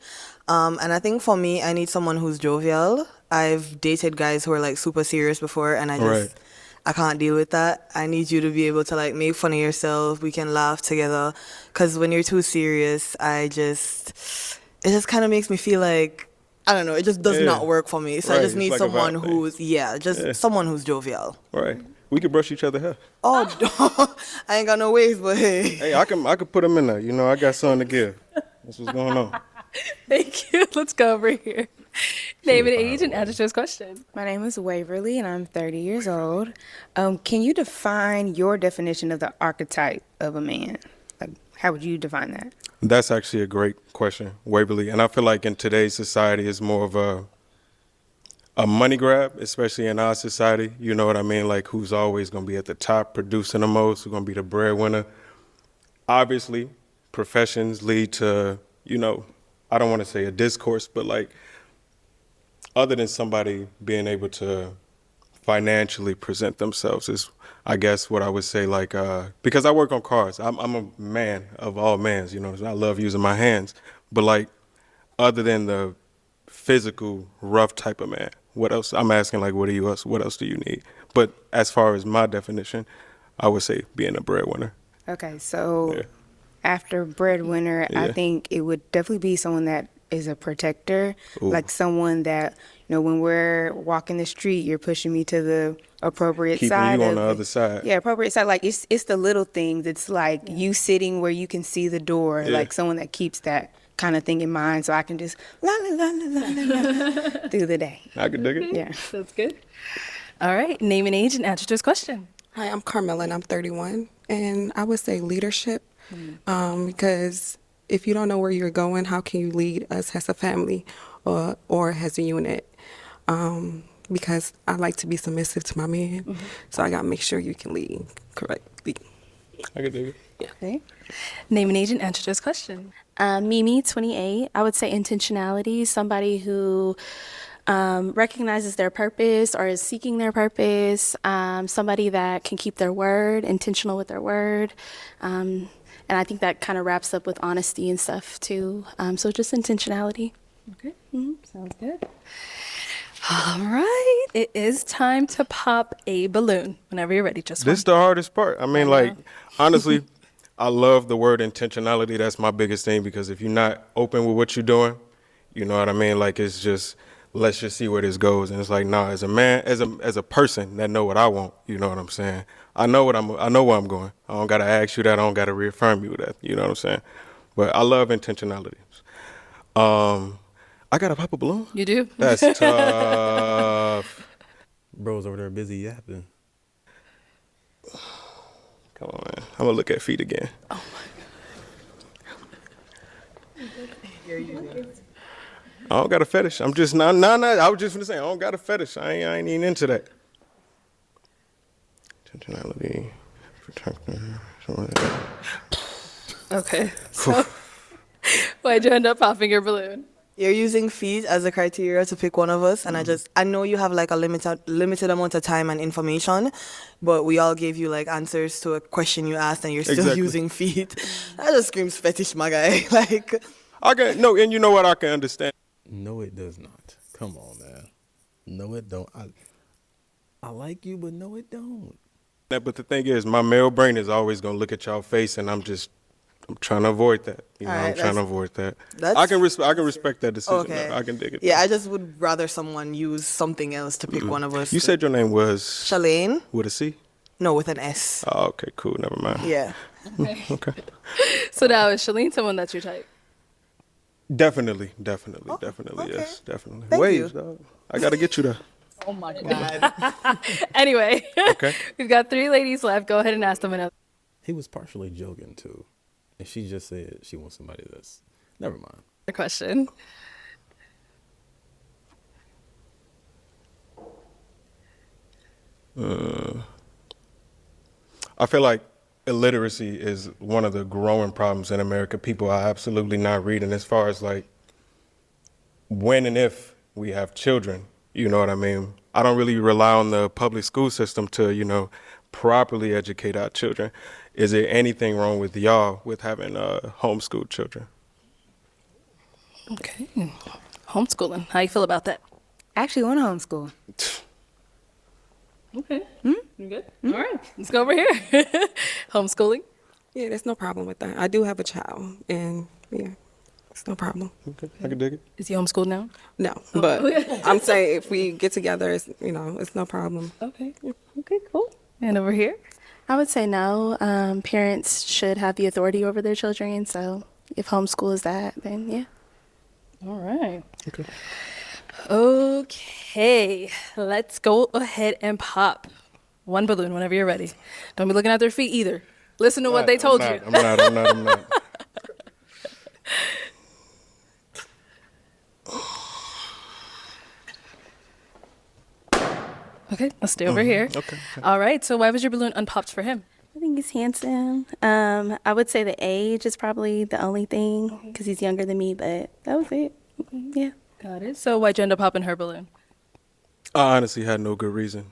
And I think for me, I need someone who's jovial. I've dated guys who are like super serious before, and I can't deal with that. I need you to be able to like make fun of yourself. We can laugh together. Because when you're too serious, it just kind of makes me feel like, I don't know, it just does not work for me. So I just need like someone who's, someone who's jovial. Right. We could brush each other hair. Oh, I ain't got no waves, but hey. Hey, I could put them in there. You know, I got something to give. That's what's going on. Thank you. Let's go over here. Name and age and answer this question. My name is Waverly, and I'm 30 years old. Can you define your definition of the archetype of a man? Like, how would you define that? That's actually a great question, Waverly. And I feel like in today's society, it's more of a money grab, especially in our society. You know what I mean? Like, who's always going to be at the top, producing the most, who's going to be the breadwinner. Obviously, professions lead to, you know, I don't want to say a discourse, but like, other than somebody being able to financially present themselves is, I guess, what I would say, like, because I work on cars. I'm a man of all mans, you know, I love using my hands. But like, other than the physical, rough type of man, what else? I'm asking, like, what else do you need? But as far as my definition, I would say being a breadwinner. Okay, so after breadwinner, I Yeah. think it would definitely be someone that is a protector, Ooh. like someone that, when we're walking the street, you're pushing me to the appropriate Keeping side you on of the it. other side. Yeah, appropriate side. Like it's the little things. It's like you sitting where you can see the door, Yeah. like someone that keeps that kind of thing in mind, so I can just la la la la la la la through the day. I can dig it. Yeah. That's good. All right, name and age and answer to this question. Hi, I'm Carmela and I'm 31. And I would say leadership because if you don't know where you're going, how can you lead us as a family or as a unit? Because I like to be submissive to my man. So I got to make sure you can lead correctly. I can dig it. Okay. Name and age and answer to this question. Mimi, 28. I would say intentionality, somebody who recognizes their purpose or is seeking their purpose, somebody that can keep their word, intentional with their word. And I think that kind of wraps up with honesty and stuff too. So just intentionality. Okay. Sounds good. All right. It is time to pop a balloon. Whenever you're ready, just This one. the hardest part. I mean, like, honestly, I love the word intentionality. That's my biggest thing because if you're not open with what you're doing, you know what I mean? Like, it's just, let's just see where this goes. And it's like, nah, as a man, as a person that know what I want, you know what I'm saying? I know where I'm going. I don't got to ask you that. I don't got to reaffirm you that. You know what I'm saying? But I love intentionality. I got to pop a balloon? You do? That's tough. Bro's over there busy yapping. Come on, man. I'm going to look at feet again. Oh I don't got a fetish. I'm just not. I was just gonna say I don't got a fetish. I ain't even into that. Intentionality, protector, something like that. Okay. So, why'd you end up popping your balloon? You're using feet as a criteria to pick one of us, and I know you have like a limited amount of time and information, but we all gave you like answers to a question you asked, and you're still Exactly. using feet. That just screams fetish, my guy. Like, And you know what? I can understand. No, it does not. Come on, man. No, it don't. I like you, but no, it don't. But the thing is, my male brain is always gonna look at y'all face, and I'm trying to avoid that. You know, All right, I'm trying to that's- avoid that. that's- I can respect that decision. okay. I can dig it. Yeah, I just would rather someone use something else to pick one of us. You said your name was Shalane? with a C? No, with an S. Oh, okay, cool. Never mind. Yeah. Okay. So now is Shalene someone that's your type? Definitely, yes, definitely. Thank Waves, you. dog. I gotta get you there. Oh my God. Anyway, Okay. we've got 3 ladies left. Go ahead and ask them another. He was partially joking too, and she just said she wants somebody that's. Never mind. Question. I feel like illiteracy is one of the growing problems in America. People are absolutely not reading as far as like when and if we have children. You know what I mean? I don't really rely on the public school system to, properly educate our children. Is there anything wrong with y'all with having homeschooled children? Okay. Homeschooling. How you feel about that? I actually want to homeschool. Okay. You good? All right. Let's go over here. Homeschooling. Yeah, there's no problem with that. I do have a child, and yeah, it's no problem. Okay, I can dig it. Is he homeschooled now? No, but I'm saying if we get together, it's no problem. Okay. Okay, cool. And over here? I would say no. Parents should have the authority over their children. So if homeschool is that, then yeah. All right. Okay. Okay. Let's go ahead and pop one balloon whenever you're ready. Don't be looking at their feet either. Listen to what they told you. I'm not. Okay, let's stay over here. Okay. All right. So why was your balloon unpopped for him? I think he's handsome. I would say the age is probably the only thing because he's younger than me, but that was it. Yeah. Got it. So why'd you end up popping her balloon? I honestly had no good reason.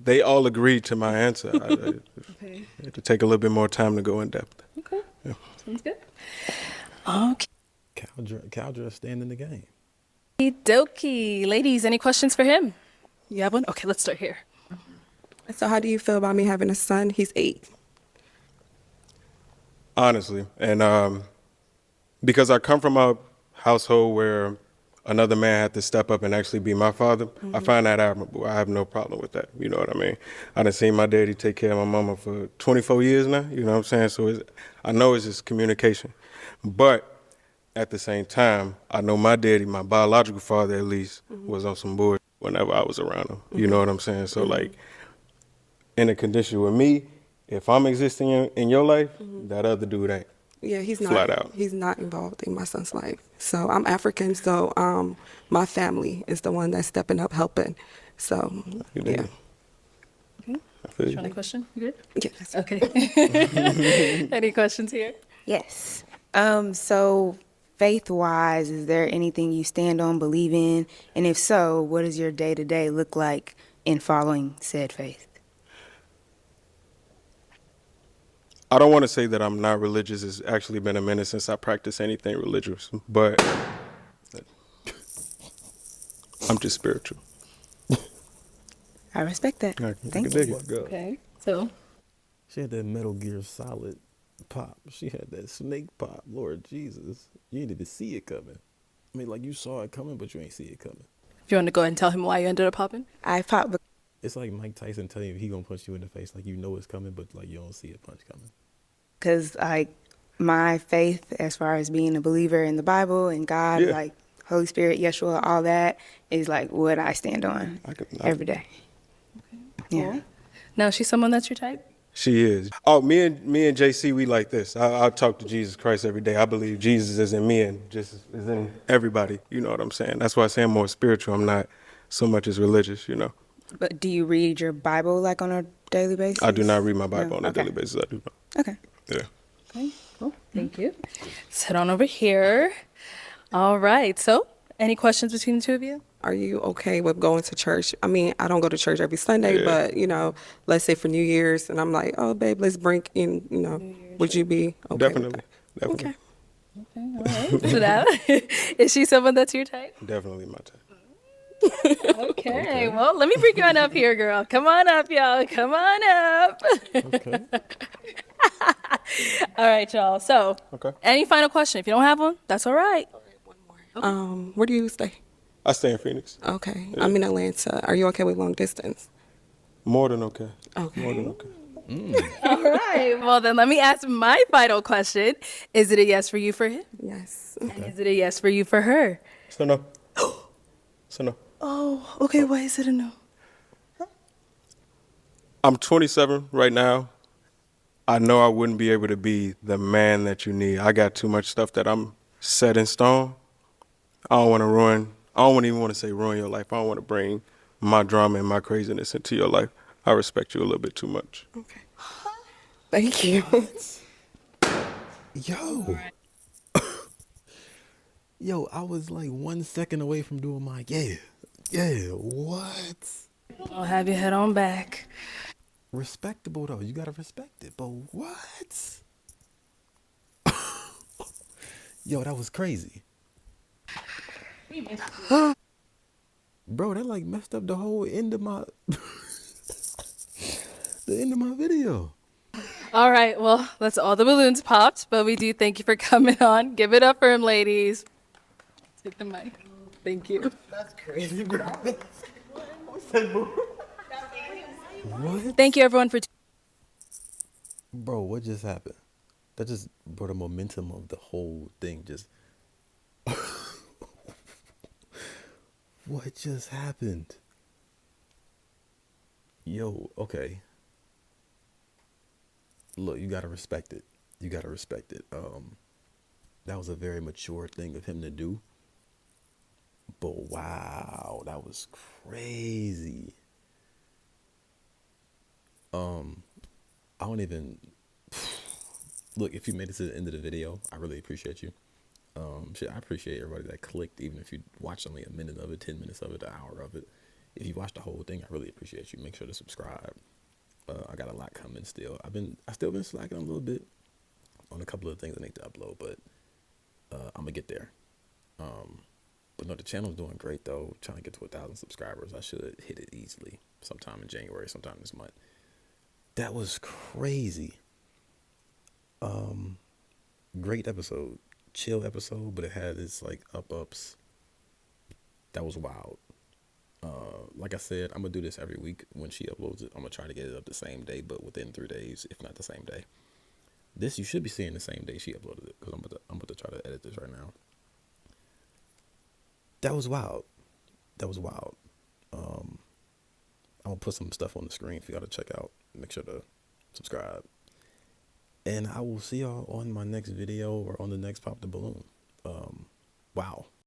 They all agreed to my answer. I had to take a little bit more time to go in depth. Okay. Yeah. Sounds good. Okay. Caldra staying in the game. Dokie. Ladies, any questions for him? You have one? Okay, let's start here. So how do you feel about me having a son? He's 8. honestly. And because I come from a household where another man had to step up and actually be my father, I find that admirable. I have no problem with that. You know what I mean? I done seen my daddy take care of my mama for 24 years now. You know what I'm saying? So I know it's just communication. But at the same time, I know my daddy, my biological father at least, was on some bullshit whenever I was around him. You know what I'm saying? So like, in a condition with me, if I'm existing in your life, that other dude ain't. Yeah, he's Flat not. out. He's not involved in my son's life. So I'm African. So my family is the one that's stepping up, helping. So You yeah. dig? I feel you. Any question? You good? Yes. Okay. Any questions here? Yes. So faith-wise, is there anything you stand on, believe in? And if so, what does your day-to-day look like in following said faith? I don't want to say that I'm not religious. It's actually been a minute since I practiced anything religious, but I'm just spiritual. I respect that. I Thank can dig you. it. Okay. So, She had that Metal Gear Solid pop. She had that snake pop. Lord Jesus, you needed to see it coming. I mean, like you saw it coming, but you ain't see it coming. if you want to go ahead and tell him why you ended up popping? I popped It's like Mike Tyson telling you he gonna punch you in the face, like you know it's coming, but like you don't see a punch coming. because, like, my faith, as far as being a believer in the Bible and God, Yeah. like Holy Spirit, Yeshua, all that is like what I stand on every day. Yeah. Now, is she someone that's your type? She is. Oh, me and JC, we like this. I talk to Jesus Christ every day. I believe Jesus is in me and just is in everybody. You know what I'm saying? That's why I say I'm more spiritual. I'm not so much as religious, you know. But do you read your Bible like on a daily basis? I do not read my Bible on a Okay. daily basis. I do not. Okay. Yeah. Okay, cool. Thank you. Sit on over here. All right. So, any questions between the two of you? Are you okay with going to church? I mean, I don't go to church every Sunday, but let's say for New Year's, and I'm like, oh, babe, let's bring in, would you be okay? Definitely. With Definitely. that? Okay, all right. So now, is she someone that's your type? Definitely my type. Okay, well, let me bring you on up here, girl. Come on up, y'all. Come on up. Okay. All right, y'all. So, Okay. any final question? If you don't have one, that's all right. Where do you stay? I stay in Phoenix. Okay, Yeah. I'm in Atlanta. Are you okay with long distance? More than okay. Okay. More than okay. All right. Well, then let me ask my final question. Is it a yes for you for him? Yes. And is it a yes for you for her? So no. So no. Oh, okay. Why is it a no? I'm 27 right now. I know I wouldn't be able to be the man that you need. I got too much stuff that I'm set in stone. I don't want to ruin. I don't even want to say ruin your life. I don't want to bring my drama and my craziness into your life. I respect you a little bit too much. Okay. Thank you. Yo. Yo, I was like 1 second away from doing my what? I'll have your head on back. Respectable though. You gotta respect it. But what? Yo, that was crazy. Bro, that like messed up the whole end of my the end of my video. All right. Well, that's all the balloons popped, but we do thank you for coming on. Give it up for him, ladies. Take the mic. Thank you. That's crazy, bro. What? Thank you, everyone, for. Bro, what just happened? That just brought the momentum of the whole thing. Just what just happened? Yo, okay. Look, you gotta respect it. You gotta respect it. That was a very mature thing of him to do. But wow, that was crazy. I don't even look. If you made it to the end of the video, I really appreciate you. I appreciate everybody that clicked, even if you watched only a minute of it, 10 minutes of it, an hour of it. If you watched the whole thing, I really appreciate you. Make sure to subscribe. I got a lot coming still. I still been slacking a little bit on a couple of things I need to upload, but I'm gonna get there. But no, the channel's doing great though. Trying to get to 1,000 subscribers. I should hit it easily sometime in January, sometime this month. That was crazy. Great episode, chill episode, but it had its like ups. That was wild. Like I said, I'm gonna do this every week when she uploads it. I'm gonna try to get it up the same day, but within 3 days, if not the same day. This you should be seeing the same day she uploaded it, because I'm about to try to edit this right now. That was wild. That was wild. I'm gonna put some stuff on the screen for y'all to check out. Make sure to subscribe. And I will see y'all on my next video or on the next Pop the Balloon. Wow.